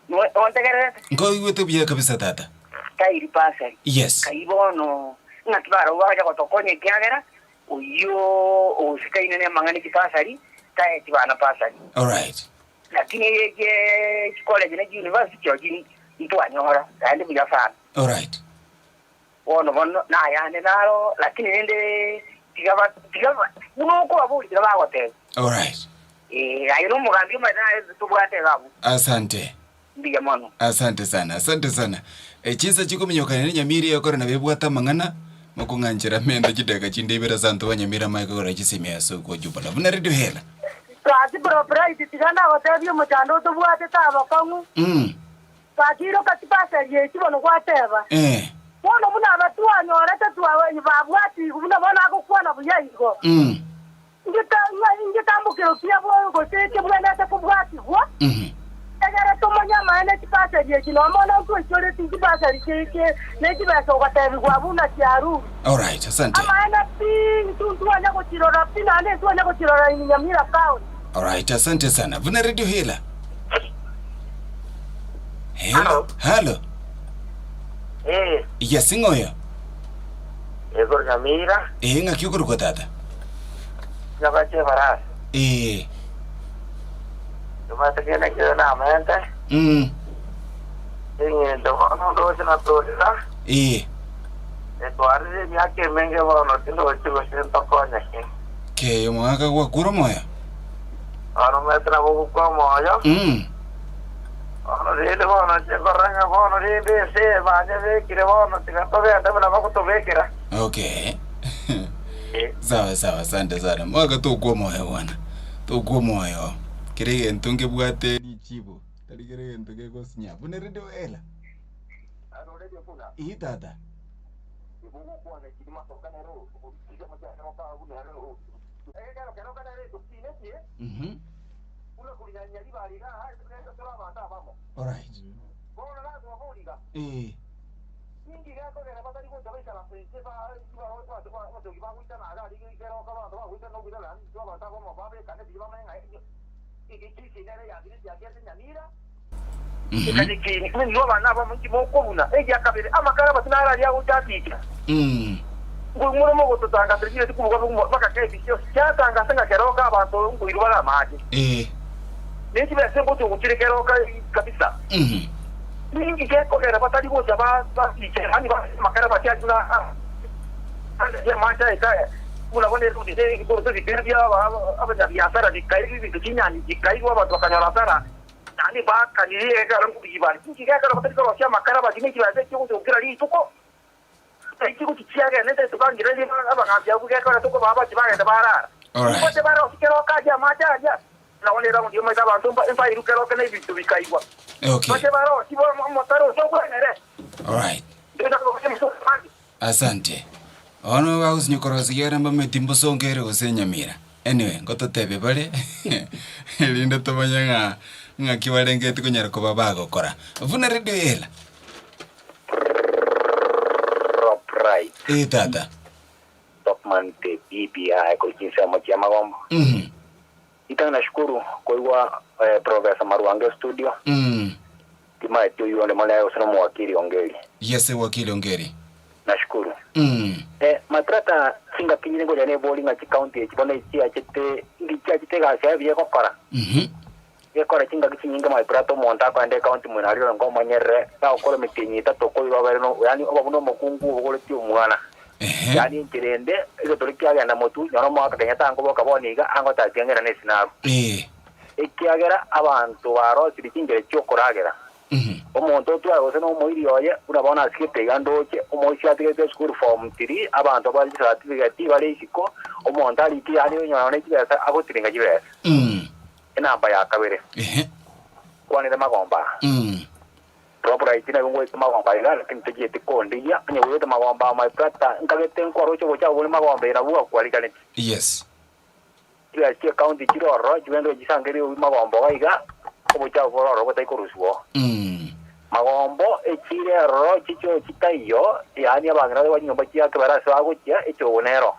No ontegere. Ngo iwete bia kabisa tata. Kai pasali. Yes. Kai bono natbaro waja kotokonye kiagera uyo usikaine ne mangani kipasali kai tibana pasali. All right. Lakini ye college na university ojini ntwanyora kandi bujafana. All right. Wono na yane naro lakini nende tigaba nuko abuli tigaba gote. All right. Ayino mugambi madana tubwate gabu. Asante. Ndiye mono. Asante sana. Chisa chikuminyokana ne Nyamira yakora na bebwata mangana makunganjira menda chideka chindebera santo wa Nyamira maikora chisimya so ko jubala. Vuna radio hela. Kasi propriety tiganda hotel mo chando tubwate taba kangu. Kakiro katipasa ye chibono kwateba. Wono muna abatu anyora tatwa babwati kubuna bona akukwana buyayigo. Ngitambukiro pia bo goteke bwana takubwati ho. Egere tomonya maene tipasa je kinomona ko chore tipasa rike ne tipasa ukatabi kwa Vuna charu. All right, asante. Amaena ping tu anya ko tirora pina ne tu anya ko tirora Nyamira County. All right, asante sana. Vuna radio hela. Hello. Hello. Yes, ngoyo. Ego Nyamira. Ngaki uko tata. Nyabache baras. Tumata kena kena mente. Inge ndo sina tosa. Etuari ni ake menge bono tindo chigo sento konya ke. Ke yo mwaka kwa kuro moya. Ano metra boku kwa moya. Ano rede bono chigo ranga bono rede se banya ve kire bono tika tobe anda mena bako tobe kira. Okay. Sawa sawa, asante sana. Mwaka to kwa moya bwana. To kwa moya. Kirege ntunge bwate ni chibo. Tali kirege ntunge ko sinya. Vuna radio hela. Ano radio Vuna. Tata. All right. Ngumuno mo tutanga trijire tukuvuga baka kebisyo cyatanga senga keroka abantu ngwirwa amaje niki bese ngo tukire keroka kabisa ningi keko kera batari go jaba basi hani ba makara ba cyajuna ya macha eka muna bone tu dite ko to dipia aba biasara dikai bikinya dikai wa abantu bakanyara sara nani ba kanire ka rangu bibali ningi keka batari ko cia makara ba ningi bese cyo tukira ri tuko ikigo kichiaga nete tukangira ndi abangambya bugeka tuko baba kibagenda barara kote bara usikero kaja majaja na wale ramu ndio meza bantu mpa irukero kana ibitu bikaigwa kote bara sibo motaro so kwenere. All right. Asante. Ono wa usinyokorozi yera mbametimbo songere Nyamira. Anyway, ngoto tebe bale. Linda tomanya nga kiwalengete kunyara ko babago kora. Vuna radio hela. Tata. Topman te BBI kwa jinsi ya moja magombo. Ita nashukuru kwa Profesa Marwanga studio. Kima ito yuone mwana usana mwakili Ongeri. Yes, wakili Ongeri. Nashukuru. Matrata singa kinyine ngoja ne bowling ati county chibona ichi achete ngichi achete ga sha biye kokora. Yekora chinga kinyinga mai prato monta kwa ande county mwenari ngo manyere ta okoro mitinyi ta toko iwa no yani obabuno mokungu ogole ti umwana. Yani kirende izo tulikiaga na motu nyono mwaka kenya tango boka boniga ango ta tiangera nesinaru. Ikiagera abantu baro kirikingere cyokoragera. Omuntu tu ayose no muiri oye unabona asikete gandoche omoshi atigete school form 3 abantu bali certificate bali isiko omuntu ali ti yani nyono ne kibesa agotiringa kibesa. Namba ya kabere. Kwanire magomba. Propra itina ngo ituma magomba ila kinteje tikondia nye wewe magomba my brother ngagete nkoro cyo cha wole magomba ira buwa kwalikane. Yes. Kila sia county kiroro jwendo jisangere magomba gaiga obucha bororo botai koruswo. Magombo echire ro chicho chitayo yani abangra de wanyomba chia kabara swago chia echo bonero.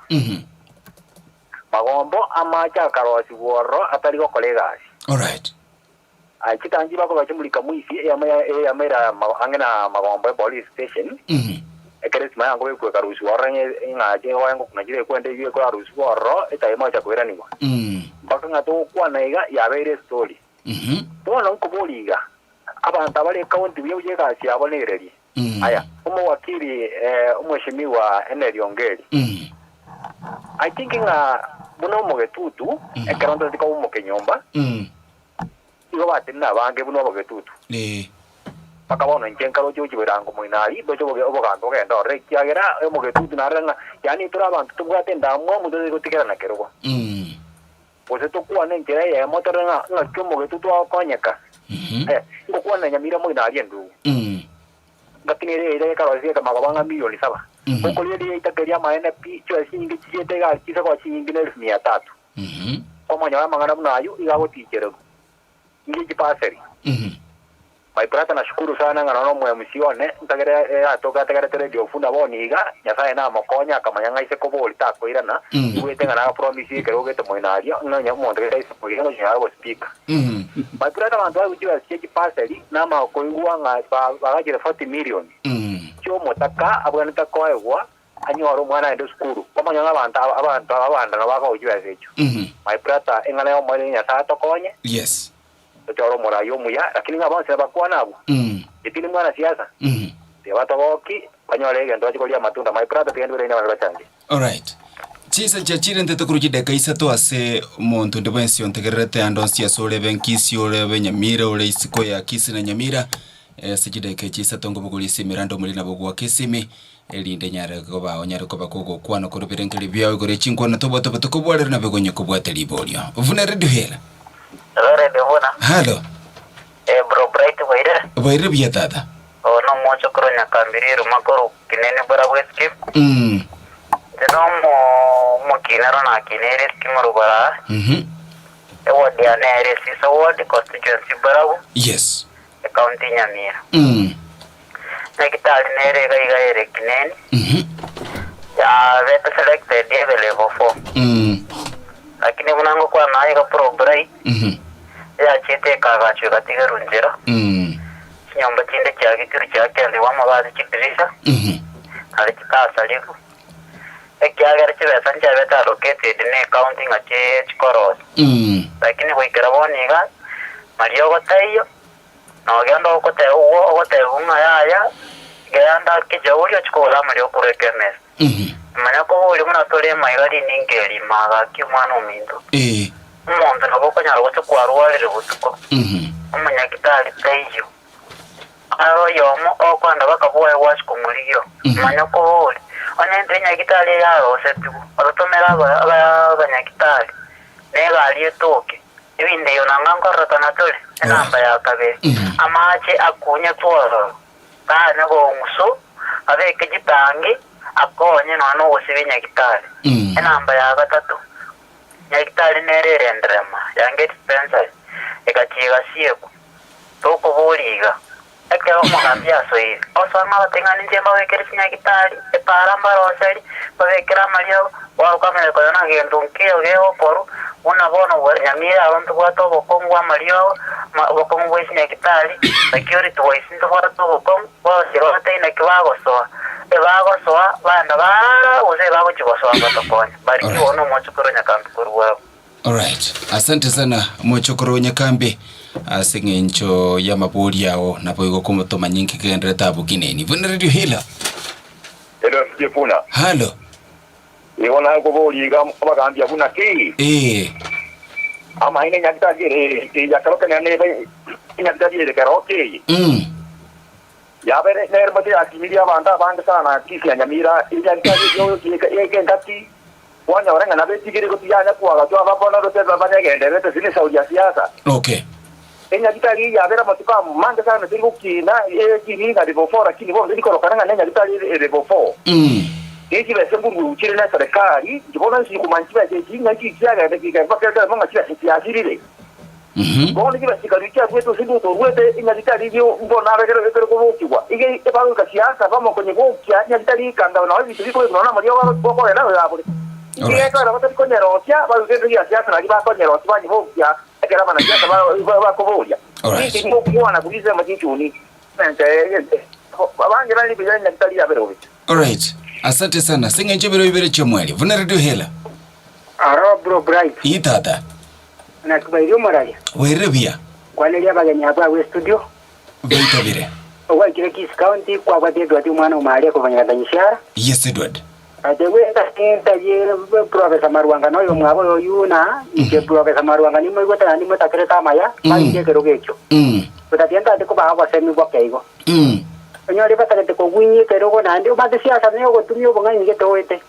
Magombo amacha karosi woro atari go kolegas. All right. Chitanji bako bachumulika muisi yamera angena Magombo police station. Ekeres maya ngo kwe karusi woro ngaje wango kunajire kwende yue kwa karusi woro etayema cha kwera niwa. Baka ngato kwa naiga yabere story. Bona nkuboliga abantu abali county byo kasi abonereri. Aya umo wakili umweshimiwa Eneri Ongeri. I think buno mogetutu ekeronto ndika umo kenyomba igo batina bange buno mogetutu pakabona nkenkalo cyo kiberango mwinari bojo oboganto genda orekiagera mogetutu naranga yani tura abantu tubwate ndamwo mudoze gutikera na kerwa bose tukwa nenkera ya motoranga ngakyo mogetutu akonyeka ngo kwa Nyamira mwinari endu ngatinere ile karozi kama kabanga milioni 7 Okolele itakeria maana picho singi chite ga kisa kwa singi 300. Omo nyama mangana munayo igago tichero. Ngi paseri. My brother nashukuru sana ngana mwe msione ntagere atoka ntagere radio Vuna boniga nyasaye na makonya akamanyanga ise koboli takoirana wete ngana promise ke rogete moinario nganya monte ise koirana nyaro speaker my brother bantu bagiye cheki paseli na makoigwa nga bagagira 40 million cyo motaka abwanita koegwa anyoro mwana ende skuru komanyanga abantu nabaka ujiwa zecho my brother engana yo mwele nyasa tokonye yes toro morayo muya lakini ngabonse bakwa nabo itini mwana siasa batoboki banyolege ndo chikolia matunda my brother tiendure ina bachange all right chisa chachire ntete kuruji deka isato ase muntu ndebwensi ontegerete andonsi asole benkisi ole benyamira ole isiko ya kisi na nyamira sijideke chisa tongo bugulisi mirando mulina bugwa kisimi elinde nyare ko ba onyare ko bakogo kwana ko rubirenkeli byawe gore chinkwa na tobo ko bwale na begonye ko bwate libolio Vuna radio hela Radio Vuna halo bro bright waire bya tata no mocho kronya kambiriru makoro kinene bara weskip no mo kinero na kinere skimoro bara ward ya nere sisa ward constituency bara yes county Nyamira na kitali nere gaire kinene ya vet selected level 4 lakini munango kwa naye ka pro bright ya chete kaga chuga tigarunjero nyomba chinde cyage kiri cyake ndi wamabazi kidirisha ari kikasa liko ekyagara chibesa ncyabeta located in accounting ache chikoros lakini kuikira boniga mariyo gotayo no genda okote uwo okote unga yaya genda kijauri chikola mariyo kurekemes manya ko uri muna tole maigari ningeri maga kimwana umindo umuntu naboko nyaro gote kwarwalire butuko umanya kitali tayo aro yomo okwanda bakabuwe wash kumuliyo manya ko uri onye nya kitali yaro setu otomera abanya kitali nega aliyetoke ibinde yonanga ngorota natole namba ya kabere amache akunye tworo kana go muso abeke gitangi akonye none wosibinya kitali namba ya gatatu nyakitali nerere ndrama yange dispenser ekachiga sieko toko boliga ekero magambia soyi osama batengani njemba wekere nyakitali eparamba rosari babekera mario warukamere ko na gendo nkeo geo poru una bono wa Nyamira abantu bato bokongwa mario bokongo nyakitali security wise ndo bato bokongo bosiro tena kibago so ebago so bana bara uze bago chigoso batokonya bari kiwono mochukuro nyakambi kuruwa. All right, asante sana mochokoro nyakambi asengencho ya maboli yao napo iko kumutoma nyingi kendre tabu kineni Vuna radio hela hello Vuna halo iwona ko boliga bagambia Vuna ki ama ine nyakitali ya kaloka nene nyakitali karoke ya bere nermati akimilia banda sana kisi ya Nyamira nyakitali yo kengati wanya orenga na beti kiri kutiana kwa tu abapona rote babanya gendere zile saudi ya siasa okay nyakitali ya bere matuka manga sana tingu kina kini na level 4 kini bo ndiko karanga nyakitali level 4 eki bese mbungu chire na serikali ndibona si kumanchiba jeji ngaki kiaga ndika bakata mama kila siasirire bona kiba sikarukia kwetu sindu to rwete nyakitali yo mbona abekere ko bukigwa ige ebaru ka siasa bamo kwenye bukya nyakitali kanda na hivi tuliko tunaona mali wao boko na hapo ige kwa watu kwenye rosia bado ndio siasa na kiba kwenye rosia bani bukya ekera bana siasa ba ko bolia hii ndio kuona kuliza majinchuni abange bali bizanya nyakitali ya bero. All right, asante sana singenje bero ibere chomwali Vuna radio hela aro bro bright itata na kubairo morale werebia kwale ya baganya hapa we studio baitabire owa kile kis county kwa batedo ati mwana umali ko banyadanyishara yes Edward atewe ta ye Professor Marwanga no yo mwabo yo yuna ike Professor Marwanga ni mwe gota ni mutakere kama ya manje kero gecho utatienda ati ko bahawa semi bokeigo nyori batakete ko gwinyi kero go nandi ubate siasa ne go tumio bonga ni getoete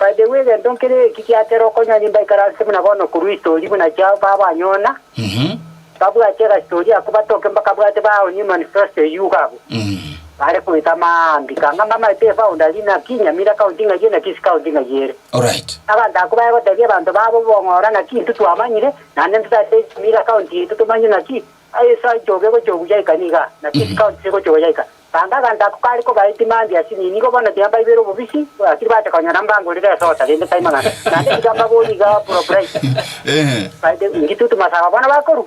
by the way then don't kere kikiatero ko nyani baikara semina bono kuruisto libuna cha baba nyona babu achera story akubatoke mpaka bwate bao ni manifesto yugabu bare ko itama mbikanga mama ite founda lina Nyamira county ngajena kis county ngajere. All right, abanda kubaye ko tebye bantu babo bongora na kintu twamanyire nande nsate Nyamira county tutumanye na ki ai sa joge ko jogu jai kaniga na discount se ko jogu jai ka tanga kan ta kali ko bai demand ya sini ni ko bana tiamba ibero bobisi akira ta kanya namba ngori ka sota le tai manga na de gamba bo liga pro price bai de gitu tu masawa bana ba koru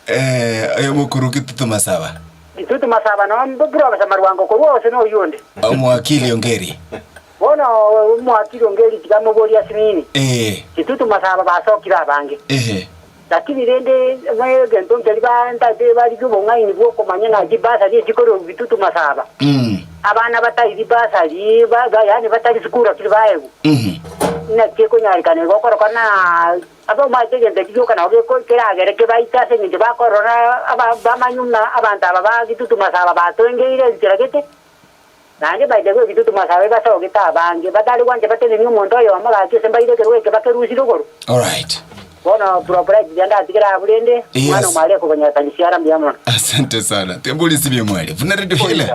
ayo mukuru kitu tu masawa itu tu masawa no bro ka Marwanga ko wo se no yonde mwakili Ongeri bona mwakili Ongeri tigamo bo ya sini itu tu masawa ba so kira bange lakini rende mwe gento ngeliba ntate bali kubo ngaini bwo komanya na jibasa je jikoro bitutu masaba abana batayi bibasa baga yani batali sikura kilibayeku na keko nyari kane gokoro kana abo maite ngende kyo kana ko kera gere ke baita se ngende bakorona aba bamanyumna abanta baba bitutu masaba batongeire jiragete nanje baide ko bitutu masaba baso kita bange batali kwanje batele ni umuntu yo amaga ke sembaide kerwe ke bakerusi dogoro. All right. Bona propret janda tikira bulende mwana mwale ko banya tanisiara mbiyamona. Asante sana. Tembuli sibi mwale. Vuna radio hele.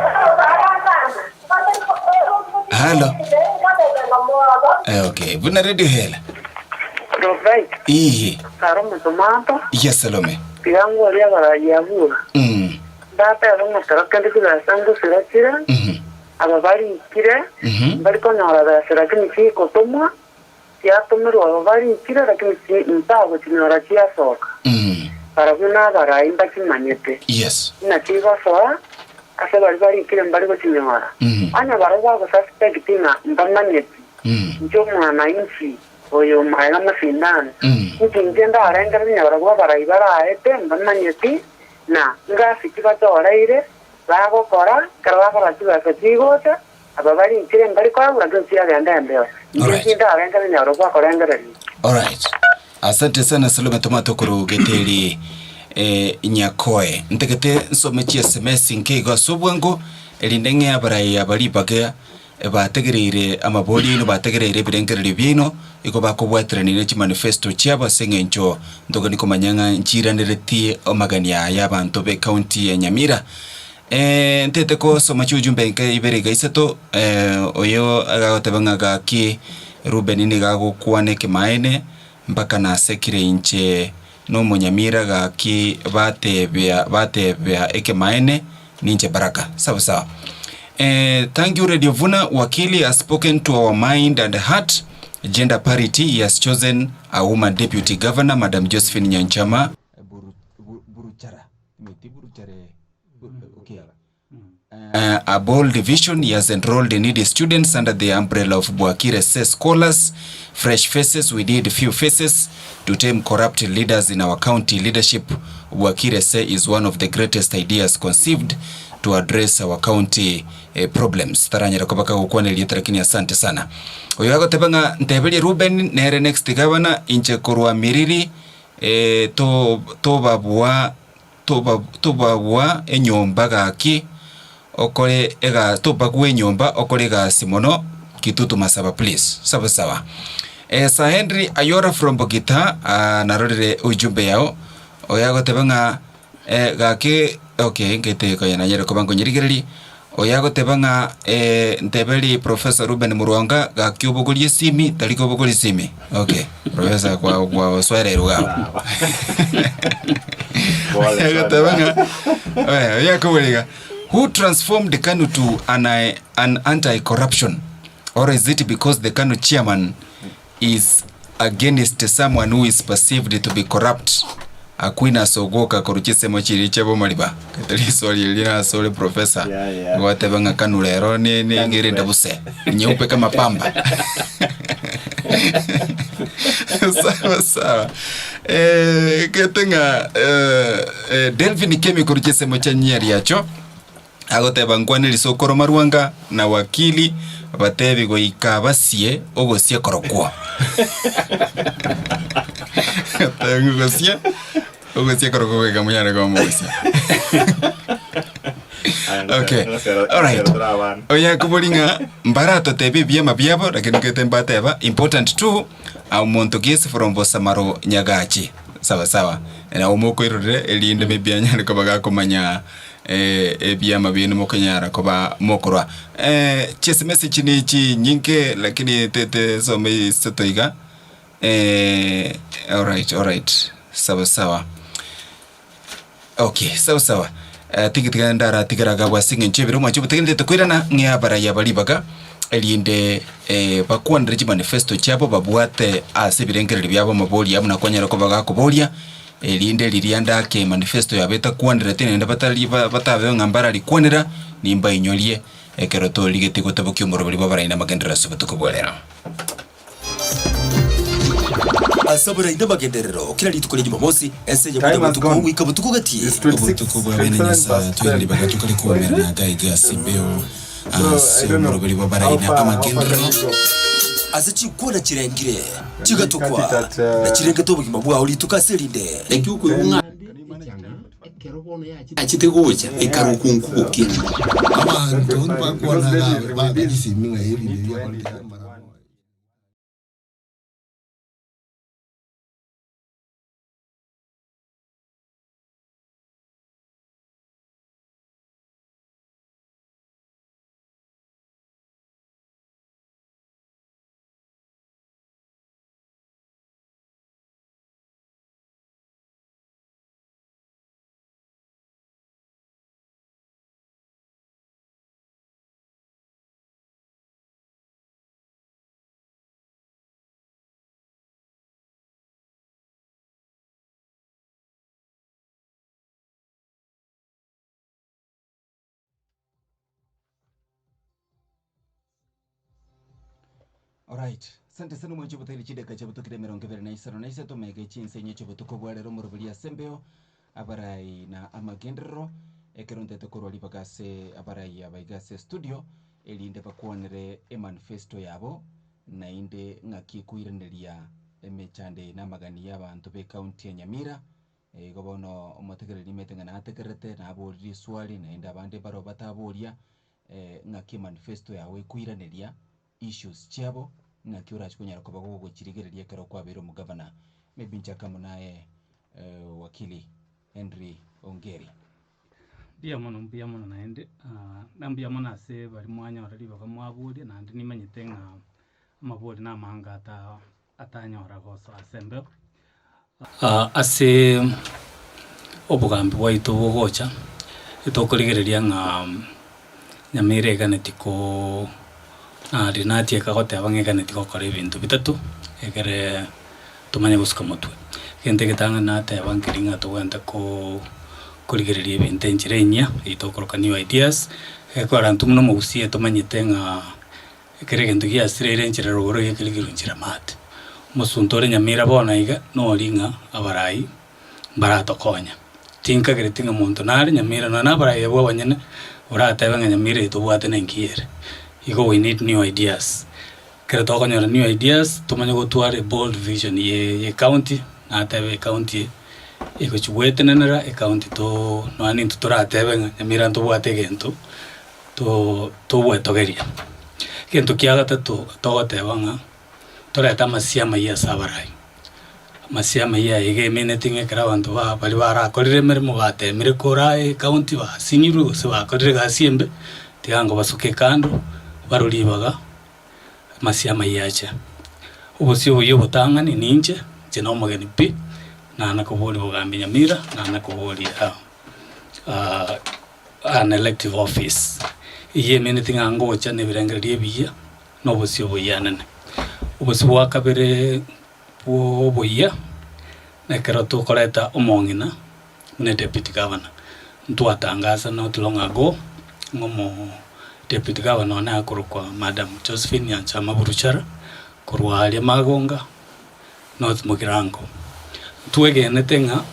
Hello. Okay. Vuna radio hele. Propret. Karomo tomato. Yes, Salome. Pirango alia gara ya Vuna. Data rongo tarakandi kula sangu siratira. Ababari kire. Bari kona ra sirakini ki kotoma. Ya tomero ababari kire lakini si mtago tinora chia soka. Para Vuna bara imba kimanyete. Yes. Na chiva soa. Ase bari kire mbari ko tinora. Anya bara ko suspect tina mbamanyete. Njo mwana inchi oyo maina mafindana. Ntingenda arenga nyara ko bara ibara ete mbamanyete na ngasi kiba toraire bago kora karwa kora tiba katigota ababari kire mbari ko uragonsi ya ganda mbeo. Ntingenda arenga nyara ko korenga ri. All right. Asante sana Salome tomato kuru geteli nyakoe ntekete nsomechie SMS nkego sobwango elindenge abarai abali bage bategereire amaboli no bategereire birengerere bino iko bakobwateranire chi manifesto cyaba sengencho ndogani komanyanga nchiranireti omagania y'abantu be county ya Nyamira ntete ko somachi ujumbe nke iberega isato oyo agatabanga ki Reuben ni gago kwane kemaene mpaka na sekire inche no Nyamira gaki batebya ekemaene ninche baraka sawa. Thank you Radio Vuna. Wakili has spoken to our mind and heart. Gender parity, he has chosen a woman deputy governor, Madam Josephine Nyanchama. A bold vision, he has enrolled needy students under the umbrella of Bwakire says scholars. Fresh faces, we need few faces to tame corrupt leaders in our county leadership. Bwakire say is one of the greatest ideas conceived to address our county problems. Taranyira kubaka kukwane lieta lakini asante sana. Oyago tebanga ntebeli Reuben nere next governor inche korwa miriri tobabua enyomba gaki okole ega tobagwe enyomba okole ga simono kitutu masaba please. Sawa. Sir Henry Ayora from Bogita narorere ujumbe yao. Oyago tebanga gaki okay ngete ko yana nyere ko bango nyirigeri oyago tebanga ntebeli Professor Reuben Marwanga gaki obogoli simi taliko obogoli simi okay professor kwa swere ruga oyago tebanga oyago weliga who transformed the KANU to an anti-corruption, or is it because the KANU chairman is against someone who is perceived to be corrupt? Akwina sogoka koruchise mochiri chebo maliba katali swali lina swali professor watebanga KANU lero ni ngiri ndabuse nyeupe kama pamba. Sawa ketenga Delvin Kemi koruchise mochanyeri yacho agoteba nkwane lisokoro Marwanga na wakili batebi go ikabasie ogosie korokwa tangu gosie ogosie korokwa gamuyana kwa mosi. Okay, all right. Oya kubolinga mbarato tebi byema byabo lakini ketemba teba important too au montogese from Bosamaro Nyagachi. Sawa na umoko irore elinde mebyanya ko baga komanya byama bino mokonyara koba mokorwa chese message ni chi nyinke lakini tete some setoiga all right sawa Okay, sawa. Tikitika ndara tikiraga wasinga nchebero mwacho butegende tukwirana ngia baraya balibaga elinde bakwandire manifesto chabo babwate asibirengere byabo maboli amuna kwanyara ko baga kubolia elinde lirianda ke manifesto yabeta kwandire tene batali batabe ngambara likwonera nimba inyolie ekeroto ligete gotabukyo morobali babaraina magendera sobutukubolera asabura ida magenderero kila litukole Jumamosi ese ya butuku wika butuku gati butuku bwa bene nyasa twiri bagatu kali ko merna gaiga simbeo morobali babaraina amagendero azachi kuona chirengire chigatukwa na chirenge to bugima bwa uli tukaserinde ekyuko yunga achitegocha ekarukunkubuki abantu bakwana babisiminga hili Alright, sante sana mwenye buteli chideka cha butukire mirongo ibiri na isano na isato mege chinse nye chubutuko bwalero murubuli sembeo abarai na amagendero ekeronte tokoro alipagase abarai abaigase studio elinde bakuonere manifesto yabo na inde ngaki kuireneria emechande na magani y'abantu be county ya Nyamira gobono omotegere limete ngana atekerete na abori swali na inde abande baro bataboria ngaki manifesto yawe kuireneria issues chabo na kiura chikunyara ko bago chirigereria kero kwa biro mugavana maybe nchaka munaye wakili Henry Ongeri dia mono naende nambia mona se bali mwanya orali bakamwabudi na ndi nimanyitenga amabudi na manga atanyora goso asembe ase obugambi bwaitu bugocha itokorigereria nga Nyamira ganetiko rinati ekagote abangegane tikokora ebintu bitatu egere tumanye gusuka mutwe gente getanga nate abangiringa tugenda ko kurigereria ebintu enchirenya itokoroka new ideas ekora ntumno mugusie tumanyite nga ekere gento gia sirere enchira rogoro ekirigiro enchira mate musuntore Nyamira bona iga no ringa abarai baratokonya tinka geretinga muntu nari Nyamira na abarai abo banyene urata banga Nyamira itubwate nengiere Ego we need new ideas. Kera toko nyora new ideas, tumanya gotware bold vision ye county, na atebe county ego chuwete nenera e county to no ani tutora atebe Nyamira ntubwate gento to bwetogeria. Gento kiaga tatu togo tebanga toreta masiama ya sabarai. Masiama ya ege meneting kera bantu bali barakorire merimo batemire kora e county ba siniru se bakorire gasiembe tigango basuke kando baruribaga masiama yacha ubusio buyo butangani ninje jeno magani pi na nakoboli bogambi Nyamira na nakoboli an elective office iye meneting ango cha ne birangere biya no busio boyanane ubusio wakabere boya na kerato koleta omongina ne deputy governor ntuatangaza not long ago ngomo deputy governor na kurukwa madam Josephine Yanchama Buruchara kurwa ali magonga north mugirango tuwege netenga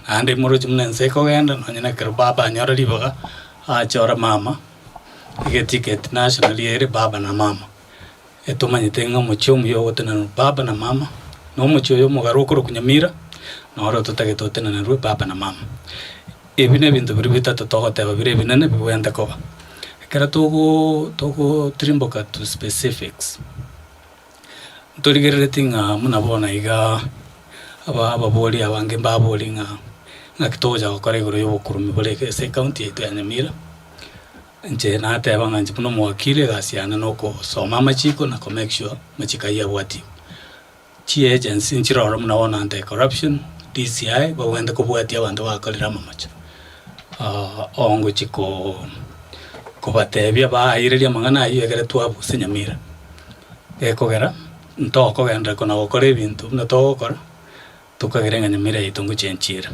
ande moroji mnense ko genda nonyina kero baba nyora libaga achora mama ige ticket national yere baba na mama etomanyitenga muchomu yo gotena baba na mama no mucho yo mugarukuru kunyamira no ro tutage totena na ru baba na mama ebine bintu biri bitatu togote babire binene biwenda koba kera togo trimboka to specifics torigeretinga munabona iga ababoli abange baboli nga kitoja gukora iguru y'obukurumi bureke se county yetu ya Nyamira nje nate abanga nje puno mwakire gasiana noko soma machiko na make sure machika ya bwati chi agency nchiroro munabona anti corruption DCI bawenda kubwati abantu bakorera mamacha ongo chiko kubatebia baaireria mang'ana ayo egere twabuse Nyamira gekogera ntokogenda kona gokora ebintu buna togokora tukagerenga Nyamira yaitu nguchenchira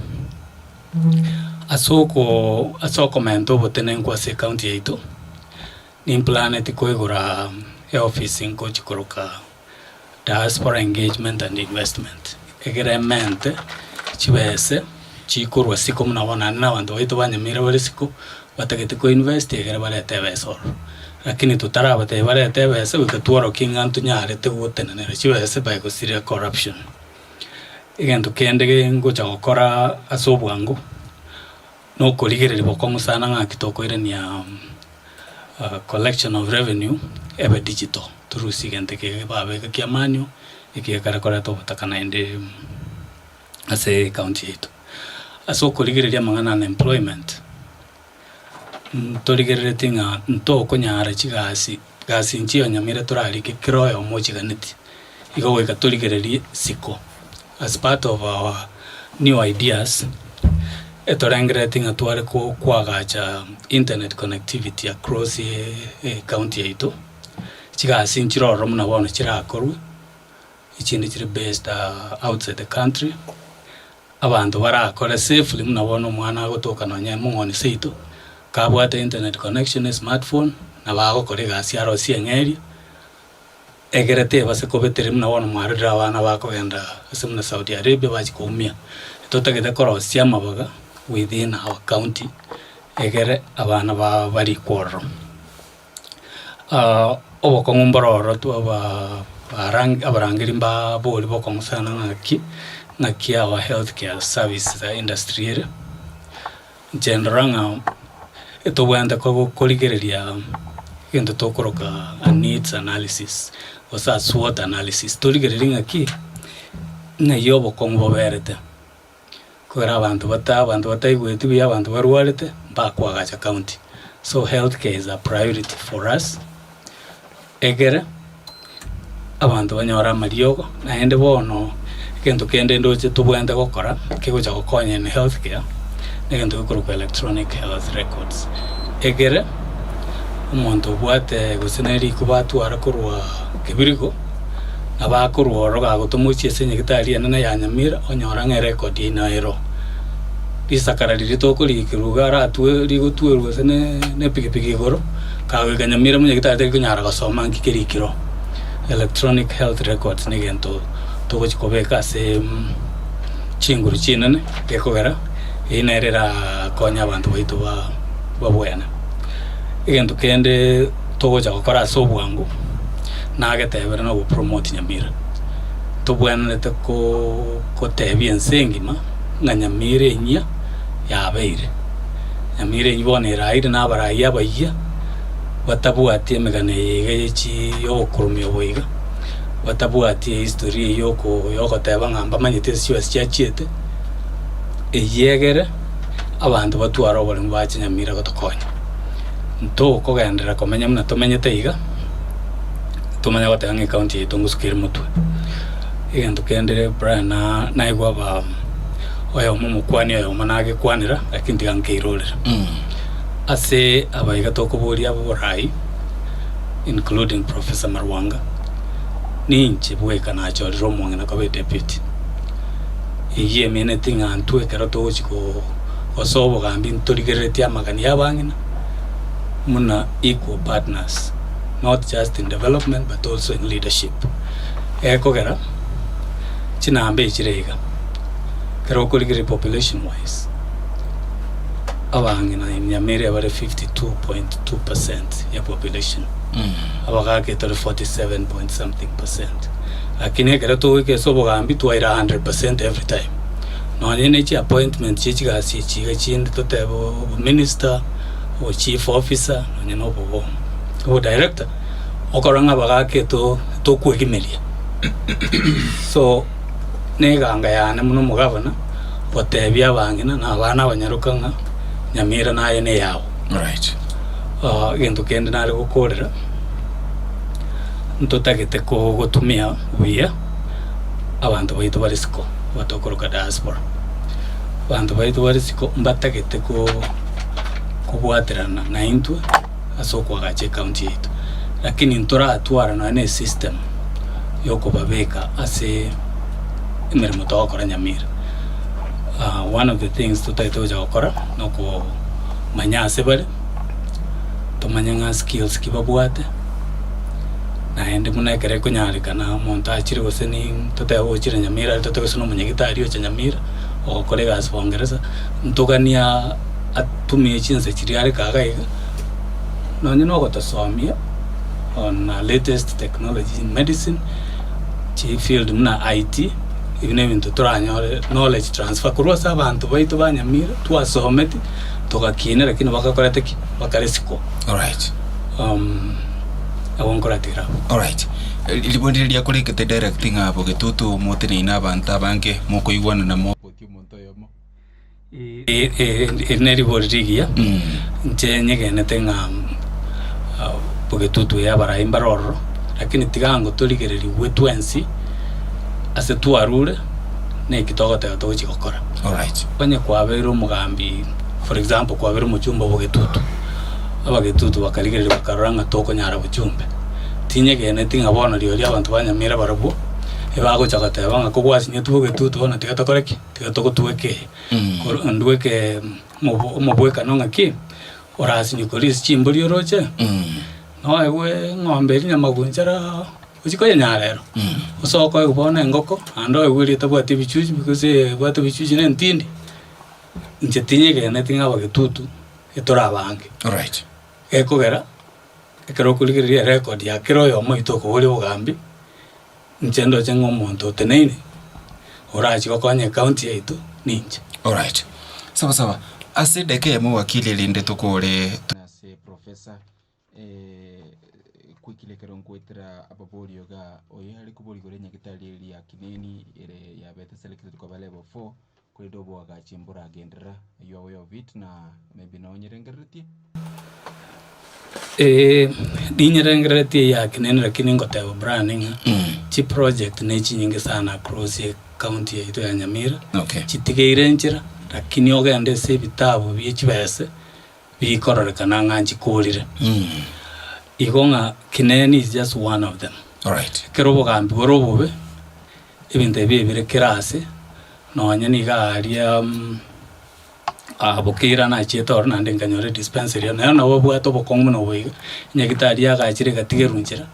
asoko mento obotene nkwase county yaitu ni planet koigura office ngo chikoroka diaspora engagement and investment egere mente chibese chikorwa siko muna wana na bantu baitu banyamira bari siko batagete ko invest egere barete besoro lakini tutarabate barete bese bikatwara kingantu nyarete gutenanira chibese by consider corruption igento kendege ngocha gukora asobwangu no koligerere bokongo sana ngakitokoirania collection of revenue ebe digital through sigente ke babe ke kiamanyo ikekara kora to batakana ende ase county yetu aso koligereria mangana na employment toligerere tinga nto konyara chigasi gasi nchio Nyamira turari ke kiroyo mochi ganeti igo weka toligereria siko as part of our new ideas etorengere tinga tware ko kwagacha internet connectivity across county yetu chigasi nchiroro muna bono chirakorwa ichindi chiri based outside the country abantu barakora safely muna bono mwana gotoka nonya mungoni seitu kabwate internet connection smartphone na bago kore gasi aro siengeri egerete base kobetere muna bono mwarira abana bakogenda ase muna Saudi Arabia bachikumia totagete koro siama baga within our county egere abana bari kworo obokongo mbororo tu abarangiri mba boli bokongo sana ngaki our healthcare service industry ere generanga etobwanda ko koligereria gendo tokoroka needs analysis osa SWOT analysis toligereria ngaki ngayo bokongo boberete kora abantu bataigwetu bya abantu barwarete bakwagacha county so healthcare is a priority for us egere abantu banyora mariogo naende bono kento kende ndoche tubwende gokora kigucha gokonya in healthcare negento gukora electronic health records egere umuntu bwate guseneri kubatwara kurwa kibirigo abakurwa roga gutumuchie senye gitari na ya Nyamira onyora nge record inaero bisakara lirito kuri kirugara atwe ligotwerwa sene ne pikipiki goro kawe Nyamira munye gitari kunyara gasoma nkikirikiro electronic health records negento to chikobeka se chinguru chinane gekogera inerera konya abantu baitu babwena igento kende togocha gukora sobwangu nagetebera no promote Nyamira tubwanete ko tebia nsengima nga Nyamira enya yabeire Nyamira ibone raire na baraya bayya batabwati megane yegechi yokurumye boiga batabwati history yoko teba ngamba manyite siwa chiachete eyegere abantu batwara obole mbache Nyamira gotokonya nto kogendera komenya muna tomenyete iga tumanya watangi county tungusukira mutwe igendo kendere Brian na igwa ba oyo mumukwani oyo manage kwanira lakini tigankeirorera ase abaiga tokuburia borai including Professor Marwanga ninche bweka na choriro mwange na kabe deputy iye mene tinga antwe kero tochiko osobo gambi ntorigerete amagani yabangina muna equal partners not just in development but also in leadership ekogera chinambe chirega kero koligere population wise abangina Nyamira bare 52.2% ya population abagake 47 point something percent lakini kero to wike sobo gambi twaira 100% every time no nyene chi appointment chi gasi chi chinde to tebo minister o chief officer no nyeno bobo o director okoranga bagake to kwegimeria so neganga yana muno mugavana otebya bangina na abana abanyarukanga Nyamira naye ne yawo right gento kende nari gukorera ntotagete ko gutumia buya abantu baitu barisiko batokoroka diaspora abantu baitu barisiko mbatagete ko kubwaterana na intwe asokwa gache county yetu lakini ntora atwara na ne system yoko babeka ase imirimo tokora Nyamira. One of the things tutaitoja gukora noko manyase bare tomanyanga skills kibabwate na ende munekere kunyarikana monta achire goseni tutawochire Nyamira tutagosona munyagitari ocha Nyamira o colleagues bongereza ntugania atumie chinse chiriare kagaiga nonye no gotasomia on latest technology in medicine chi field muna IT ibine bintu turanyore knowledge transfer kurosa abantu baitu banyamira twasometi tugakine lakini bakakorete bakaresiko. All right. Awonkoratira. All right. Libondiria kurekete directing abo getutu motene ina abantu abange moko igwana na mo neri borigia nche nyegene tenga pogetutu ya bara imbaroro lakini tigango toligereri wetwensi ase tuarure ne kitogota tochi gukora. All right. Kwanye kwabero mugambi for example kwabero muchumba bogetutu abagetutu bakaligereri bakaranga toko nyara buchumbe tinyegene tinga bona rio ria abantu banyamira barabo ebago chakata banga kugwasinye tubogetutu bona tigatokoreki tigatokotuweke ndweke mubweka nonga ki orasi nikolis chimbori roche no ewe ngombe nyama gunjara uchikoye nyarero usoko ubona ngoko ando ewe tabwati bichuji because bwati bichuji ne ntindi nchetinye ne tinga bagetutu etora bange. All right. Ekogera ekero kuligiria record ya kero yo moito ko buri bugambi nchendo chengo monto teneine orachi gokonye county yetu ninje. All right. Sawa sawa. Ase deke mu wakili linde tukore ase professor kwikile kero nkwetera ababolio ga oyali kuboli gore nyagitali ya kineni ere ya beta selected kwa level 4 kwedo bwa ga chimbura agendera yo way of it na maybe no nyirengereti dinyerengereti ya kineni lakini ngoteba branding chi project ne chinyinge sana across county yetu ya Nyamira. Okay. Chitigeire nchira lakini ogende se bitabo bichibese bikororeka nganji kurire. Igonga kineni is just one of them. All right. Kerobo gambi borobobe ibinte bibire kirase no nyani garia abokira na chetor na ndenganyore dispensary na no bwato bokongo no boiga nyagitari agachire gatigerunjira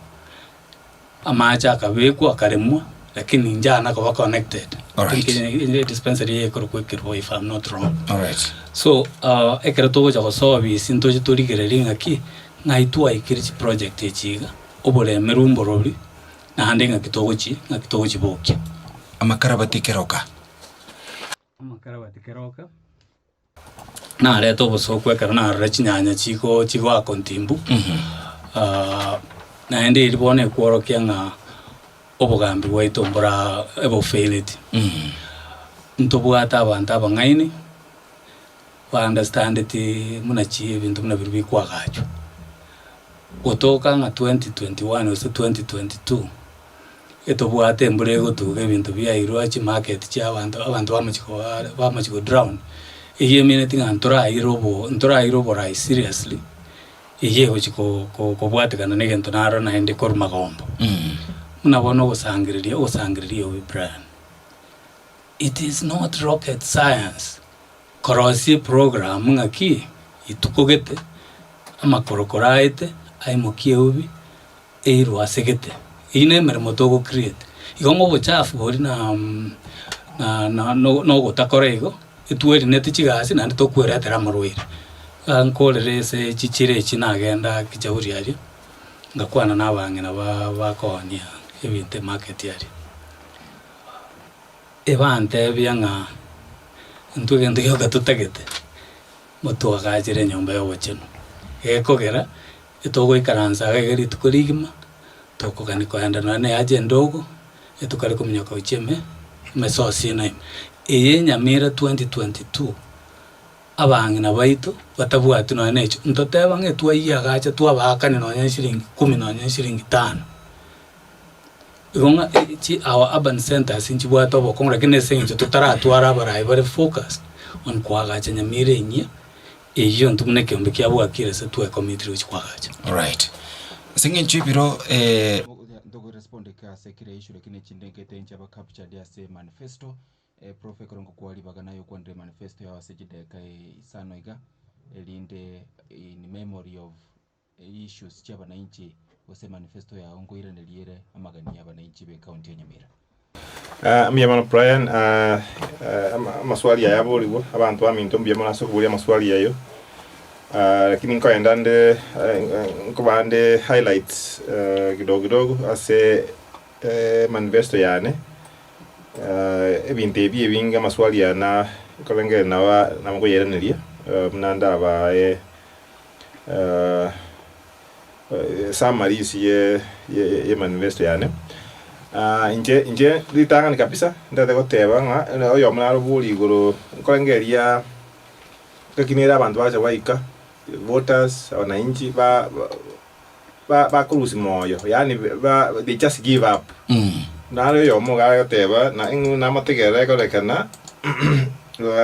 amacha akabekwa akaremwa lakini njana ko connected. All right. In dispensary ekoro kwekirwo if I'm not wrong. All right. So ekero togo cha gosobi sinto chitorigereringa ki ngaitua ikirichi project echiga obole merumborori na handenga kitogochi na kitogochi boki amakarabati keroka na leto bosokwe karana rachinyanya chiko akontimbu na ende iribone kworokia nga obogambi waitombora ebo failed ntobwata abantu abangaini ba understand it munachi ebintu muna birubi kwa gacho gotoka nga 2021 ose 2022 etobwate mburego tuge ebintu bya irwachi market cha abantu bamachiko drown eye minute nga ntora irobo rai seriously eye gochiko kobwate kana negento naro na ende kor magombo muna osangiriria we brand. It is not rocket science. Korosi program ngaki itukogete amakorokoraite aimokie ubi eiru asegete ine mermotogo create igongo bochafu bori na no gotakorego itweri netichigasi na nditokwera tera marwire ankolere se chichire chinagenda kichauri ari ngakwana nabange na bakonia ebinte market yari ebante byanga ntugende yo gatutagete moto agajire nyomba yo bocheno ekogera itogo ikaranza ageri tukurigima tokogani kwenda nane aje ndogo etukari kumnyaka ucheme mesosi na eye Nyamira 2022 abangi na baito batabwatu no necho ntoteba ngetwa yagacha twabakane no nyashiringi 10 no nyashiringi 5 igonga chi our urban centers inchi bwato bokongra kine senjo tutaratwara barai bare focus on kwagacha Nyamira inya iyo ntumune kiombe kia bwakire se tuwe committee uchikwagacha. Alright. Singin chibiro ndogo responde ka sekire issue lakini chindengete nchaba capture dia se manifesto Prof korongo kwali baganayo kwandre manifesto ya wasejide kai sano iga elinde in memory of issues chaba na inchi wase manifesto ya Ongeri neliere amagani ya bananchi be county ya Nyamira. Miyamana Brian maswali ya yabo abantu aminto miyamana sokubulia maswali yayo lakini nkoendande nkobande highlights kidogo ase manifesto yane ebintu ebinga maswali yana kolenge nawa namgo yerenelia mnanda ba summaries ye manifesto yane nje litanga kabisa ndate goteba nga oyo mnaro buli goro kolengeria kakinira abantu bacha waika voters wananchi ba kulusi moyo yani they just give up nalo yo mo ga goteba na ingu na mategere ko lekana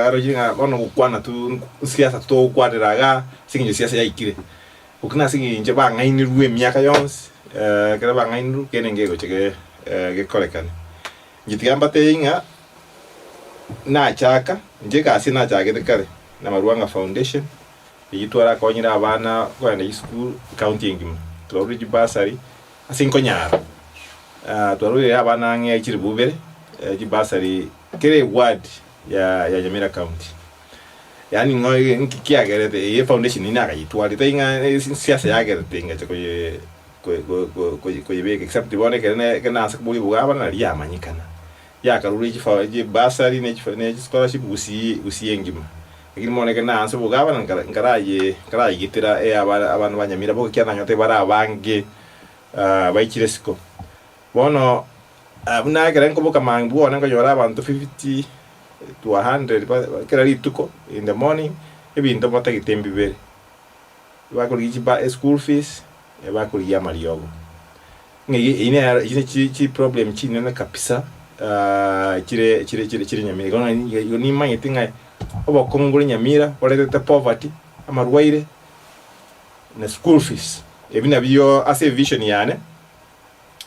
aro jinga bono kukwana tu siasa to kwadiraga singi siasa yaikire ukina singi nje ba ngaini ruwe miaka yons kera ba ngaini ru kenenge go cheke ge kolekana njitigamba teinga na chaka nje ka sina chake tekare na Marwanga Foundation yitwara konyira abana kwenda school county ngima toroji basari asinko nyara toroji abana nge chiribubere jibasari kere ward ya Nyamira county yani ngoy nkikiagerete ye foundation ina ka yitwara tenga siasa yagere tenga ko yebeke except bone kana sakbuli bugaba na liya manyikana ya karuri ji basari ne scholarship usi ngima lakini moneke na anso bugaba ngaraye gitira abantu banyamira boko kyana nyote bara abange bayikiresiko bono abuna gere nko boka mangu bona ngo yora abantu 50 to 100 kera lituko in the morning ebintu bota gitembi bere bakuri ba school fees bakuri ya mariogo ine chi problem chi nene kapisa chire Nyamira gona ni manye tinga oba kongole Nyamira walete poverty amarwaire na school fees ebina biyo ase vision yane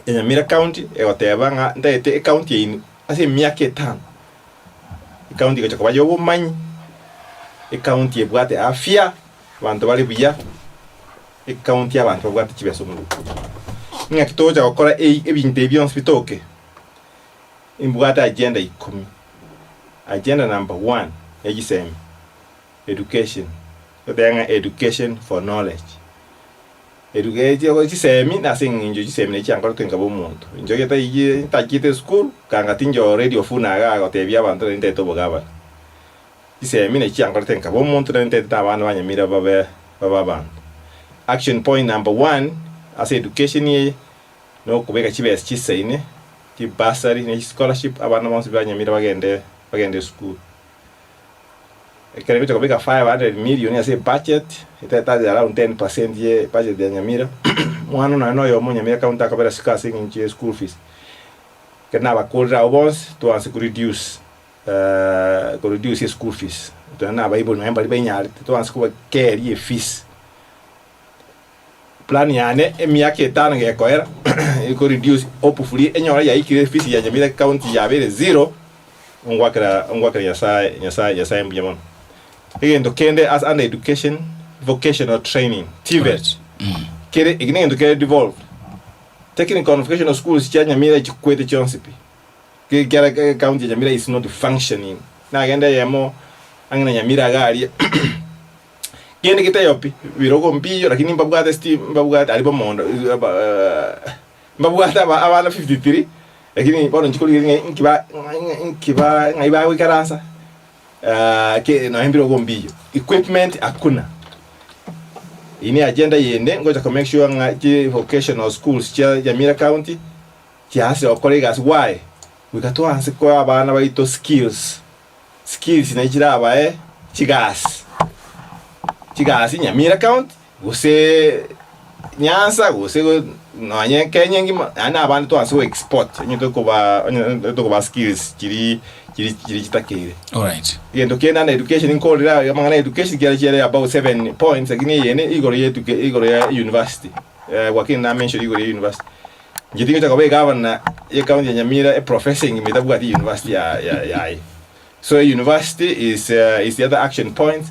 Nyamira county watebanga ndaete county ine ase miaka 5 county gacha kwa yo manyi county ebwate afya bantu bali biya county abantu bwate chibeso mungu nga kitoja okora ebintu ebyonse bitoke imbwate agenda 10 agenda number 1 yagiseme education otenga education for knowledge education giseme na singinjo giseme ne cyangwa rutenga bo muntu injo geta yigi takite school kanga tinjo radio Vuna ga gotebya abantu nte to bogaba giseme ne cyangwa rutenga bo muntu nte tabana banyamira baba action point number 1 as education ye no kubeka chibes chisaine ki basari ne scholarship abana bonse banyamira bagende school ekere kubeka 500 million as a budget itata around 10% ye budget ya Nyamira mwana na no yo Nyamira county akabera sikasi ngi school fees kana bakodra obons to as reduce school fees to na bible no embali benyari to as ko carry fees plan yane emiaka 5 ngekoera iko reduce hopefully enyora ya ikire fees ya Nyamira county ya bere 0 ngwakira ya mbiyamon again to kende as under education vocational training TVET kere igine to kere devolved technical vocational schools ya Nyamira chikwete chonsipi kere county ya Nyamira is not functioning na agenda yemo angina Nyamira gari kende kitayopi birogo mbiyo lakini mbabwate alibo mondo mbabwate abana 53 lakini bono nchikuli nkiba ngaiba wikarasa ke na hembiro gombiyo equipment hakuna ini agenda yende ngoja ko make sure nga vocational schools cha Nyamira county kiasi okolegas why wikatoa nsiko abana baito skills na ichira abae chigasi Nyamira county gose Nyanza gose no anye Kenya ngima ana abantu to aso export nyo to ba skills chiri chitakire. All right. Yendo kena na education in call ra mangana education kile about 7 points agini yene igoro ya university. Working na mention igoro ya university. Ngitinga chakabe governor ye county ya Nyamira professing mitabu ati university ya. So university is the other action point.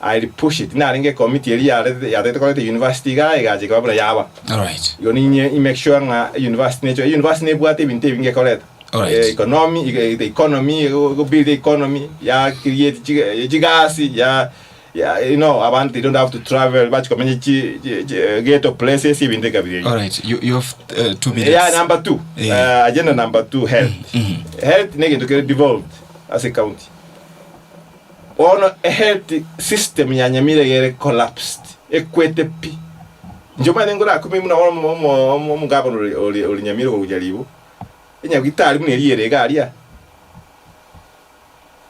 I push it. Na ringe committee ya the university ga jika bra yaba. All right. You make sure nga university ne buate binte binge correct. All right. Economy go build the economy ya create jigasi ya you know abantu they don't have to travel but community get to places even take a. All right. You have 2 minutes. Yeah, number 2. Agenda number 2 health. Health need to get devolved as a county. Ono health system ya Nyamira yere collapsed. Ekwete pi. Njoma ngora kumi muna mo gabon oli Nyamira ko ujaribu. Enya gitari mune yere garia.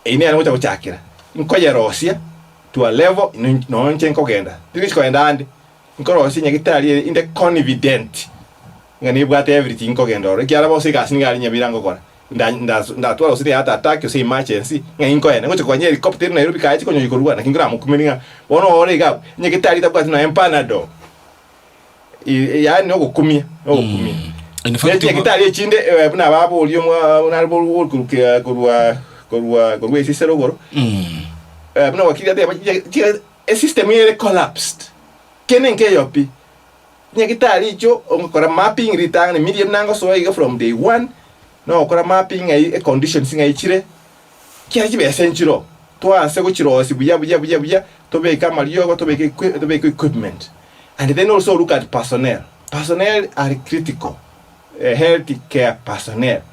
Ine ana mota chakira. Nkoya rosia to a level no nchenko genda. Tiki ko enda andi. Nkorosia nya gitari in the confident. Ngani bwate everything ko genda. Ore kiara bo siga singa Nyamira ngokora. Nda twala usiri hata attack yo say emergency nginko ene ngocho kwanye helicopter na Nairobi kaiti konyo ikorwa na kingira mukumininga wono ore ga nyekitari tabwati na empanado yani okukumia nyekitari chinde buna babo olio unarbo kurukia kurwa isisero goro buna wakili ade a system here collapsed kenenke yopi nyekitari cho ongokora mapping ritang medium nango so iga from day 1. No, kora mapping a conditions in a chire. Kia be essential. To answer which was buya to make a mario to make equipment. And then also look at personnel. Personnel are critical. Health care personnel.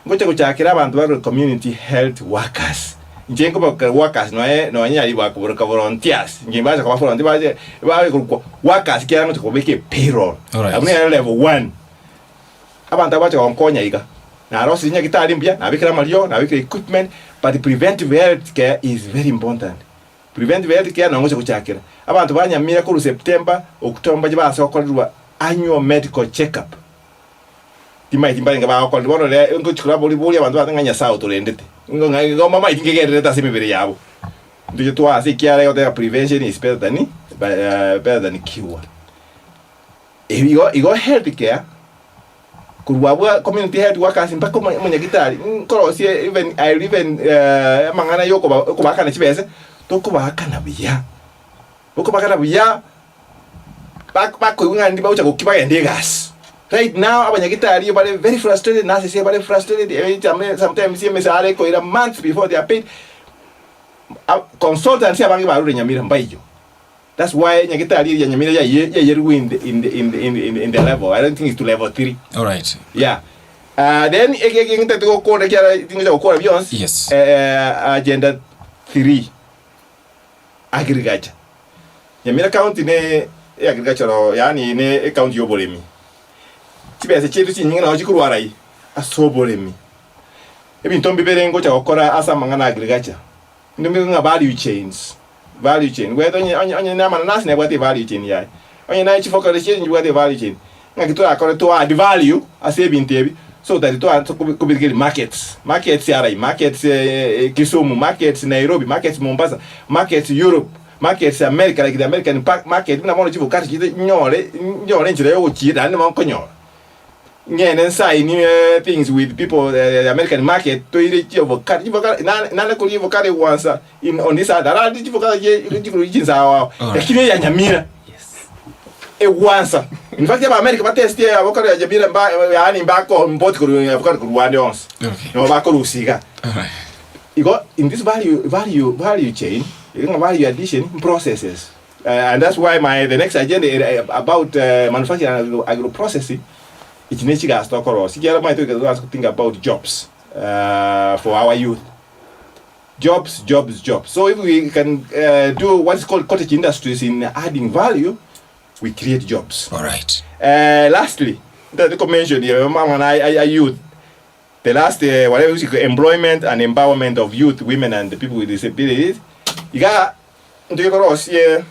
Go to Chakira community health workers. Jengo workers no anya work volunteers. Jimbaza kwa volunteers workers kia to make a payroll. I'm level 1. Abantu bacha onkonya iga. Na rosi nya gitari mbia na bikira malio na bikira equipment, but the preventive health care is very important. Preventive health care na ngocha kuchakira abantu banyamira ku September October jibasa okorwa annual medical checkup. Timba nga ba okorwa le ngo chikura boli abantu batanganya sao torendete ngo mama itingegere ta semibere yabo ndiyo to ase kiara yote prevention is better than cure. Igo health care kurwa community health workers mpaka munyagitari nkorosie even mangana yoko ko bakana chibese to ko bakana biya uko bakana biya bako ngandi ba ucha ko kiba yende gas right now abanyagitari are very frustrated nurses are very frustrated sometimes see mesare ko ira months before they are paid consultants abangi baru Nyamira mbaiyo. That's why Nyagitari Nyamira in the level. I don't think it's to level 3. All right. Yeah. Then again to go call the yes. Agenda 3. Agriculture. Nyamira county ne agriculture yani ne county yobolemi. Tibe se chetu nyinga na ojikuru arai asobolemi. Ebi ntombi berengo cha okora asa mangana agriculture. Ndombi nga value chains. Value chain. Whether onye na mananasi na bwate value chain ya. Onye na chief for the chain you bwate value chain. Ngakito akore to add value ase bintebi so that to could get markets. Markets are markets Kisumu, markets Nairobi, markets Mombasa, markets Europe, markets America like the American market. Na mono chifu kati nyore nchire yo chi dan mo konyo. Ngene sai ni things with people the American market to ile chifu kati na ko livo kare once in on this side ara chifu kati chifu jinsa wa. Lakini ya Nyamira. Once. In fact, America ba test ya avocado ya Nyamira mba yani mbako import ko avocado ko Rwanda once. No ba ko rusiga. You got in this value chain, you got value addition processes. And that's why the next agenda about manufacturing and agro processing it needs to start across. You get to think about jobs for our youth. Jobs. So if we can do what's called cottage industries in adding value, we create jobs. All right. Lastly, the mentioned here, I youth. The last, whatever we call employment and empowerment of youth, women, and the people with disabilities. You got a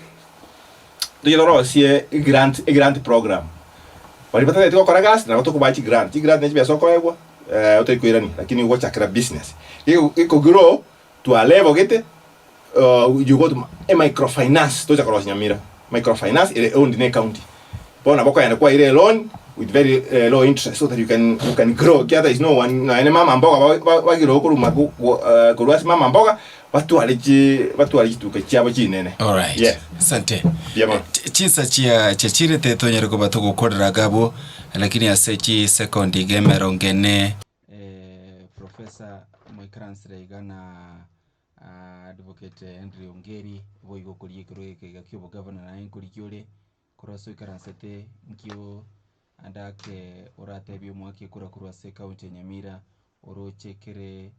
grant program. walipata tete kwa gas na watu kubachi grant ne bia soko yego utaikuirani lakini uko chakra business iko grow to a level gete you go to a microfinance to chakra Nyamira microfinance ile owned in county bona boko yanakuwa ile loan with very low interest so that you can grow kiata is no one na ene mama mboga bagiro kuruma kurwasi mama mboga watu alichituka chabo chinene. All right. Yeah. Asante. Yama. Chinsa chia chachire te to nyereko batuko kodra gabo lakini asechi second game rongene Professor Moikransre igana advocate Henry Ongeri boigo kulie kuroke gakyo governor na inkurikyole koroso ikaransete nkyo andake oratebi mwaki kura se county Nyamira orochekere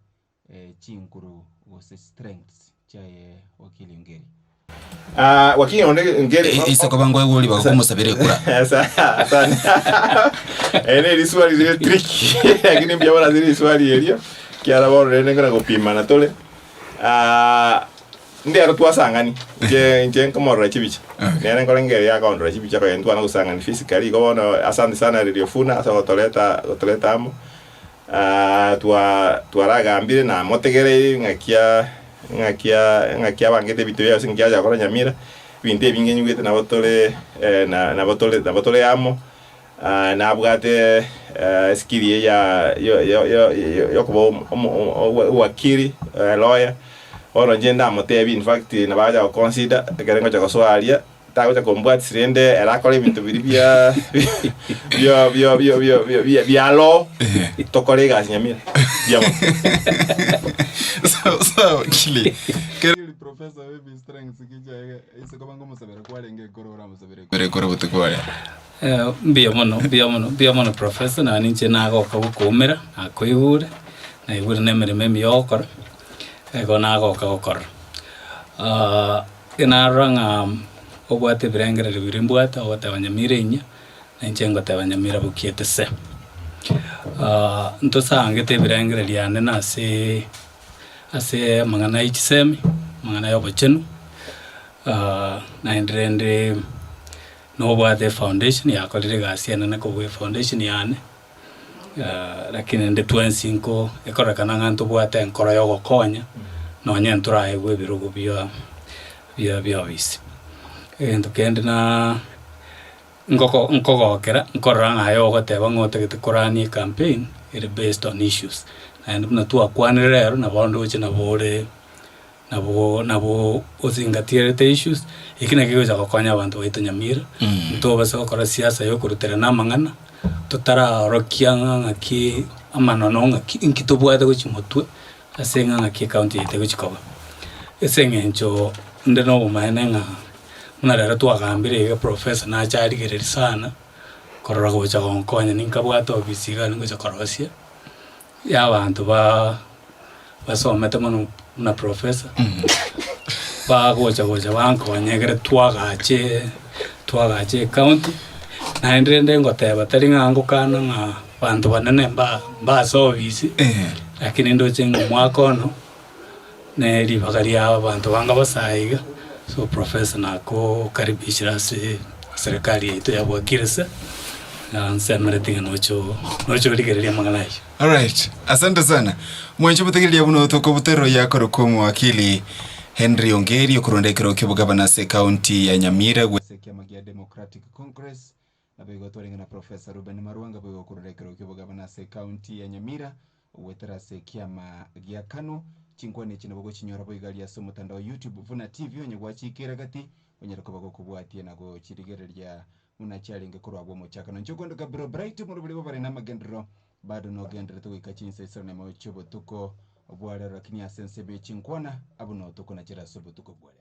chinkuru gose strengths chaye wakili Ongeri. Wakili Ongeri isa kwa bango yuli bakumusabire kura. Sana. Ene swali ile tricky. Lakini mbia bora zile swali elio. Kiara bora rene ngana kupima na tole. Ndi aro twasangani. Je nkomora chibicha. Nene ngorengeri ya kaondora chibicha kwa ntwana kusangani physically ko bona asante sana radio Vuna asa otoleta amo. Tuaragambire na motegere ngakia bangete bitwe singia ja kora Nyamira binte bingenyu gete na botole amo na bugate skili yo kubo wakili lawyer oro jenda motebi in fact na baja consider kerengo cha koswalia tago cha kombwa sirende era kole bintu bibia bia lo tokolega Nyamira bia so kili keri professor Reuben strengths kija isa kwa bango musabere kwa lenge korora musabere kore butukore bia mono professor na ninche nago kabukumira akoigure na igure nemereme miyokora ego nago kakokora inaranga obwate birengere birimbuata obata Nyamira inya ninche teba Nyamira bukiete se ntosange te birengere liane na ase mangana ichisemi mangana yobochenu na ndrende no bwate foundation ya kolire gasiana na ko foundation yane lakini nde 25 ekora kana nganto bwate enkora yo gokonya no nyentura egwe birugo bya bisi endo kende na nkogokera nkoranga ayo goteba ngote gitikorani campaign it based on issues and na tu akwanirero na bondo uchi na bo ozingatire te issues ikina kigoza gokonya abantu baitu Nyamira to basa gokora siasa yo kurutera na mangana tutara rokianga ngaki amanono ngaki inkitobwate gochimotwe asenga ngaki county ite gochikoba esengencho ndeno bumaenenga munarera twagambire ga professor na charigere sana korora gocha gonkonya ninkabwata obisiga ngocha korosia ya abantu basomete mono na professor gocha bankonyegere twagache county na ndende ngoteba taringa ngokana nga bantu banene ba service lakini ndoche ngomwakono ne libagaria abantu banga basaiga so professor nako karibishira serikali yetu ya bwakirisa na nsemere tinga nocho ligerelia manganayo. All right, asante sana mwenje butegerelia buno toko butero yako rokomo wakili Henry Ongeri okurondekero kibugabana se county ya Nyamira gwesekia magia Democratic Congress na bego toringa na Professor Reuben Marwanga bego kurondekero kibugabana se county ya Nyamira wetera se kiama gia kanu chinkwane chinabogo chinyora boigalia so mutandao YouTube Vuna TV onye gwachikira gati onye rokobago kubwatie nago chirigerelia unachalinga kurwa mochaka na nchokondo kabro bright murubuli bobare na magendro bado no gendro to ikachinsa isone mo chobo tuko obwale lakini asense be chinkwana abuno tuko na chira sobo tuko bwale